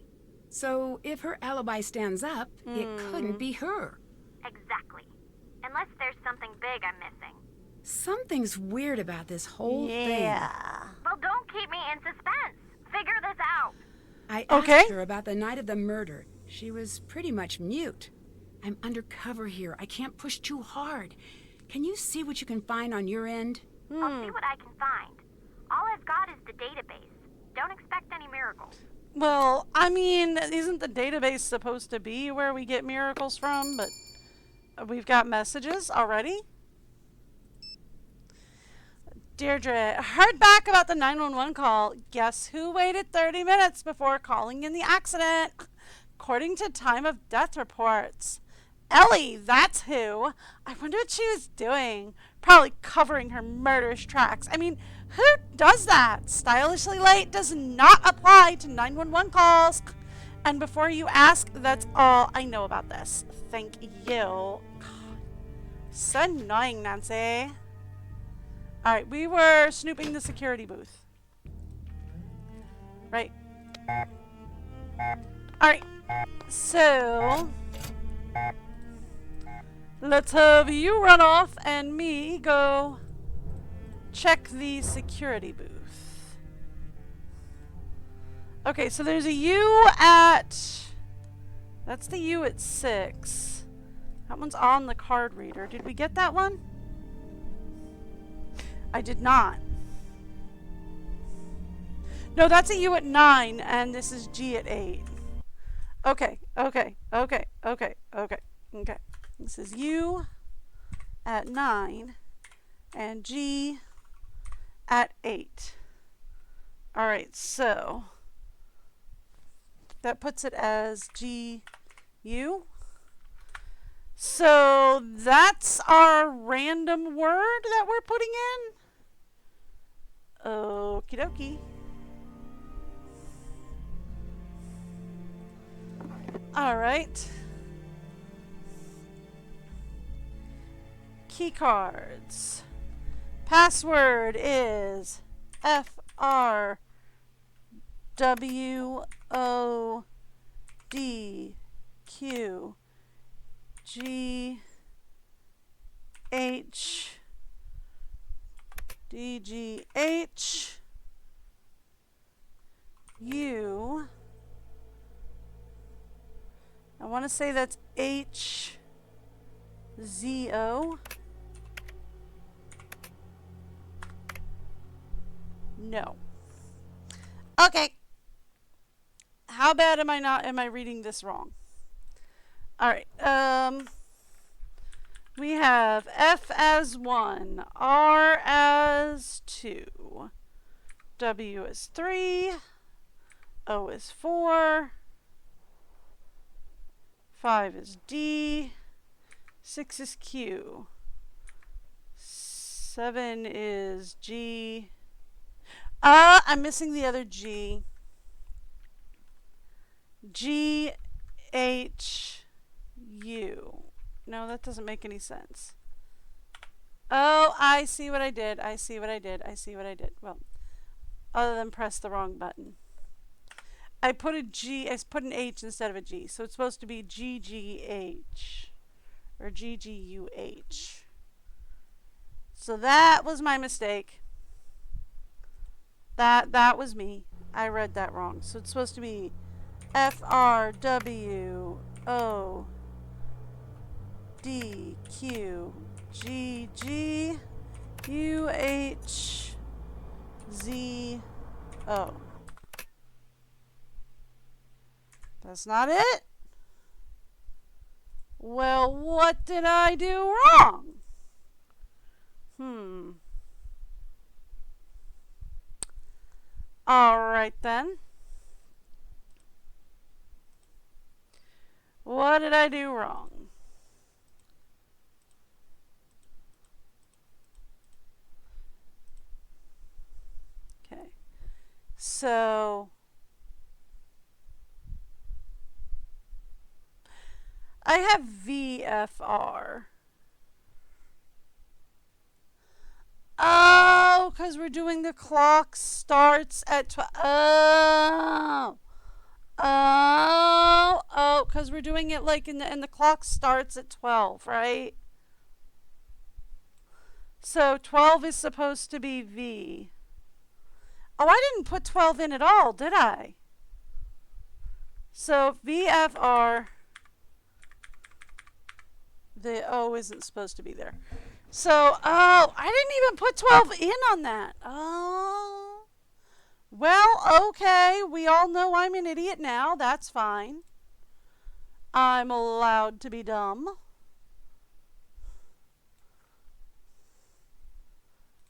So if her alibi stands up, it couldn't be her. Exactly. Unless there's something big I'm missing. Something's weird about this whole thing. Yeah. Well, don't keep me in suspense. Figure this out. I Okay. asked her about the night of the murder. She was pretty much mute. I'm undercover here. I can't push too hard. Can you see what you can find on your end? I'll see what I can find. All I've got is the database. Don't expect any miracles. Well, I mean, isn't the database supposed to be where we get miracles from? But we've got messages already. Deirdre, heard back about the 911 call. Guess who waited 30 minutes before calling in the accident? According to time of death reports. Ellie, that's who. I wonder what she was doing. Probably covering her murderous tracks. I mean, who does that? Stylishly late does not apply to 911 calls. And before you ask, that's all I know about this. Thank you. God. So annoying, Nancy. Alright, we were snooping the security booth. Right. Alright. So let's have you run off and me go check the security booth. Okay, so there's a U at... That's the U at 6. That one's on the card reader. Did we get that one? I did not. No, that's a U at 9, and this is G at 8. Okay. This is U at 9 and G at 8. Alright, so that puts it as GU. So that's our random word that we're putting in. Okie dokie. Alright. Key cards. Password is FRWODQGHDGH U. I want to say that's HZO. No. Okay. How bad am I reading this wrong? All right. We have F as 1, R as 2, W as 3, O is 4, 5 is D, 6 is Q, 7 is G. I'm missing the other G. G, H, U. No, that doesn't make any sense. Oh, I see what I did. I see what I did. I see what I did. Well, other than press the wrong button. I put an H instead of a G. So it's supposed to be GGH or GGUH. So that was my mistake. That was me. I read that wrong. So it's supposed to be FRWO DQGGUHZO. That's not it? Well, what did I do wrong? Alright then. What did I do wrong? Okay. So I have VFR. Oh, because we're doing the clock starts at 12. Oh, because we're doing it like and the clock starts at 12, right? So 12 is supposed to be V. Oh, I didn't put 12 in at all, did I? So VFR, the O isn't supposed to be there. So, oh, I didn't even put 12 in on that. Oh. Well, okay. We all know I'm an idiot now. That's fine. I'm allowed to be dumb.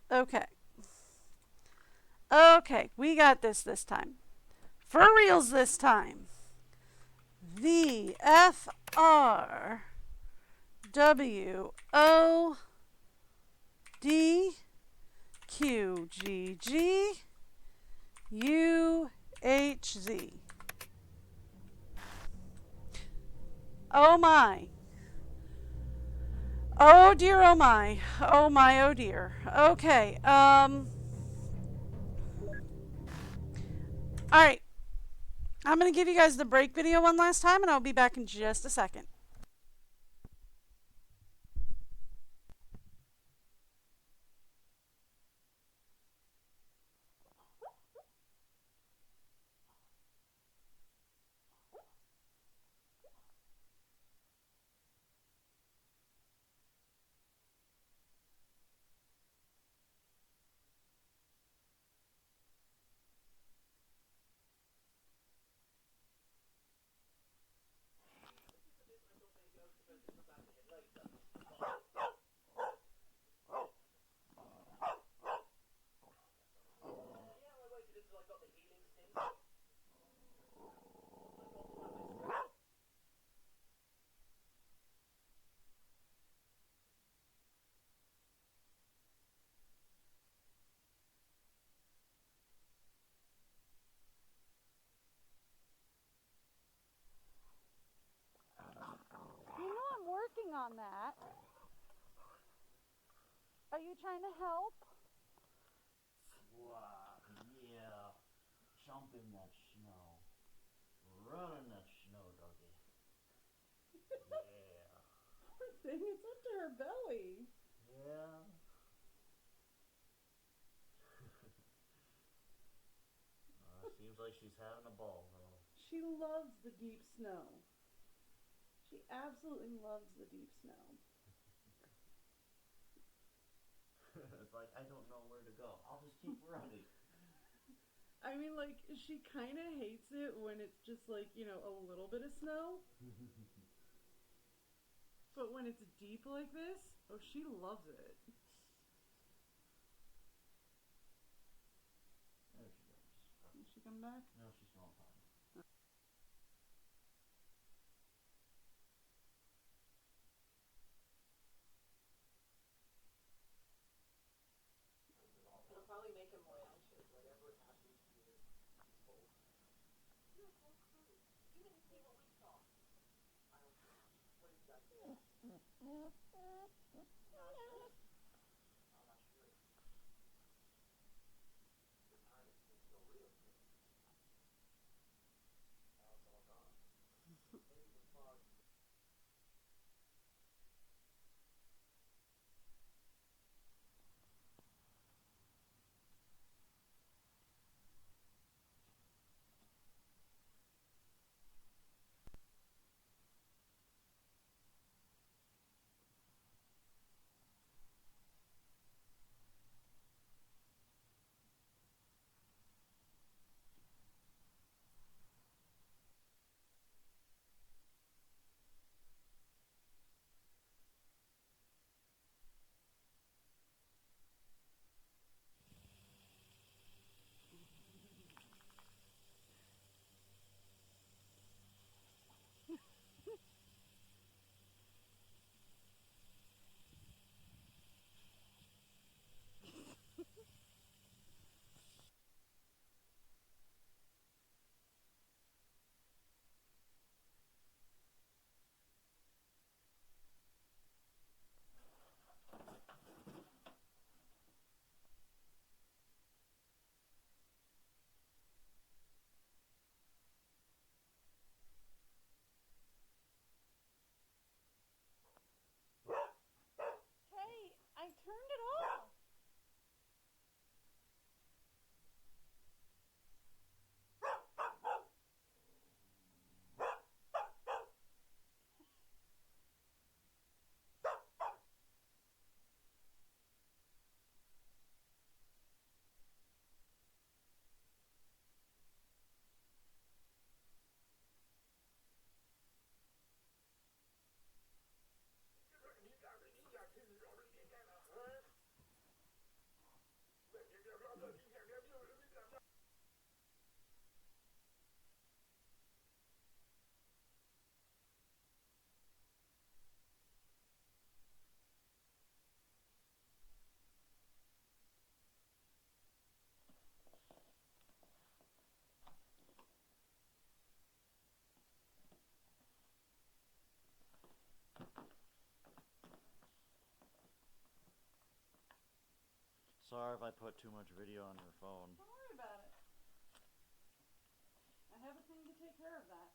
Okay. Okay, we got this time. For reals this time. V F R W O D Q G G U H Z. Oh my. Oh dear, oh my. Oh my, oh dear. Okay, alright. I'm going to give you guys the break video one last time, and I'll be back in just a second. You know I'm working on that. Are you trying to help? Wow, yeah. Jump in that snow. Run in that snow, doggy. Yeah. Poor thing, it's up to her belly. Yeah. Seems like she's having a ball, though. She loves the deep snow. She absolutely loves the deep snow. It's like, I don't know where to go. I'll just keep running. I mean, like, she kind of hates it when it's just like, you know, a little bit of snow. But when it's deep like this, oh, she loves it. There she goes. Did she come back? No, she's going fine. It'll probably make him more anxious, whatever happens here. Hey, I turned it off. Sorry if I put too much video on your phone. Don't worry about it. I have a thing to take care of that.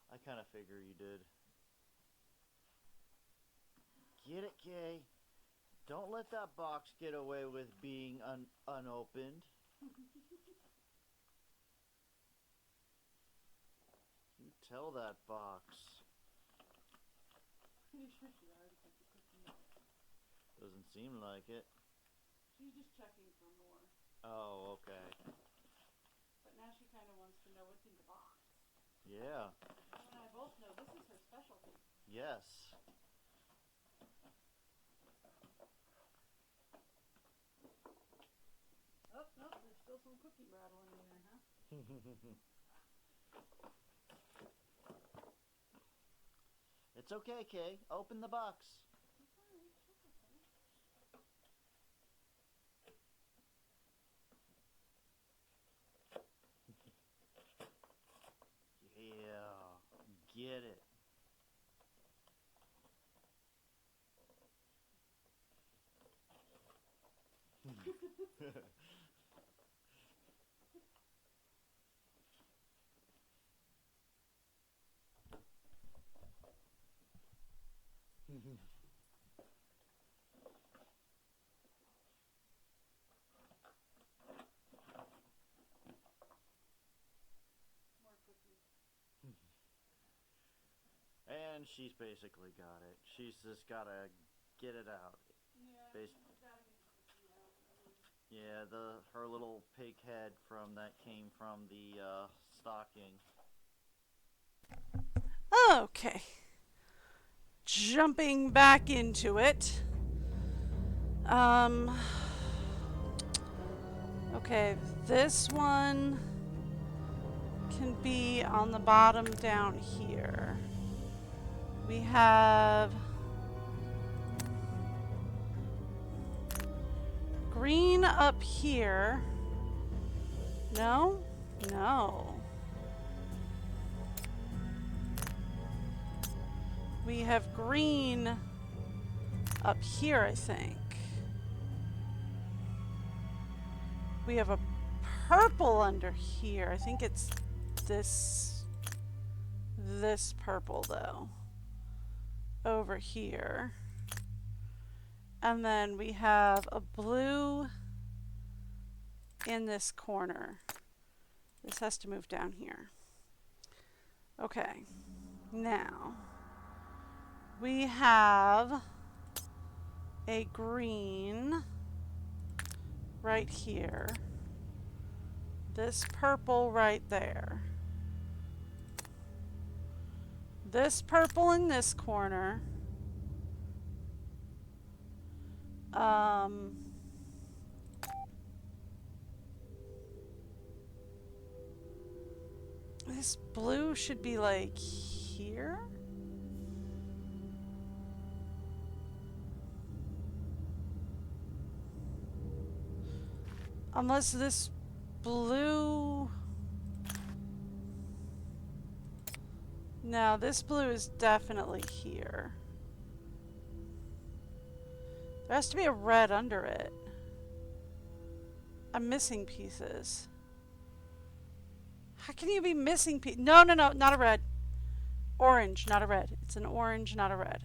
I kind of figure you did. Get it, Kay? Don't let that box get away with being unopened. You tell that box. Pretty sure she already put the cookie in. Doesn't seem like it. She's just checking for more. Oh, okay. But now she kind of wants to know what's in the box. Yeah. You and I both know this is her specialty. Yes. Oh, no, there's still some cookie rattling in there, huh? It's okay, Kay. Open the box. Yeah. Get it. More cookies. And she's basically got it. She's just gotta get it out. Yeah, Bas- she's gotta get the cookie out. Yeah, her little pig head came from the stocking. Okay. Jumping back into it. Okay, this one can be on the bottom down here. We have green up here. No? No. We have green up here, I think. We have a purple under here. I think it's this purple though. Over here. And then we have a blue in this corner. This has to move down here. Okay. Now we have a green right here. This purple right there. This purple in this corner. This blue should be like here. Unless this blue... No, this blue is definitely here. There has to be a red under it. I'm missing pieces. How can you be missing pieces? No, not a red. Orange, not a red. It's an orange, not a red.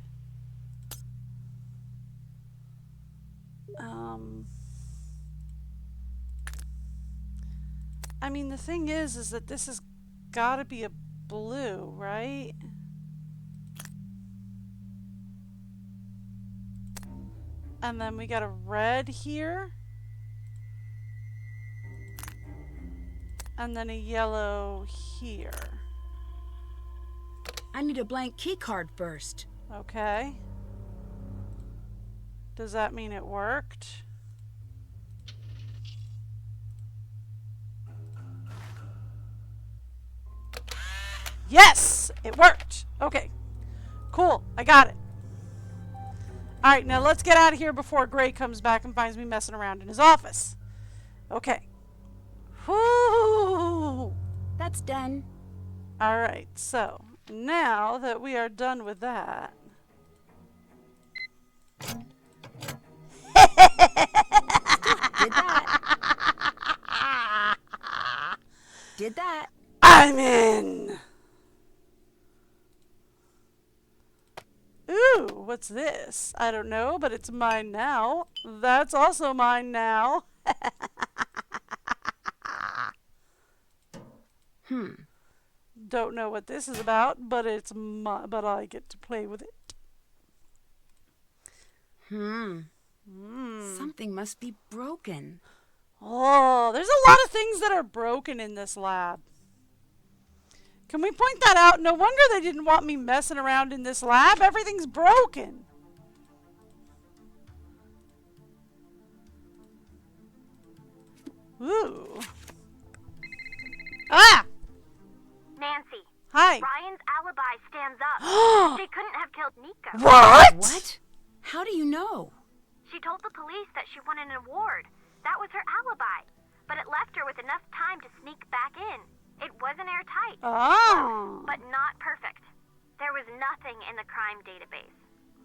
I mean, the thing is that this has got to be a blue, right? And then we got a red here. And then a yellow here. I need a blank key card first. Okay. Does that mean it worked? Yes! It worked! Okay. Cool. I got it. Alright, now let's get out of here before Gray comes back and finds me messing around in his office. Okay. Whoo! That's done. Alright, so now that we are done with that. Did that. Did that. I'm in! Ooh, what's this? I don't know, but it's mine now. That's also mine now. Don't know what this is about, but it's but I get to play with it. Something must be broken. Oh, there's a lot of things that are broken in this lab. Can we point that out? No wonder they didn't want me messing around in this lab. Everything's broken. Ooh. Ah! Nancy. Hi. Ryan's alibi stands up. She couldn't have killed Nico. What? How do you know? She told the police that she won an award. That was her alibi. But it left her with enough time to sneak back in. It wasn't airtight. Oh. But not perfect. There was nothing in the crime database.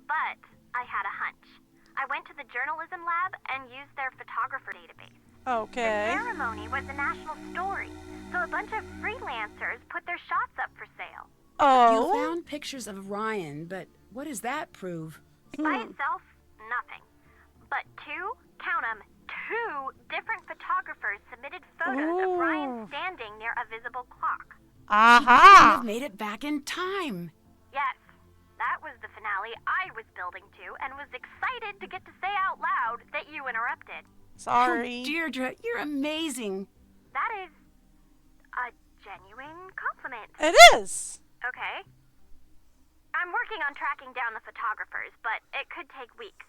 But I had a hunch. I went to the journalism lab and used their photographer database. Okay. The ceremony was a national story, so a bunch of freelancers put their shots up for sale. Oh. You found pictures of Ryan, but what does that prove? By itself, nothing. But count 'em, two different photographers submitted photos of Ryan standing near a visible clock. He couldn't have made it back in time. Yes, that was the finale I was building to and was excited to get to say out loud that you interrupted. Sorry. Oh, Deirdre, you're amazing. That is a genuine compliment. It is. Okay. I'm working on tracking down the photographers, but it could take weeks.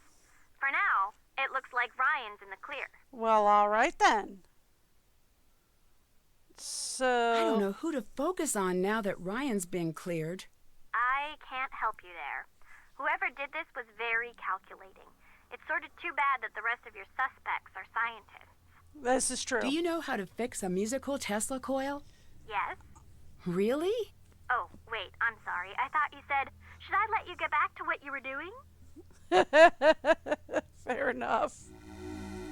For now, it looks like Ryan's in the clear. Well, all right then. So... I don't know who to focus on now that Ryan's been cleared. I can't help you there. Whoever did this was very calculating. It's sort of too bad that the rest of your suspects are scientists. This is true. Do you know how to fix a musical Tesla coil? Yes? Really? Oh, wait, I'm sorry. I thought you said, should I let you get back to what you were doing? Fair enough.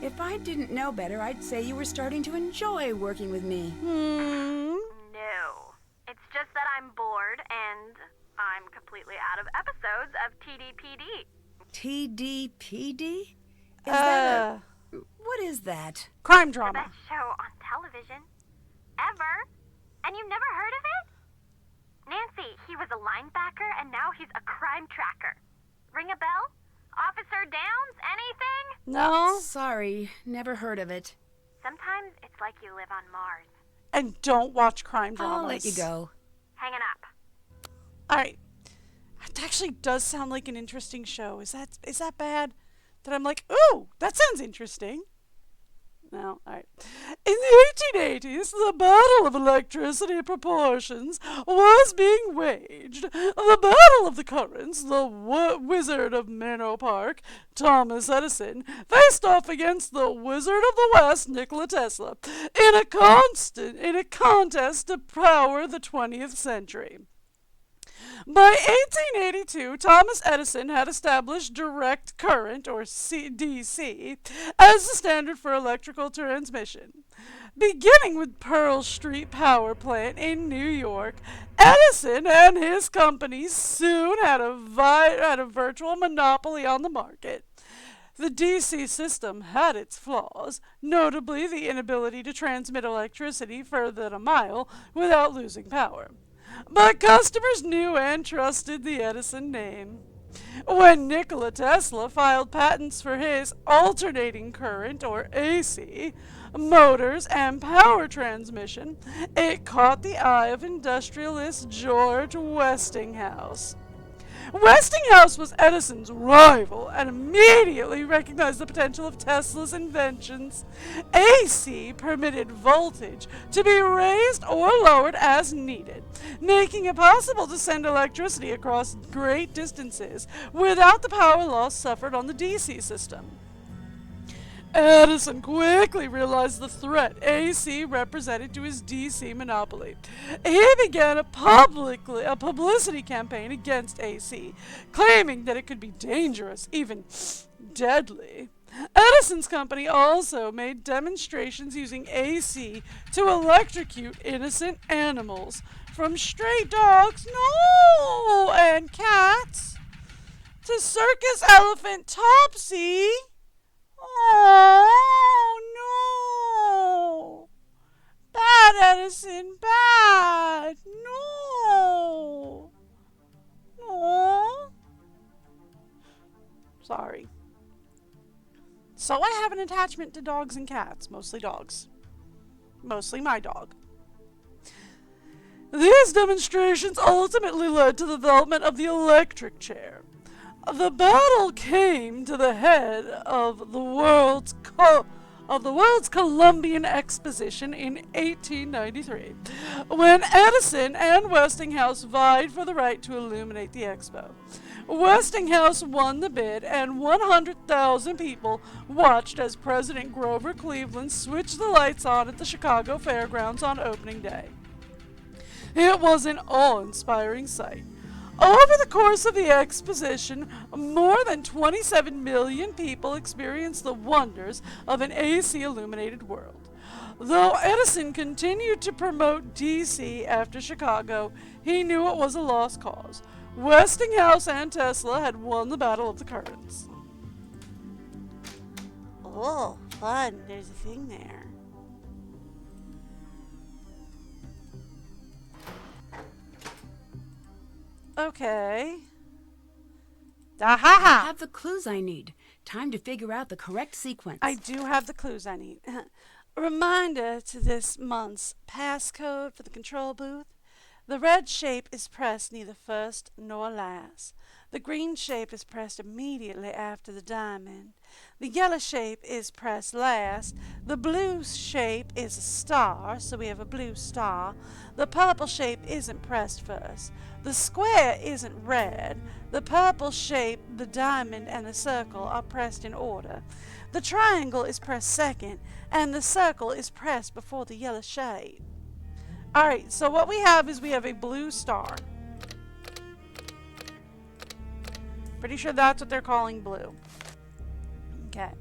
If I didn't know better, I'd say you were starting to enjoy working with me. No. It's just that I'm bored and I'm completely out of episodes of TDPD. TDPD? What is that? Crime The drama. best show on television. Ever. And you've never heard of it? Nancy, he was a linebacker and now he's a crime tracker. Ring a bell? Officer Downs, anything? No. Sorry, never heard of it. Sometimes it's like you live on Mars. And don't watch crime dramas. I'll let you go. Hanging up. All right. It actually does sound like an interesting show. Is that bad? That I'm like, ooh, that sounds interesting. No, all right. In the 1880s, the battle of electricity proportions was being waged. The battle of the currents, the Wizard of Menlo Park, Thomas Edison, faced off against the Wizard of the West, Nikola Tesla, in a contest to power the 20th century. By 1882, Thomas Edison had established direct current, or DC, as the standard for electrical transmission. Beginning with Pearl Street Power Plant in New York, Edison and his companies soon had a virtual monopoly on the market. The DC system had its flaws, notably the inability to transmit electricity further than a mile without losing power. But customers knew and trusted the Edison name. When Nikola Tesla filed patents for his alternating current, or AC, motors and power transmission, it caught the eye of industrialist George Westinghouse. Westinghouse was Edison's rival and immediately recognized the potential of Tesla's inventions. AC permitted voltage to be raised or lowered as needed, making it possible to send electricity across great distances without the power loss suffered on the DC system. Edison quickly realized the threat AC represented to his DC monopoly. He began a publicity campaign against AC, claiming that it could be dangerous, even deadly. Edison's company also made demonstrations using AC to electrocute innocent animals, from stray dogs, and cats, to circus elephant Topsy. Oh, no. Bad, Edison, bad. No. No. Sorry. So I have an attachment to dogs and cats, mostly dogs. Mostly my dog. These demonstrations ultimately led to the development of the electric chair. The battle came to the head of the World's Columbian Exposition in 1893, when Edison and Westinghouse vied for the right to illuminate the expo. Westinghouse won the bid, and 100,000 people watched as President Grover Cleveland switched the lights on at the Chicago Fairgrounds on opening day. It was an awe-inspiring sight. Over the course of the exposition, more than 27 million people experienced the wonders of an AC-illuminated world. Though Edison continued to promote DC after Chicago, he knew it was a lost cause. Westinghouse and Tesla had won the battle of the currents. Oh, fun. There's a thing there. Okay. I have the clues I need. Time to figure out the correct sequence. I do have the clues I need. Reminder to this month's passcode for the control booth. The red shape is pressed neither first nor last. The green shape is pressed immediately after the diamond. The yellow shape is pressed last. The blue shape is a star, so we have a blue star. The purple shape isn't pressed first. The square isn't red. The purple shape, the diamond, and the circle are pressed in order. The triangle is pressed second, and the circle is pressed before the yellow shape. Alright, so what we have is we have a blue star. Pretty sure that's what they're calling blue. Okay.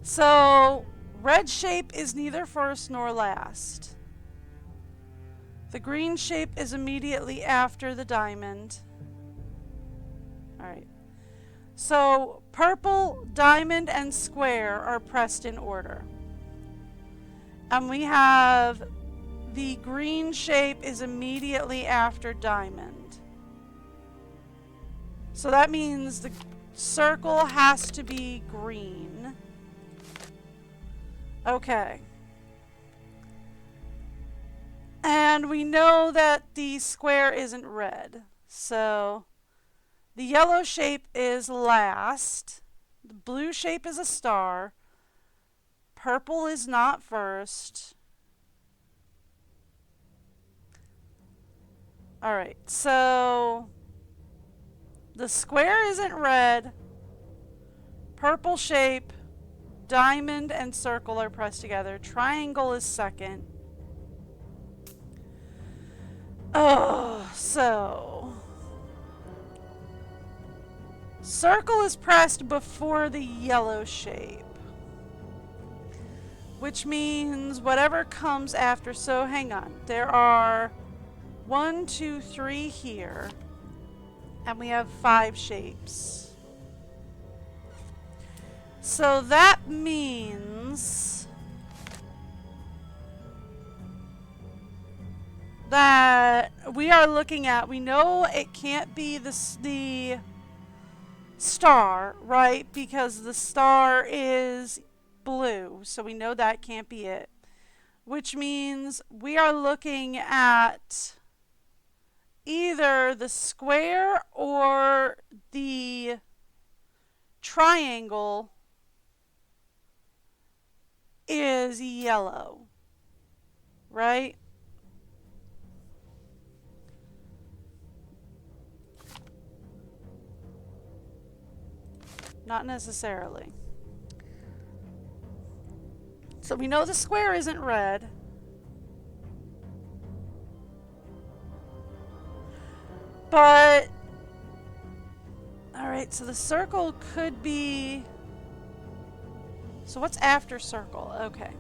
So, red shape is neither first nor last. The green shape is immediately after the diamond. Alright. So, purple, diamond, and square are pressed in order. And we have the green shape is immediately after diamond. So that means the circle has to be green. Okay. And we know that the square isn't red. So the yellow shape is last. The blue shape is a star. Purple is not first. Alright, so the square isn't red. Purple shape, diamond, and circle are pressed together. Triangle is second. Oh, so circle is pressed before the yellow shape, which means whatever comes after. So hang on. There are 1, 2, 3 here. And we have 5 shapes. So that means that we are looking at, we know it can't be the star, right? Because the star is blue. So we know that can't be it. Which means we are looking at either the square or the triangle is yellow, right? Not necessarily. So we know the square isn't red. But, alright, so the circle could be, so what's after circle? Okay.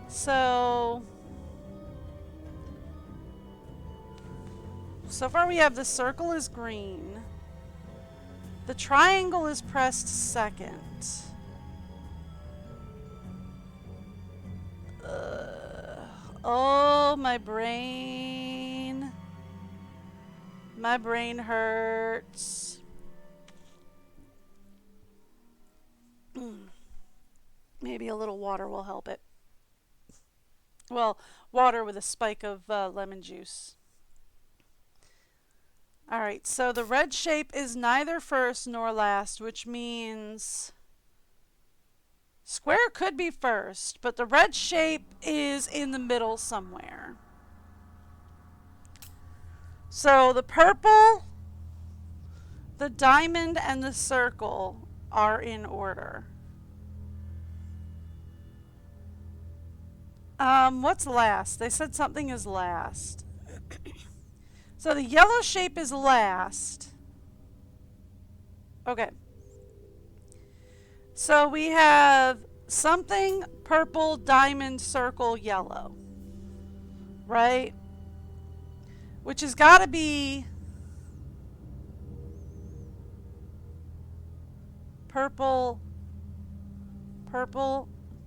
So far we have the circle is green. The triangle is pressed second. Oh, my brain. My brain hurts. Maybe a little water will help it. Well, water with a spike of lemon juice. Alright, so the red shape is neither first nor last, which means square could be first, but the red shape is in the middle somewhere. So the purple, the diamond, and the circle are in order. What's last? They said something is last. So the yellow shape is last. Okay. So we have something, purple, diamond, circle, yellow. Right? Which has got to be purple,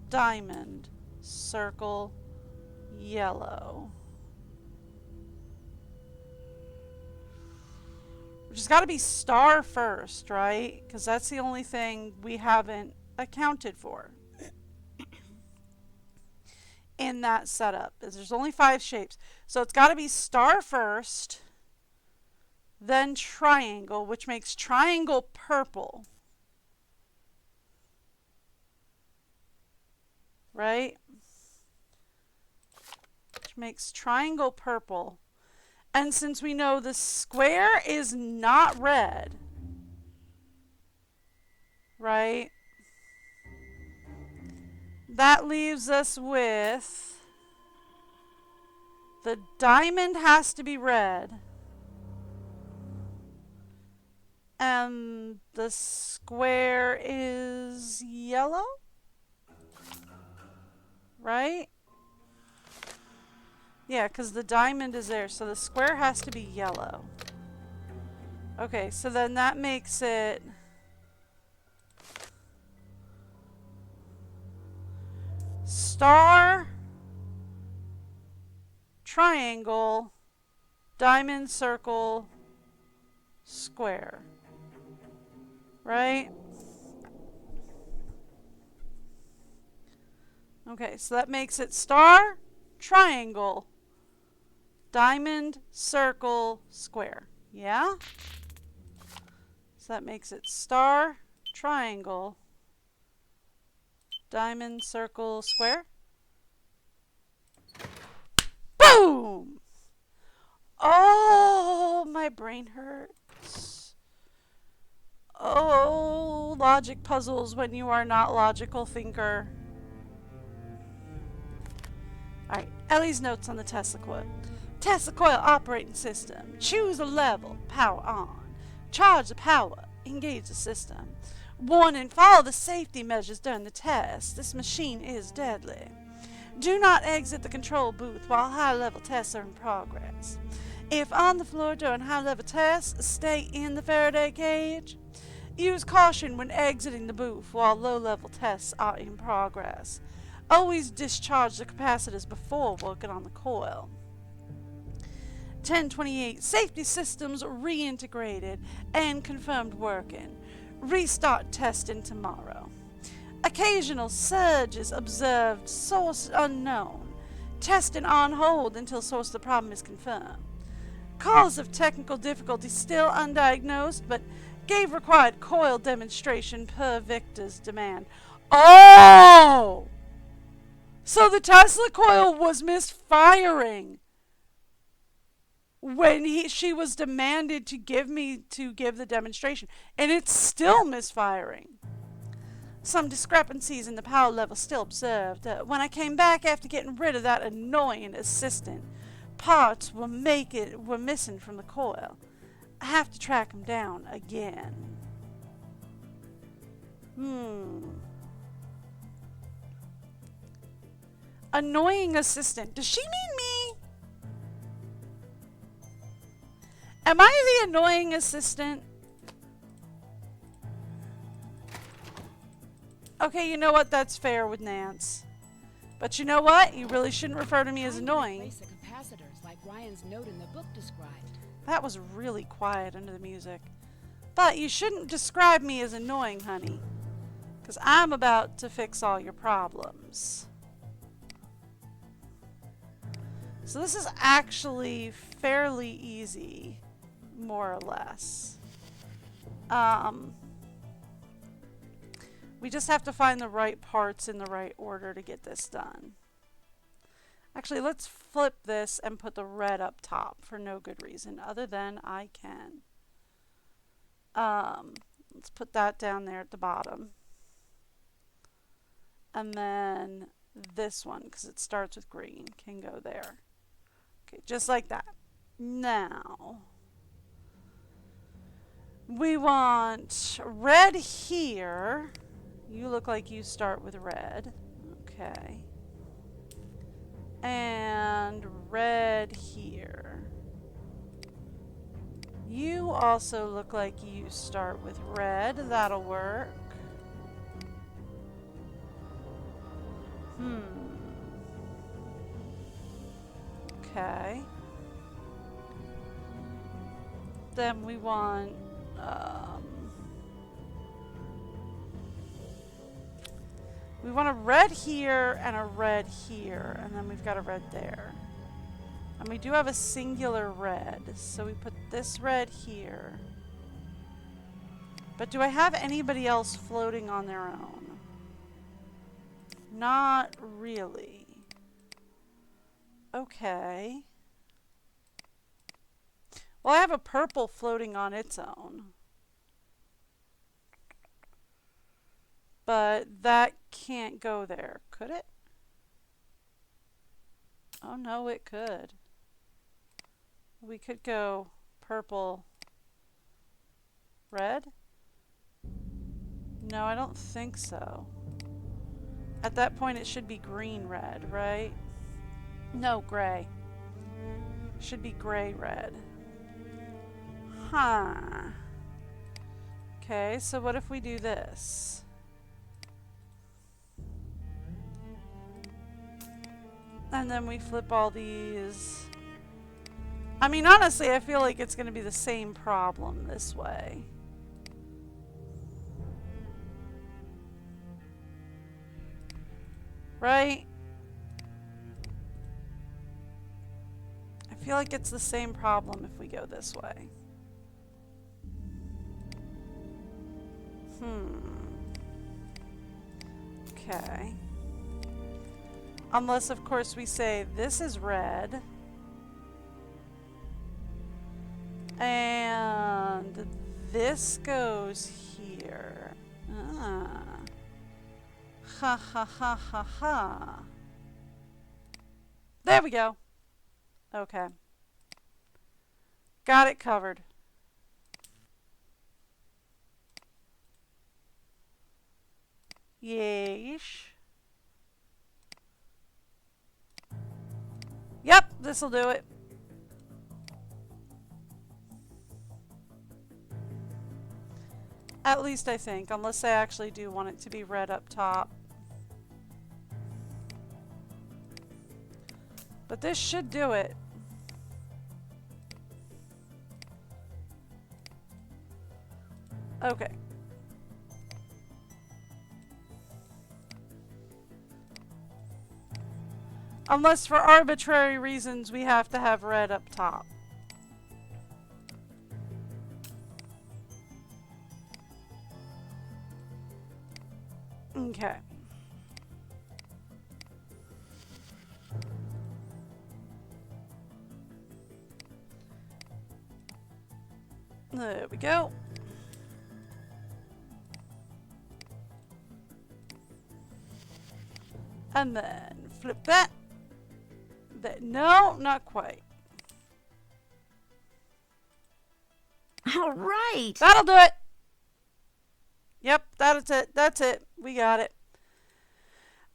diamond, circle, yellow. Which has got to be star first, right? Because that's the only thing we haven't accounted for in that setup. Is there's only 5 shapes. So it's got to be star first, then triangle, which makes triangle purple. Right? Which makes triangle purple. And since we know the square is not red, right? That leaves us with the diamond has to be red. And the square is yellow? Right? Yeah, because the diamond is there, so the square has to be yellow. Okay, so then that makes it star, triangle, diamond, circle, square. Right? Okay, so that makes it star, triangle, diamond, circle, square. Yeah? So that makes it star, triangle, diamond, circle, square. Boom! Oh, my brain hurts. Oh, logic puzzles when you are not logical thinker. Alright, Ellie's notes on the Tesla coil. Tesla coil operating system. Choose a level. Power on. Charge the power. Engage the system. Warn and follow the safety measures during the test. This machine is deadly. Do not exit the control booth while high-level tests are in progress. If on the floor during high-level tests, stay in the Faraday cage. Use caution when exiting the booth while low-level tests are in progress. Always discharge the capacitors before working on the coil. 1028 safety systems reintegrated and confirmed working. Restart testing tomorrow. Occasional surges observed, source unknown. Testing on hold until source of the problem is confirmed. Cause of technical difficulty still undiagnosed, but gave required coil demonstration per Victor's demand. Oh! So the Tesla coil was misfiring when she was demanded to give the demonstration, and it's still misfiring. Some discrepancies in the power level still observed. When I came back after getting rid of that annoying assistant, parts were missing from the coil. I have to track them down again. Annoying assistant. Does she mean me? Am I the annoying assistant? Okay, you know what? That's fair with Nance. But you know what? You really shouldn't refer to me as annoying. Replace the capacitors like Ryan's note in the book described. That was really quiet under the music. But you shouldn't describe me as annoying, honey. Because I'm about to fix all your problems. So this is actually fairly easy, more or less. We just have to find the right parts in the right order to get this done. Actually, let's flip this and put the red up top for no good reason other than I can. Let's put that down there at the bottom. And then this one, because it starts with green, can go there. Okay, just like that. Now, we want red here. You look like you start with red. Okay. And red here. You also look like you start with red. That'll work. Okay. Then we want a red here and a red here, and then we've got a red there. And we do have a singular red, so we put this red here. But do I have anybody else floating on their own? Not really. Okay. Well, I have a purple floating on its own. But that can't go there, could it? Oh no, it could. We could go purple, red? No, I don't think so. At that point it should be green, red, right? No, gray. Should be gray, red. Huh. Okay, so what if we do this? And then we flip all these. I mean, honestly, I feel like it's going to be the same problem this way. Right? I feel like it's the same problem if we go this way. Okay. Unless, of course, we say this is red. And this goes here. Ah. Ha ha ha ha ha. There we go. Okay. Got it covered. Yeesh. Yep, this'll do it. At least I think, unless I actually do want it to be red up top. But this should do it. Okay. Unless for arbitrary reasons we have to have red up top. Okay. There we go. And then flip that. No, not quite. All right. That'll do it. Yep, that's it. That's it. We got it.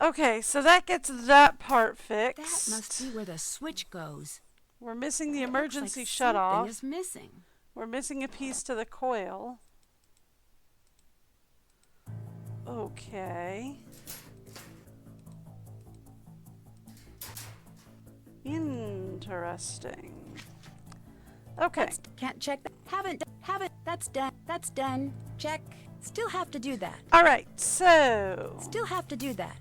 Okay, so that gets that part fixed. That must be where the switch goes. We're missing the emergency Looks shutoff. like something is missing. We're missing a piece to the coil. Okay. Interesting. Okay. Can't check that. Haven't. That's done. That's done. Check. Still have to do that. All right. So. Still have to do that.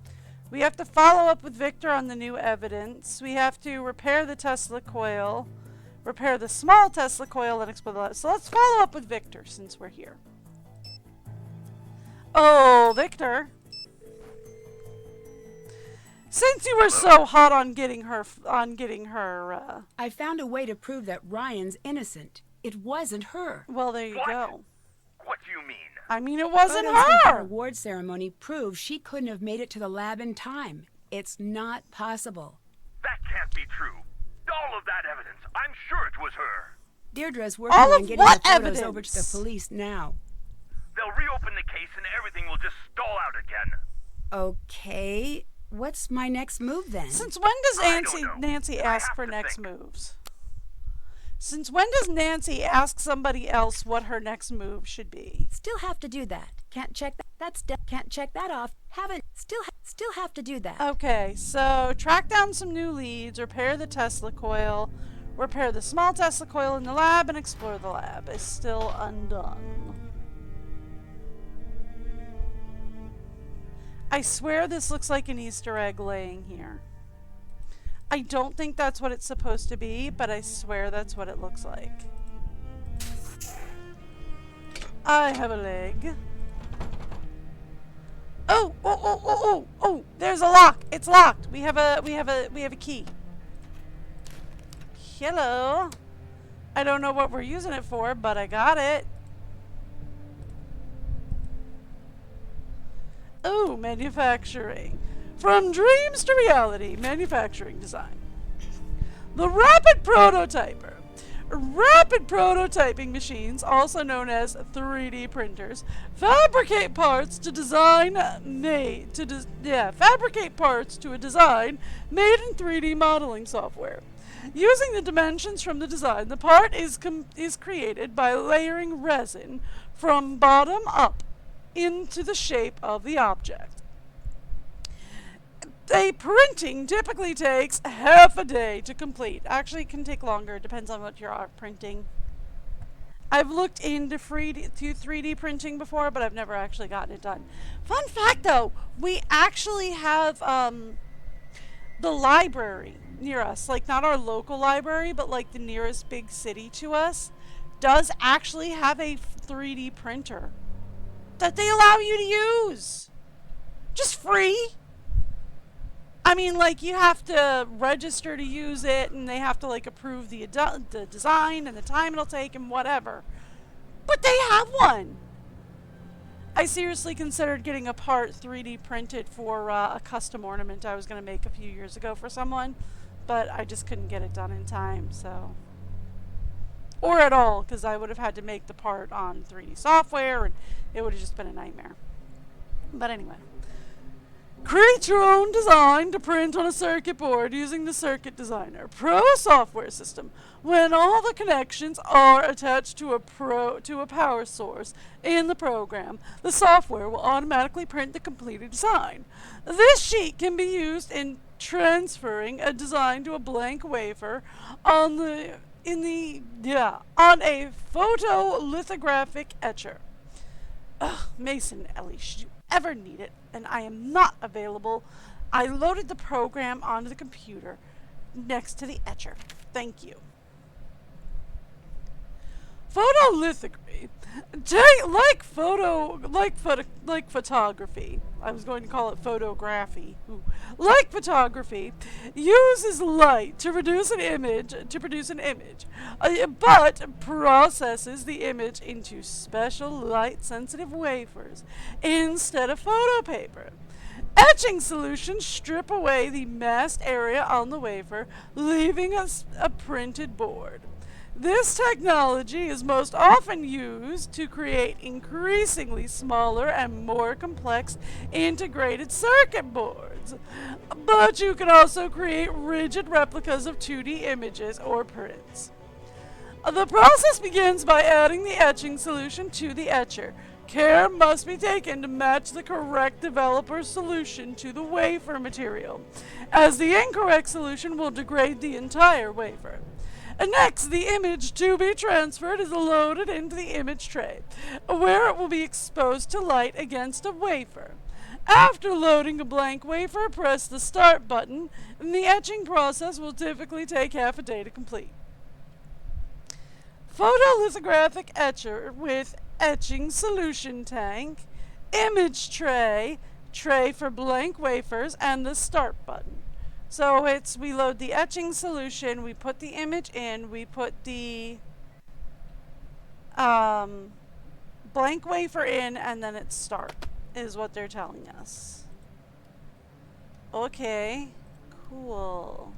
We have to follow up with Victor on the new evidence. We have to repair the Tesla coil, repair the small Tesla coil, and explode the light. So let's follow up with Victor since we're here. Oh, Victor. Since you were so hot on getting her, I found a way to prove that Ryan's innocent. It wasn't her. Well, there you go. What do you mean? I mean, it wasn't Photos from her. her award ceremony prove she couldn't have made it to the lab in time. It's not possible. That can't be true. All of that evidence, I'm sure it was her. Deirdre's working All on of getting what the photos evidence? over to the police now. They'll reopen the case and everything will just stall out again. Okay. What's my next move then? Since when does Nancy ask for next moves? Since when does Nancy ask somebody else what her next move should be? Still have to do that. Can't check that. That's done. Can't check that off. Haven't. Still have to do that. Okay, so track down some new leads, repair the Tesla coil, Repair the small Tesla coil in the lab and explore the lab. Is still undone. I swear this looks like an Easter egg laying here. I don't think that's what it's supposed to be, but I swear that's what it looks like. I have a leg. Oh, oh, oh, oh, oh, oh, there's a lock. It's locked. We have a key. Hello. I don't know what we're using it for, but I got it. Oh, manufacturing. From dreams to reality, manufacturing design. The rapid prototyper. Rapid prototyping machines, also known as 3D printers, fabricate parts to fabricate parts to a design made in 3D modeling software. Using the dimensions from the design, the part is created by layering resin from bottom up into the shape of the object. A printing typically takes half a day to complete. Actually, it can take longer. It depends on what you're printing. I've looked into 3D printing before, but I've never actually gotten it done. Fun fact, though, we actually have the library near us. Like, not our local library, but like the nearest big city to us does actually have a 3D printer that they allow you to use. Just free. I mean, like, you have to register to use it, and they have to, like, approve the design and the time it'll take and whatever. But they have one. I seriously considered getting a part 3D printed for a custom ornament I was going to make a few years ago for someone, but I just couldn't get it done in time, so. Or at all, because I would have had to make the part on 3D software, and it would have just been a nightmare. But anyway. Create your own design to print on a circuit board using the Circuit Designer Pro software system. When all the connections are attached to a power source in the program, the software will automatically print the completed design. This sheet can be used in transferring a design to a blank wafer on a photolithographic etcher. Ugh, Mason, Ellie, should you ever need it, and I am not available, I loaded the program onto the computer next to the etcher. Thank you. Photolithography. Like photography. I was going to call it photography. Ooh. Like photography, uses light to produce an image, but processes the image into special light-sensitive wafers instead of photo paper. Etching solutions strip away the masked area on the wafer, leaving us a printed board. This technology is most often used to create increasingly smaller and more complex integrated circuit boards. But you can also create rigid replicas of 2D images or prints. The process begins by adding the etching solution to the etcher. Care must be taken to match the correct developer solution to the wafer material, as the incorrect solution will degrade the entire wafer. Next, the image to be transferred is loaded into the image tray, where it will be exposed to light against a wafer. After loading a blank wafer, press the Start button, and the etching process will typically take half a day to complete. Photolithographic etcher with etching solution tank, image tray, tray for blank wafers, and the Start button. So we load the etching solution, we put the image in, we put the blank wafer in, and then it's Start, is what they're telling us. Okay, cool.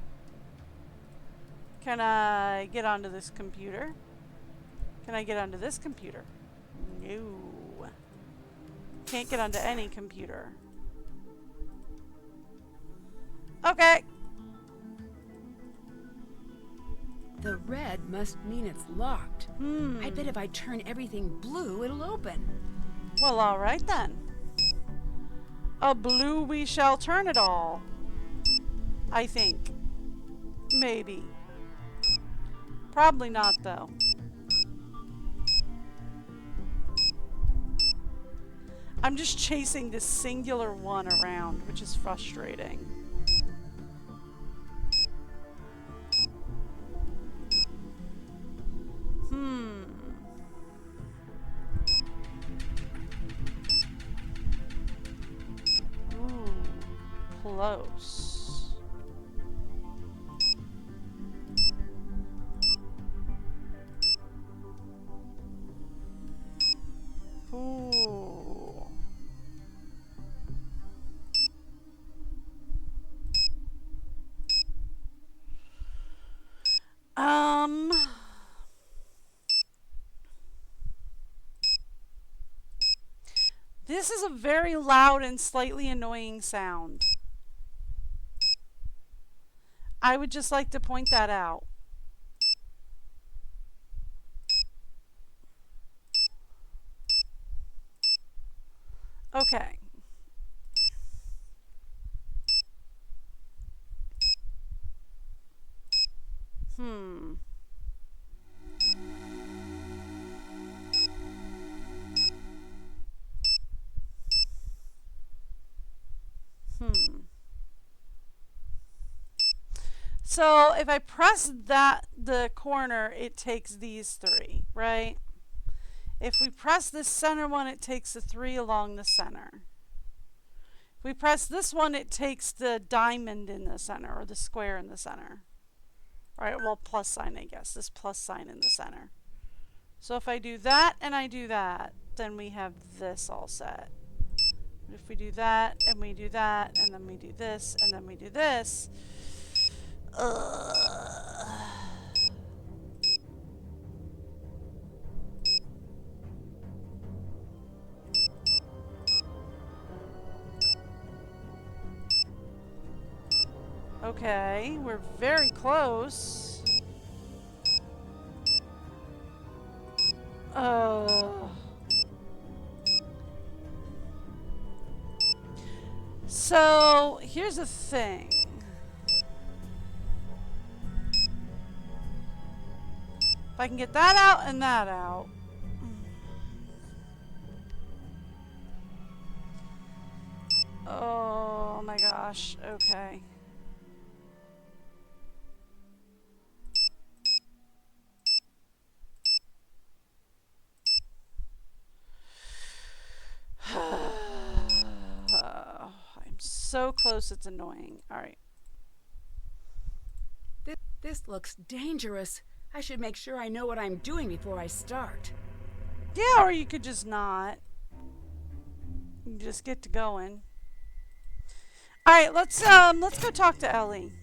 Can I get onto this computer? Can I get onto this computer? No. Can't get onto any computer. Okay. The red must mean it's locked. I bet if I turn everything blue, it'll open. Well, alright then. A blue we shall turn it all. I think. Maybe. Probably not, though. I'm just chasing this singular one around, which is frustrating. Ooh, close. Ooh. This is a very loud and slightly annoying sound. I would just like to point that out. Okay. So if I press the corner, it takes these three, right? If we press this center one, it takes the three along the center. If we press this one, it takes the diamond in the center, or the square in the center. All right, well, plus sign, I guess. This plus sign in the center. So if I do that and I do that, then we have this all set. But if we do that, and we do that, and then we do this, and then we do this... Okay, we're very close. So, here's the thing. If I can get that out and that out. Oh my gosh, okay. I'm so close, it's annoying. Alright. This looks dangerous. I should make sure I know what I'm doing before I start. Yeah, or you could just not. You just get to going. Alright, let's go talk to Ellie.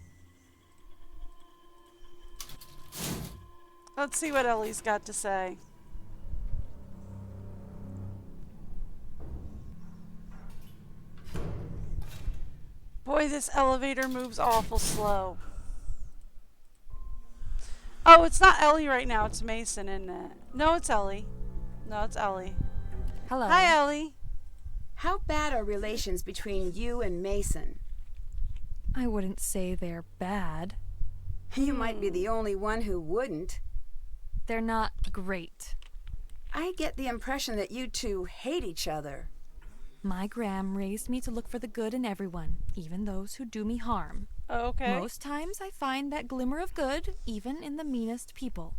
Let's see what Ellie's got to say. Boy, this elevator moves awful slow. Oh, it's not Ellie right now. It's Mason, isn't it? No, it's Ellie. No, it's Ellie. Hello. Hi, Ellie. How bad are relations between you and Mason? I wouldn't say they're bad. You might be the only one who wouldn't. They're not great. I get the impression that you two hate each other. My Gram raised me to look for the good in everyone, even those who do me harm. Okay. Most times I find that glimmer of good, even in the meanest people.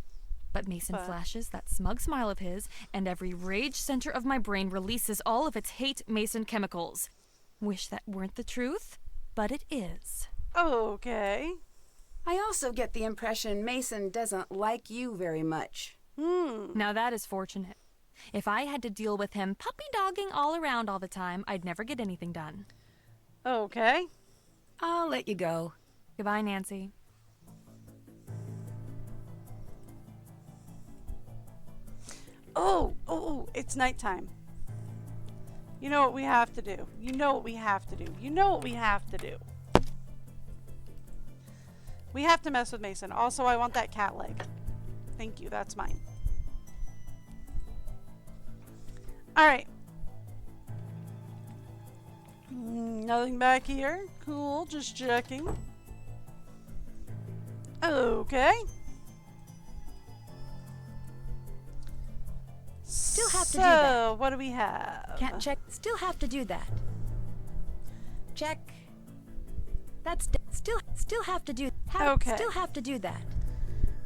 But Mason flashes that smug smile of his, and every rage center of my brain releases all of its hate Mason chemicals. Wish that weren't the truth, but it is. Okay. I also get the impression Mason doesn't like you very much. Now that is fortunate. If I had to deal with him puppy-dogging all around all the time, I'd never get anything done. Okay. I'll let you go. Goodbye, Nancy. Oh, it's nighttime. You know what we have to do. You know what we have to do. You know what we have to do. We have to mess with Mason. Also, I want that cat leg. Thank you, that's mine. Alright. Nothing back here. Cool, just checking. Okay. Still have to do that. So, what do we have? Can't check. Still have to do that. Check. Still have to do. Okay. Still have to do that.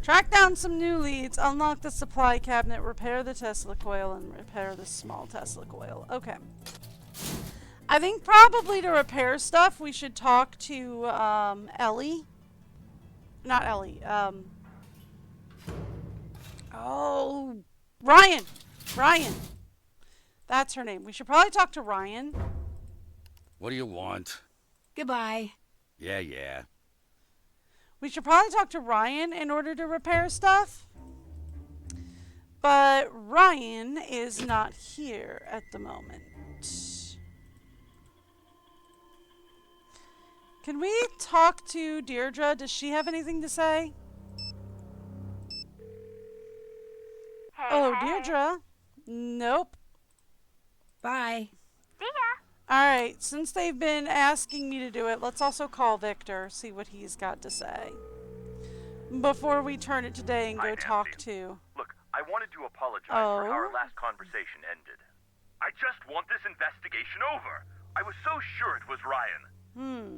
Track down some new leads, unlock the supply cabinet, repair the Tesla coil, and repair the small Tesla coil. Okay. I think probably to repair stuff, we should talk to Ellie. Not Ellie. Oh, Ryan. Ryan. That's her name. We should probably talk to Ryan. What do you want? Goodbye. Yeah. We should probably talk to Ryan in order to repair stuff. But Ryan is not here at the moment. Can we talk to Deirdre? Does she have anything to say? Hello, Deirdre. Nope. Bye. See ya. Alright, since they've been asking me to do it, let's also call Victor, see what he's got to say. Before we turn it today and go talk to... Look, I wanted to apologize Oh? for how our last conversation ended. I just want this investigation over. I was so sure it was Ryan.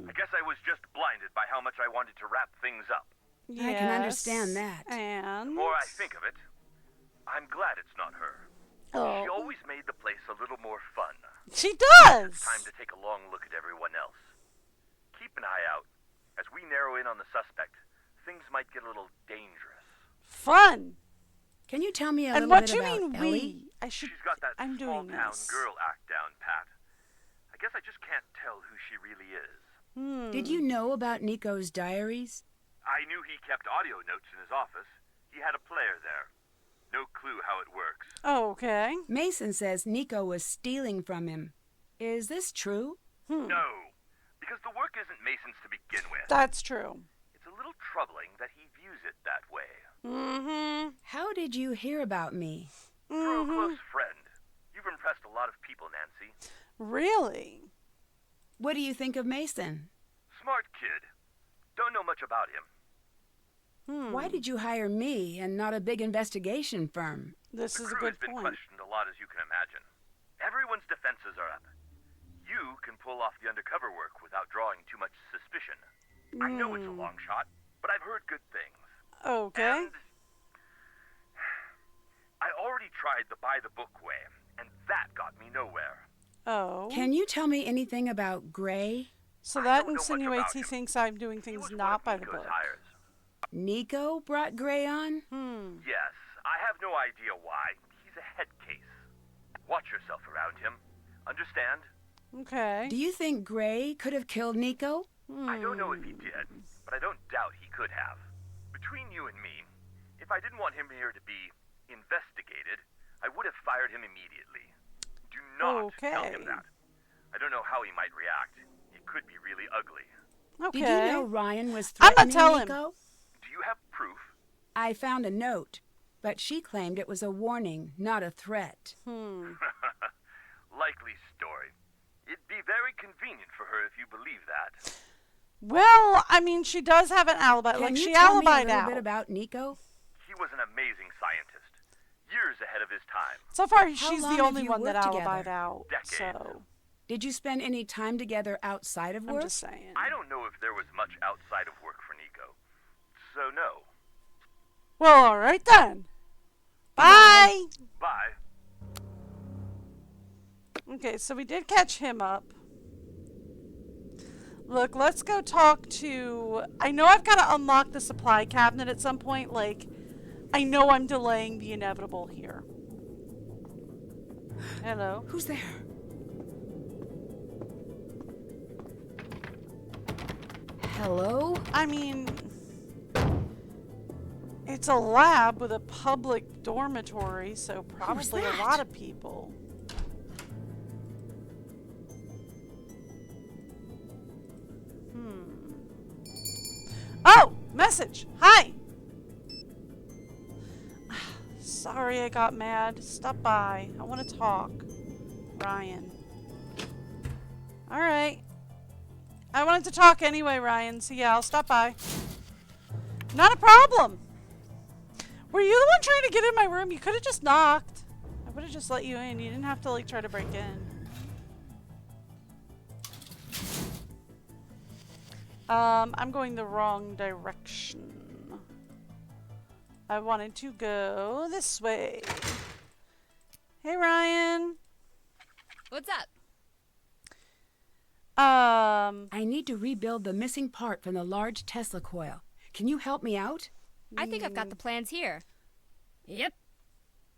I guess I was just blinded by how much I wanted to wrap things up. I can understand that. And... The more I think of it, I'm glad it's not her. Oh. She always made the place a little more fun. She does! It's time to take a long look at everyone else. Keep an eye out. As we narrow in on the suspect, things might get a little dangerous. Fun! Can you tell me a and little what bit you about mean Ellie? we? I should. She's got that I'm doing small-town this. girl act down, Pat. I guess I just can't tell who she really is. Did you know about Nico's diaries? I knew he kept audio notes in his office. He had a player there. No clue how it works. Okay. Mason says Nico was stealing from him. Is this true? No, because the work isn't Mason's to begin with. That's true. It's a little troubling that he views it that way. How did you hear about me? Through a close friend. You've impressed a lot of people, Nancy. Really? What do you think of Mason? Smart kid. Don't know much about him. Why did you hire me and not a big investigation firm? This is a Crew good has been point. questioned a lot, as you can imagine. Everyone's defenses are up. You can pull off the undercover work without drawing too much suspicion. I know it's a long shot, but I've heard good things. Okay. And I already tried the by-the-book way, and that got me nowhere. Oh. Can you tell me anything about Gray? So I that don't know much insinuates about he him. thinks I'm doing He things was not by one of the Nico's book. hires. Nico brought Gray on? Yes, I have no idea why. He's a head case. Watch yourself around him. Understand? Okay. Do you think Gray could have killed Nico? I don't know if he did, but I don't doubt he could have. Between you and me, if I didn't want him here to be investigated, I would have fired him immediately. Do not tell him that. I don't know how he might react. It could be really ugly. Okay. Did you know Ryan was I'm threatening gonna tell him. Nico? Do you have proof? I found a note, but she claimed it was a warning, not a threat. Likely story. It'd be very convenient for her if you believe that. Well, I mean, she does have an alibi. Can Like, you she tell me a alibied little out. bit about Nico? He was an amazing scientist. Years ahead of his time. So far, How she's long the have only you one that worked alibied together? out. Decades. So, Did you spend any time together outside of I'm work? just saying. I don't know if there was much outside of work for Nico. So no. Well, alright then. Bye! Bye. Okay, so we did catch him up. Look, let's go talk to... I know I've got to unlock the supply cabinet at some point. Like, I know I'm delaying the inevitable here. Hello? Who's there? Hello? I mean... It's a lab with a public dormitory, so probably a that? lot of people. Oh! Message! Hi! Sorry I got mad. Stop by. I want to talk. Ryan. Alright. I wanted to talk anyway, Ryan, so yeah, I'll stop by. Not a problem! Were you the one trying to get in my room? You could have just knocked. I would have just let you in. You didn't have to, like, try to break in. I'm going the wrong direction. I wanted to go this way. Hey, Ryan. What's up? I need to rebuild the missing part from the large Tesla coil. Can you help me out? I think I've got the plans here. Yep.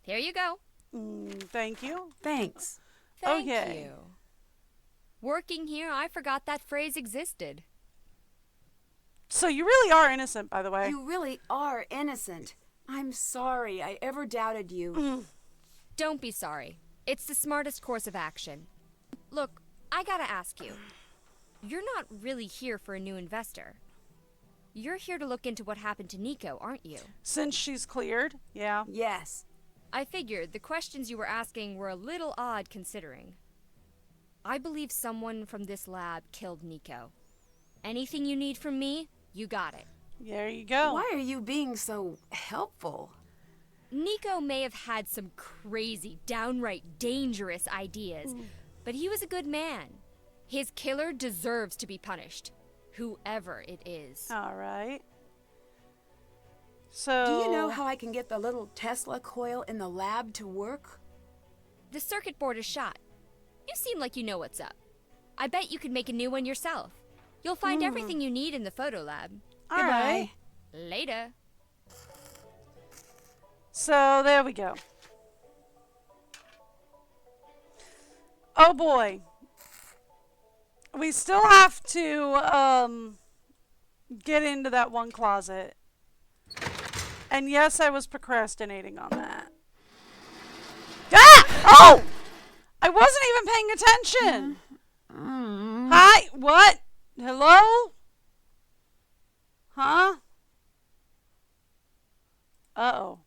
Here you go. Thank you. Thanks. Thank Okay. you. Working here, I forgot that phrase existed. So you really are innocent, by the way. You really are innocent. I'm sorry I ever doubted you. Don't be sorry. It's the smartest course of action. Look, I gotta ask you. You're not really here for a new investor. You're here to look into what happened to Nico, aren't you? Since she's cleared, yeah. Yes. I figured the questions you were asking were a little odd considering. I believe someone from this lab killed Nico. Anything you need from me, you got it. There you go. Why are you being so helpful? Nico may have had some crazy, downright dangerous ideas, but he was a good man. His killer deserves to be punished, whoever it is. All right. So... Do you know how I can get the little Tesla coil in the lab to work? The circuit board is shot. You seem like you know what's up. I bet you could make a new one yourself. You'll find everything you need in the photo lab. All right. Later. So there we go. Oh boy. We still have to get into that one closet. And yes, I was procrastinating on that. Ah! Oh! I wasn't even paying attention. Hi? What? Hello? Huh? Uh-oh.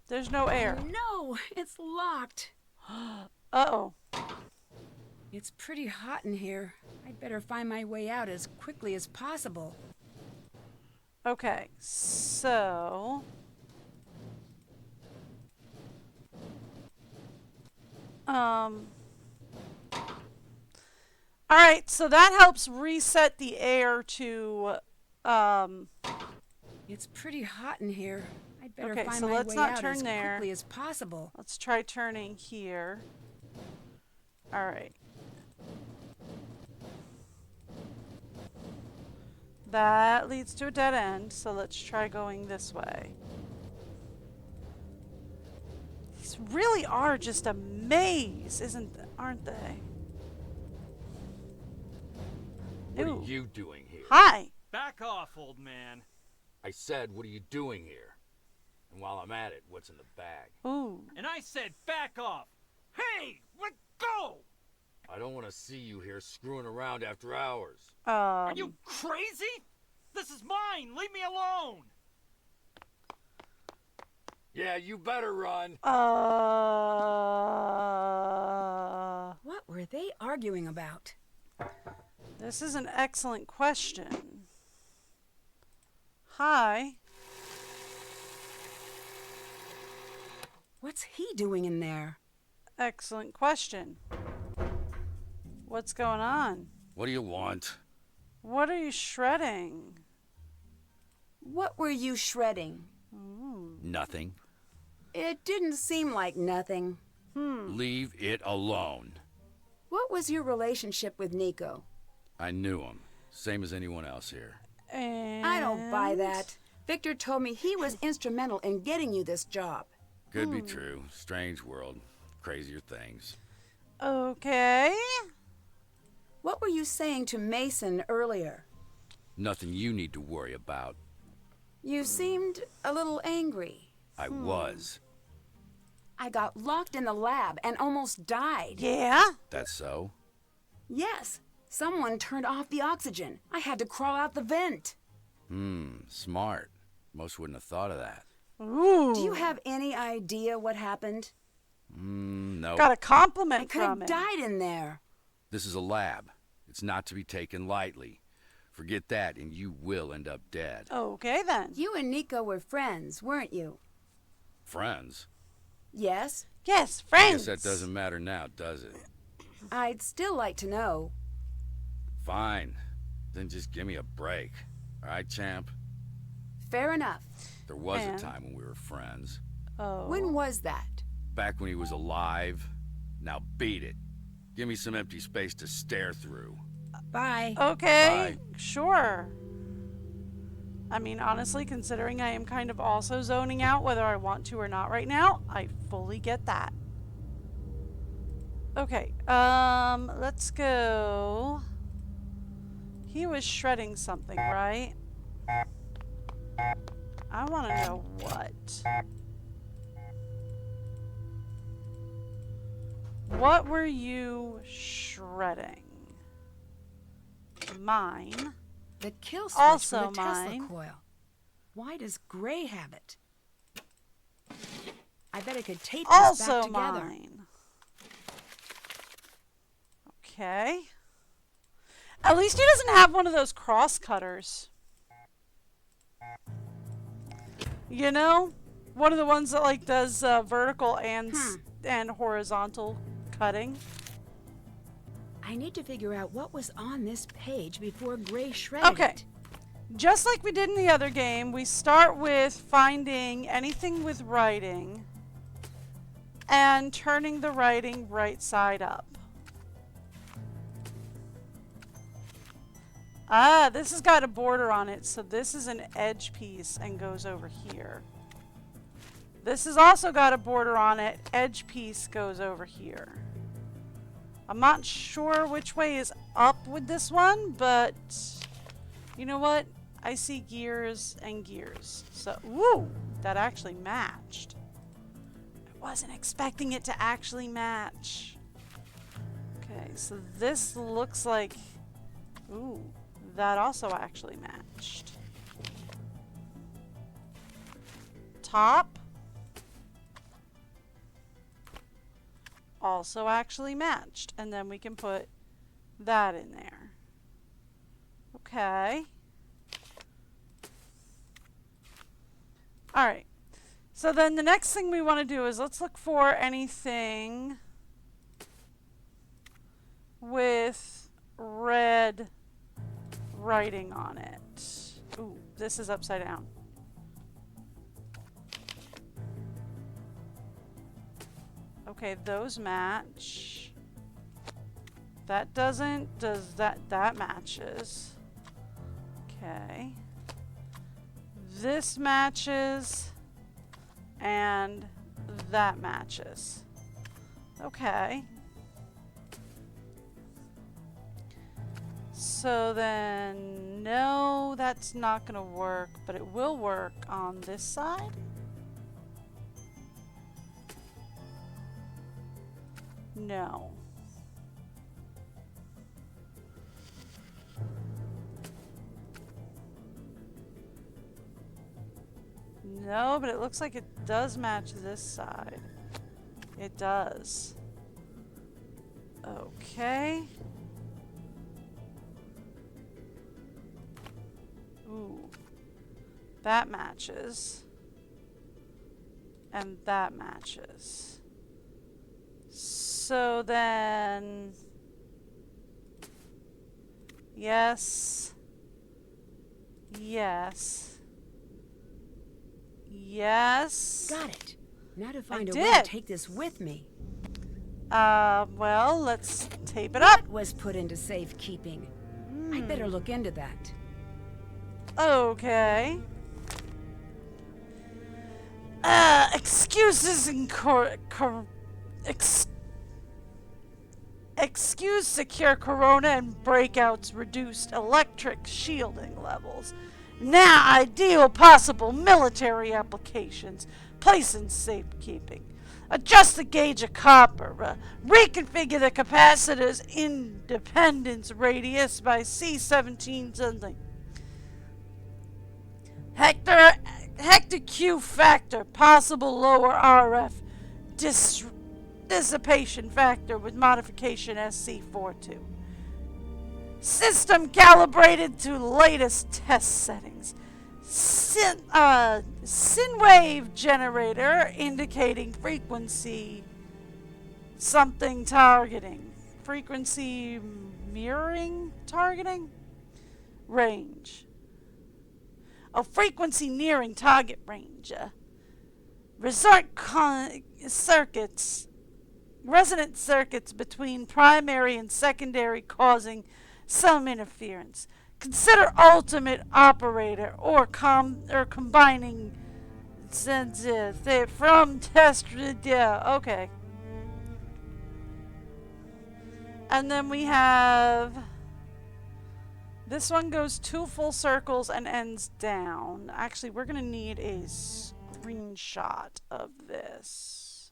There's no air. No, it's locked. Uh-oh. It's pretty hot in here. I'd better find my way out as quickly as possible. Okay, so... Alright, so that helps reset the air to, It's pretty hot in here. I'd better Okay, find so my let's way not out turn as there. quickly as possible. Let's try turning here. Alright. That leads to a dead end, so let's try going this way. These really are just a maze, aren't they? What Ooh. are you doing here? Hi. Back off, old man. I said, what are you doing here? And while I'm at it, what's in the bag? Ooh. And I said back off. Hey, let go! I don't want to see you here screwing around after hours. Are you crazy? This is mine. Leave me alone. Yeah, you better run. What were they arguing about? This is an excellent question. Hi. What's he doing in there? Excellent question. What's going on? What do you want? What are you shredding? What were you shredding? Nothing. It didn't seem like nothing. Leave it alone. What was your relationship with Nico? I knew him. Same as anyone else here. And... I don't buy that. Victor told me he was instrumental in getting you this job. Could be true. Strange world. Crazier things. Okay. What were you saying to Mason earlier? Nothing you need to worry about. You seemed a little angry. I was. I got locked in the lab and almost died. Yeah? That's so? Yes. Someone turned off the oxygen. I had to crawl out the vent. Smart. Most wouldn't have thought of that. Ooh. Do you have any idea what happened? No. Got a compliment I could from have him. died in there. This is a lab. It's not to be taken lightly. Forget that and you will end up dead. Okay then. You and Nico were friends, weren't you? Friends? Yes? Yes, I friends. guess that doesn't matter now, does it? I'd still like to know. Fine. Then just give me a break. All right, champ? Fair enough. There was And- a time when we were friends. Oh. When was that? Back when he was alive. Now beat it. Give me some empty space to stare through. Bye. Okay, Bye. sure. I mean, honestly, considering I am kind of also zoning out whether I want to or not right now, I fully get that. Okay, let's go. He was shredding something, right? I want to know what. What were you shredding? Mine. The kill switch Also for the Tesla mine. coil. Why does Gray have it? I bet I could tape this back Also together. mine. Okay. At least he doesn't have one of those cross cutters. You know? One of the ones that like does vertical and horizontal cutting. I need to figure out what was on this page before Gray shredded Okay. it. Just like we did in the other game, we start with finding anything with writing and turning the writing right side up. Ah, this has got a border on it, so this is an edge piece and goes over here. This has also got a border on it, edge piece goes over here. I'm not sure which way is up with this one, but you know what? I see gears and gears. So, woo, that actually matched. I wasn't expecting it to actually match. Okay, so this looks like, ooh, that also actually matched. Top also actually matched, and then we can put that in there. Okay. Alright, so then the next thing we want to do is let's look for anything with red writing on it. Ooh, this is upside down. Okay, those match. That doesn't. Does that matches. Okay. This matches. And that matches. Okay. So then, no, that's not going to work, but it will work on this side. No. No, but it looks like it does match this side. It does. Okay. Ooh. That matches. And that matches. So then... Yes. Yes. Yes. Got it. Now to find I a way did. to take this with me. Well, let's tape it up. What was put into safekeeping? I'd better look into that. Okay. Excuses and excuse secure corona and breakouts reduced electric shielding levels. Now ideal possible military applications. Place in safekeeping. Adjust the gauge of copper. Reconfigure the capacitor's independence radius by C17 something. Hector Q factor. Possible lower RF dissipation factor with modification SC42. System calibrated to latest test settings. Sine wave generator indicating frequency something targeting. Frequency mirroring targeting? Range. Oh, frequency nearing target range. Circuits. Resonant circuits between primary and secondary causing some interference. Consider ultimate operator or combining from test. Yeah, okay. And then we have this one goes 2 full circles and ends down. Actually, we're going to need a screenshot of this.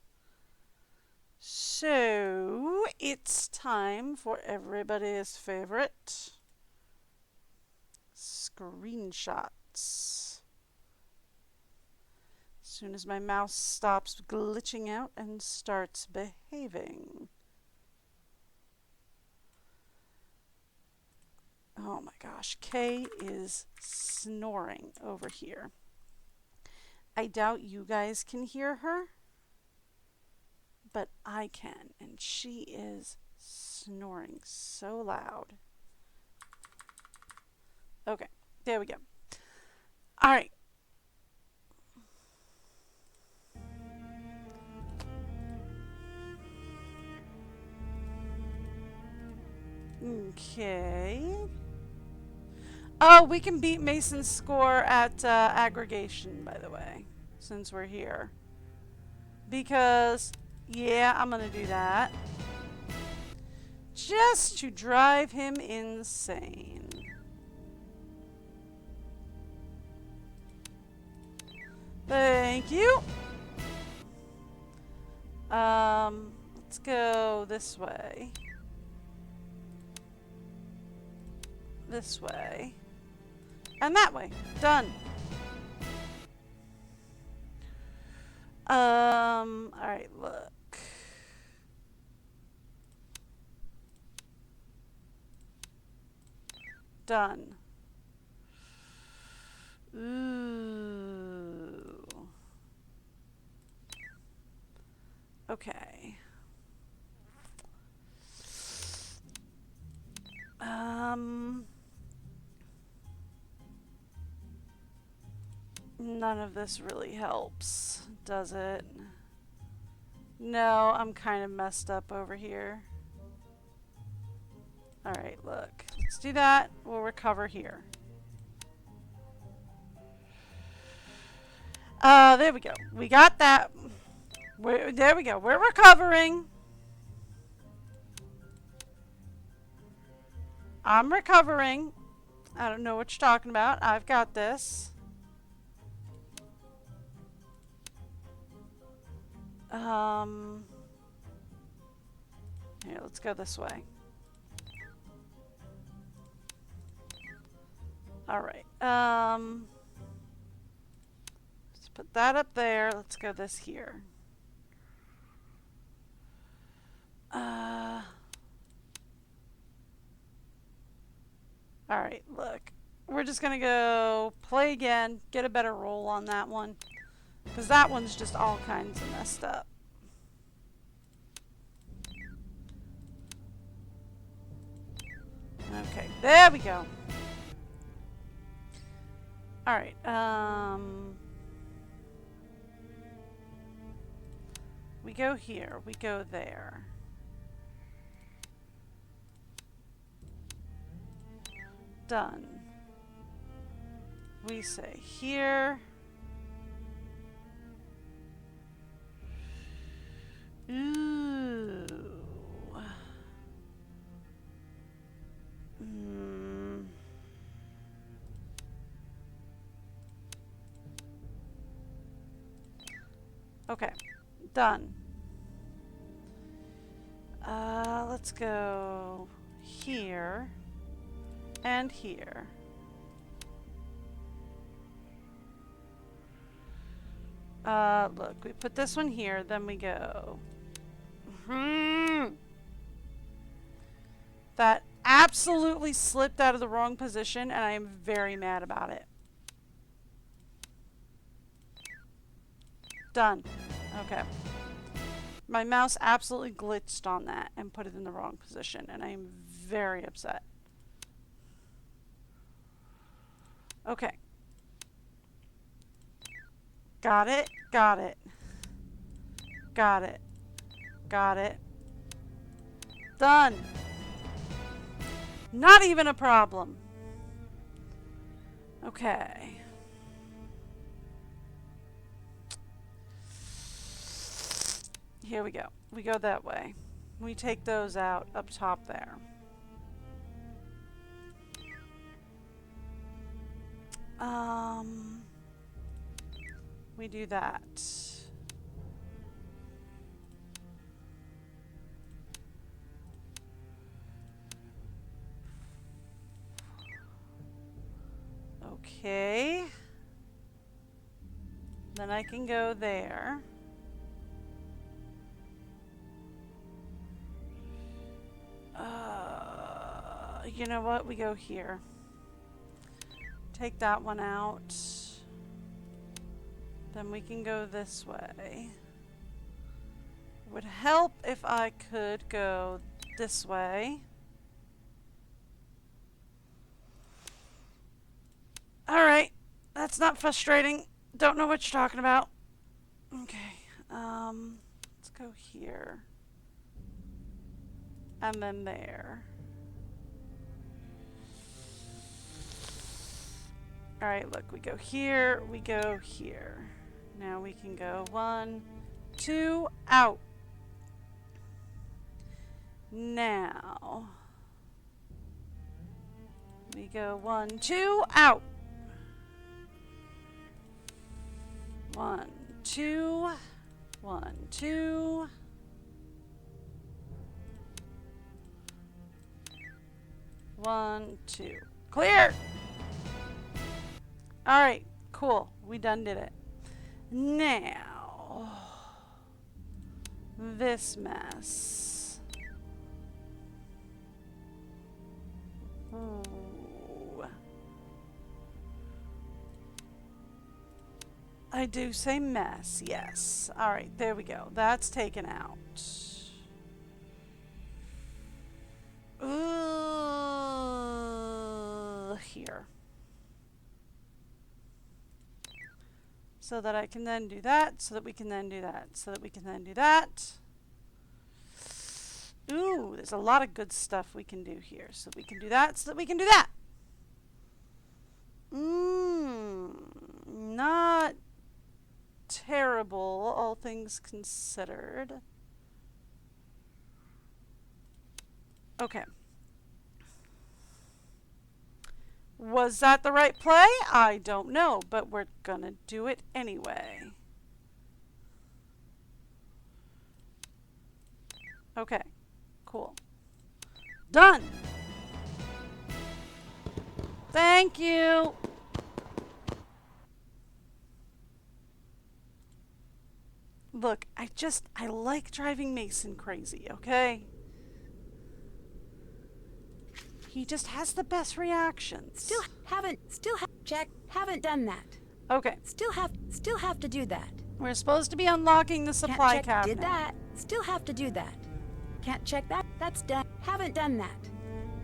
So, it's time for everybody's favorite screenshots. As soon as my mouse stops glitching out and starts behaving. Oh my gosh, Kay is snoring over here. I doubt you guys can hear her, but I can, and she is snoring so loud. Okay, there we go. All right. Okay. Oh, we can beat Mason's score at aggregation, by the way, since we're here. Because, yeah, I'm going to do that. Just to drive him insane. Thank you. Let's go this way. This way. And that way. Done. Alright, look. Done. Ooh. Okay. None of this really helps, does it? No, I'm kind of messed up over here. Alright, look. Let's do that. We'll recover here. There we go. We got that. There we go. We're recovering. I'm recovering. I don't know what you're talking about. I've got this. Here, let's go this way. Alright. Let's put that up there. Let's go this here. Alright, look. We're just gonna go play again, get a better roll on that one. Because that one's just all kinds of messed up. Okay, there we go. Alright, we go here, we go there. Done. We say here. Ooh. Okay, done. Let's go here and here. Look, we put this one here, then we go. That absolutely slipped out of the wrong position, and I am very mad about it. Done. Okay. My mouse absolutely glitched on that and put it in the wrong position, and I am very upset. Okay. Got it. Got it. Got it. Got it. Done. Not even a problem. Okay. Here we go. We go that way. We take those out up top there. We do that. Okay. Then I can go there. You know what? We go here. Take that one out. Then we can go this way. It would help if I could go this way. Alright. That's not frustrating. Don't know what you're talking about. Okay. Let's go here. And then there. Alright, look, we go here, we go here. Now we can go 1, 2, out. Now we go 1, 2, out. 1, 2, 1, 2. One, two. Clear! Alright, cool. We done did it. Now, this mess. Ooh. I do say mess, yes. Alright, there we go. That's taken out. Here. So that I can then do that, so that we can then do that, so that we can then do that. Ooh, there's a lot of good stuff we can do here. So that we can do that, so that we can do that. Not terrible, all things considered. Okay. Was that the right play? I don't know, but we're gonna do it anyway. Okay, cool. Done! Thank you! Look, I like driving Mason crazy, okay? He just has the best reactions. Check, haven't done that. Okay. Still have to do that. We're supposed to be unlocking the supply cabinet. Did that. Still have to do that. Can't check that. That's done. Haven't done that.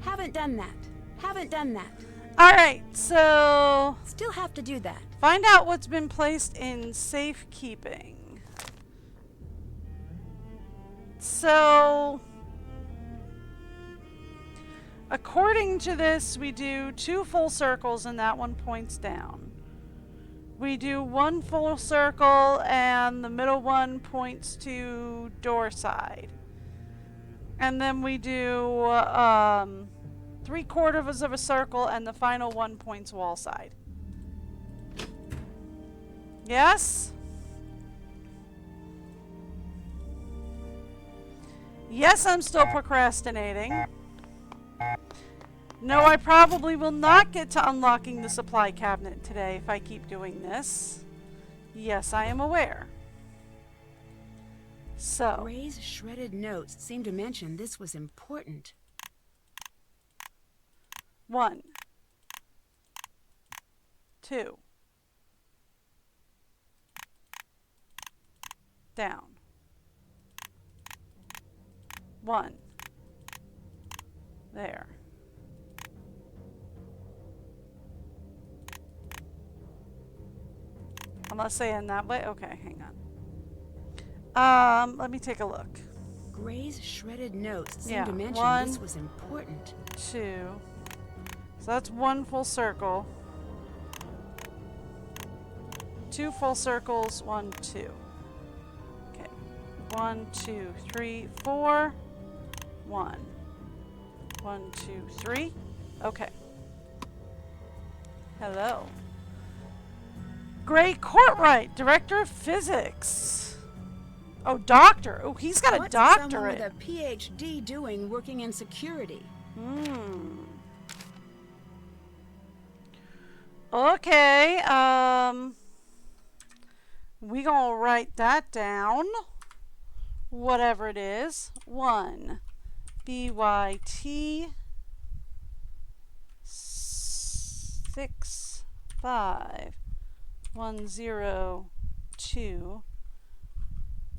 Haven't done that. Haven't done that. Alright, so... Still have to do that. Find out what's been placed in safekeeping. So... According to this, we do 2 full circles and that one points down. We do 1 full circle and the middle one points to door side. And then we do 3/4 of a circle and the final one points wall side. Yes? Yes, I'm still procrastinating. No, I probably will not get to unlocking the supply cabinet today if I keep doing this. Yes, I am aware. So. Ray's shredded notes seem to mention this was important. 1, 2, Down. 1. There. I'm not saying that way. Okay, hang on. Let me take a look. Gray's shredded notes seem Yeah, to mention 1, this was important. 2. So that's 1 full circle. 2 full circles. 1, 2. Okay. 1, 2, 3, 4. 1. 1, 2, 3. Okay. Hello. Gray Courtwright, Director of Physics. Oh, doctor. Oh, he's got a What's doctorate. someone with a PhD doing working in security? Okay, we gonna write that down. Whatever it is. 1 BYT 6 5 1 0 2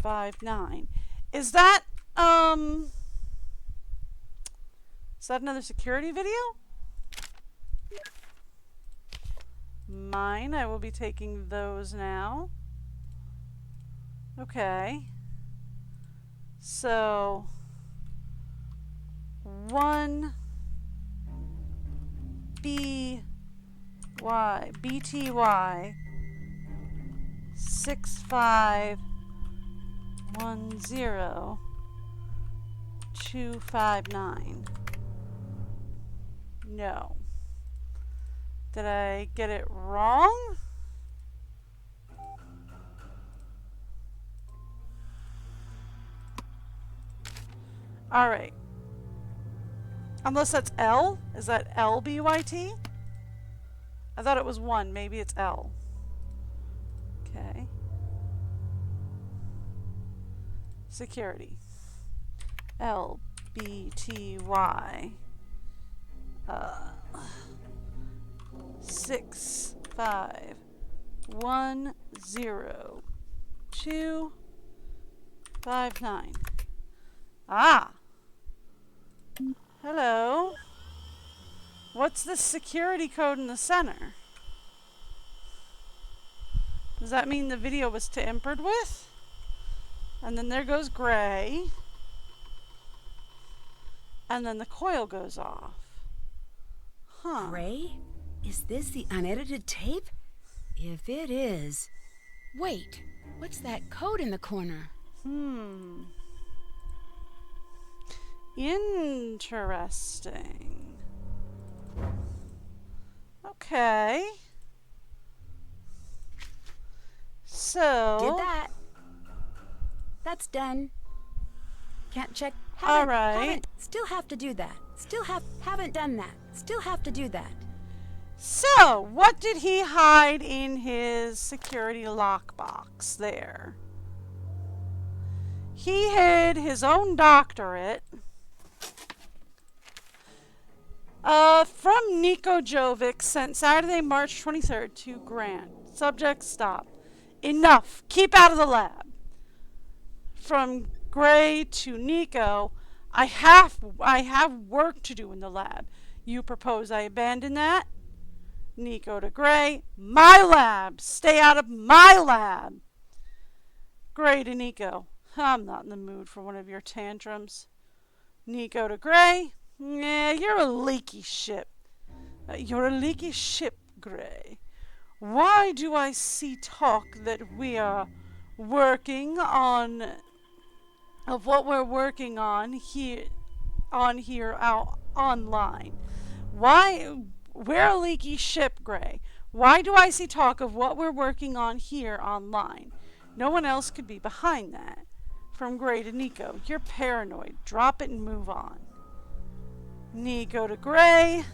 5 9. Is that another security video? Mine. I will be taking those now. Okay. So 1 BTY 6 5 1 0 2 5 9. No. Did I get it wrong? All right. Unless that's L? Is that LBYT? I thought it was 1. Maybe it's L. Okay. Security. LBTY. 6 5 1 0 2 5 9. Ah. Hello. What's the security code in the center? Does that mean the video was tampered with? And then there goes Gray. And then the coil goes off. Huh. Gray? Is this the unedited tape? If it is... Wait, what's that code in the corner? Interesting. Okay. So... Did that. That's done. Can't check. All right. Still have to do that. Haven't done that. Still have to do that. So, what did he hide in his security lockbox there? He hid his own doctorate from Nico Jovic, sent Saturday, March 23rd to Grant. Subject stop. Enough. Keep out of the lab. From Gray to Nico, I have work to do in the lab. You propose I abandon that? Nico to Gray, my lab. Stay out of my lab. Gray to Nico, I'm not in the mood for one of your tantrums. Nico to Gray, yeah, you're a leaky ship. You're a leaky ship, Gray. Why do I see talk that we are working on, of what we're working on here out online? Why? We're a leaky ship, Gray. Why do I see talk of what we're working on here online? No one else could be behind that. From Gray to Nico, you're paranoid. Drop it and move on. Nico to Gray,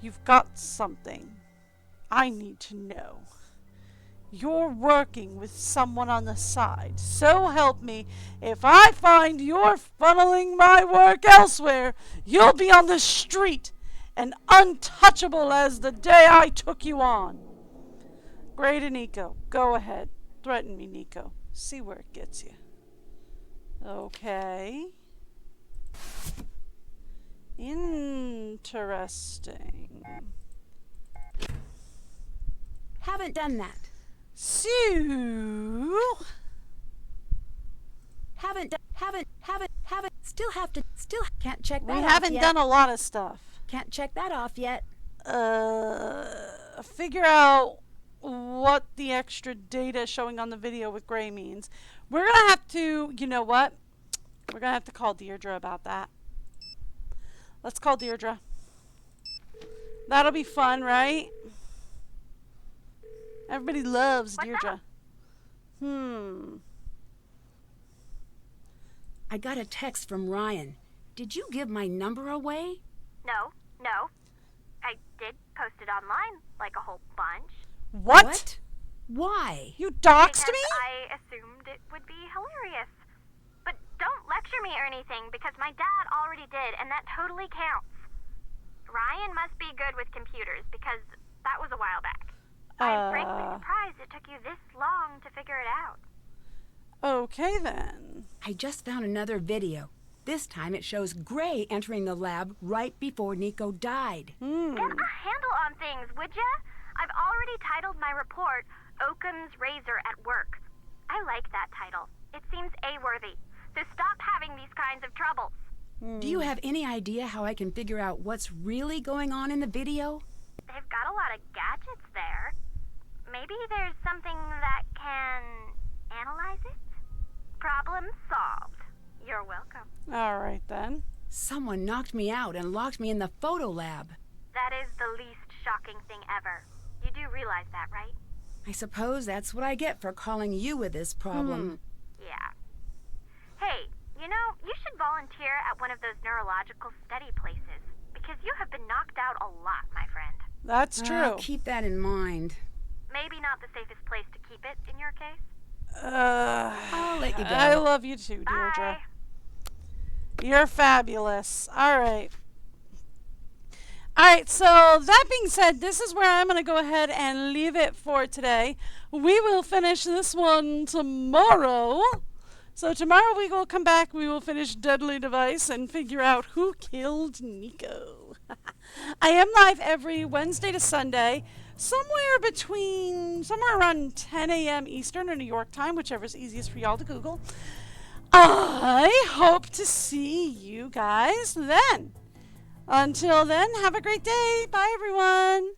you've got something. I need to know. You're working with someone on the side. So help me, if I find you're funneling my work elsewhere, you'll be on the street and untouchable as the day I took you on. Gray to Nico, go ahead. Threaten me, Nico. See where it gets you. Okay. Interesting. Haven't done that. So, Haven't, still can't check that we off haven't yet. done a lot of stuff. Can't check that off yet. Figure out what the extra data showing on the video with gray means. We're going to have to, you know what? We're going to have to call Deirdre about that. Let's call Deirdre. That'll be fun, right? Everybody loves Deirdre. I got a text from Ryan. Did you give my number away? No. I did post it online, like a whole bunch. What? Why? You doxed Because me? I assumed it would be hilarious. But don't lecture me or anything, because my dad already did, and that totally counts. Ryan must be good with computers, because that was a while back. I'm frankly surprised it took you this long to figure it out. Okay, then. I just found another video. This time it shows Gray entering the lab right before Nico died. Get a handle on things, would ya? I've already titled my report, Occam's Razor at Work. I like that title. It seems A-worthy. So stop having these kinds of troubles. Do you have any idea how I can figure out what's really going on in the video? They've got a lot of gadgets there. Maybe there's something that can analyze it? Problem solved. You're welcome. All right, then. Someone knocked me out and locked me in the photo lab. That is the least shocking thing ever. You do realize that, right? I suppose that's what I get for calling you with this problem. Yeah. Hey, you know, you should volunteer at one of those neurological study places, because you have been knocked out a lot, my friend. That's true. I'll keep that in mind. Maybe not the safest place to keep it in your case. I'll let you go. I love you too, Deirdre. Bye. You're fabulous. All right. All right, so that being said, this is where I'm going to go ahead and leave it for today. We will finish this one tomorrow. So tomorrow we will come back, we will finish Deadly Device and figure out who killed Nico. I am live every Wednesday to Sunday, somewhere around 10 a.m. Eastern or New York time, whichever is easiest for y'all to Google. I hope to see you guys then. Until then, have a great day. Bye, everyone.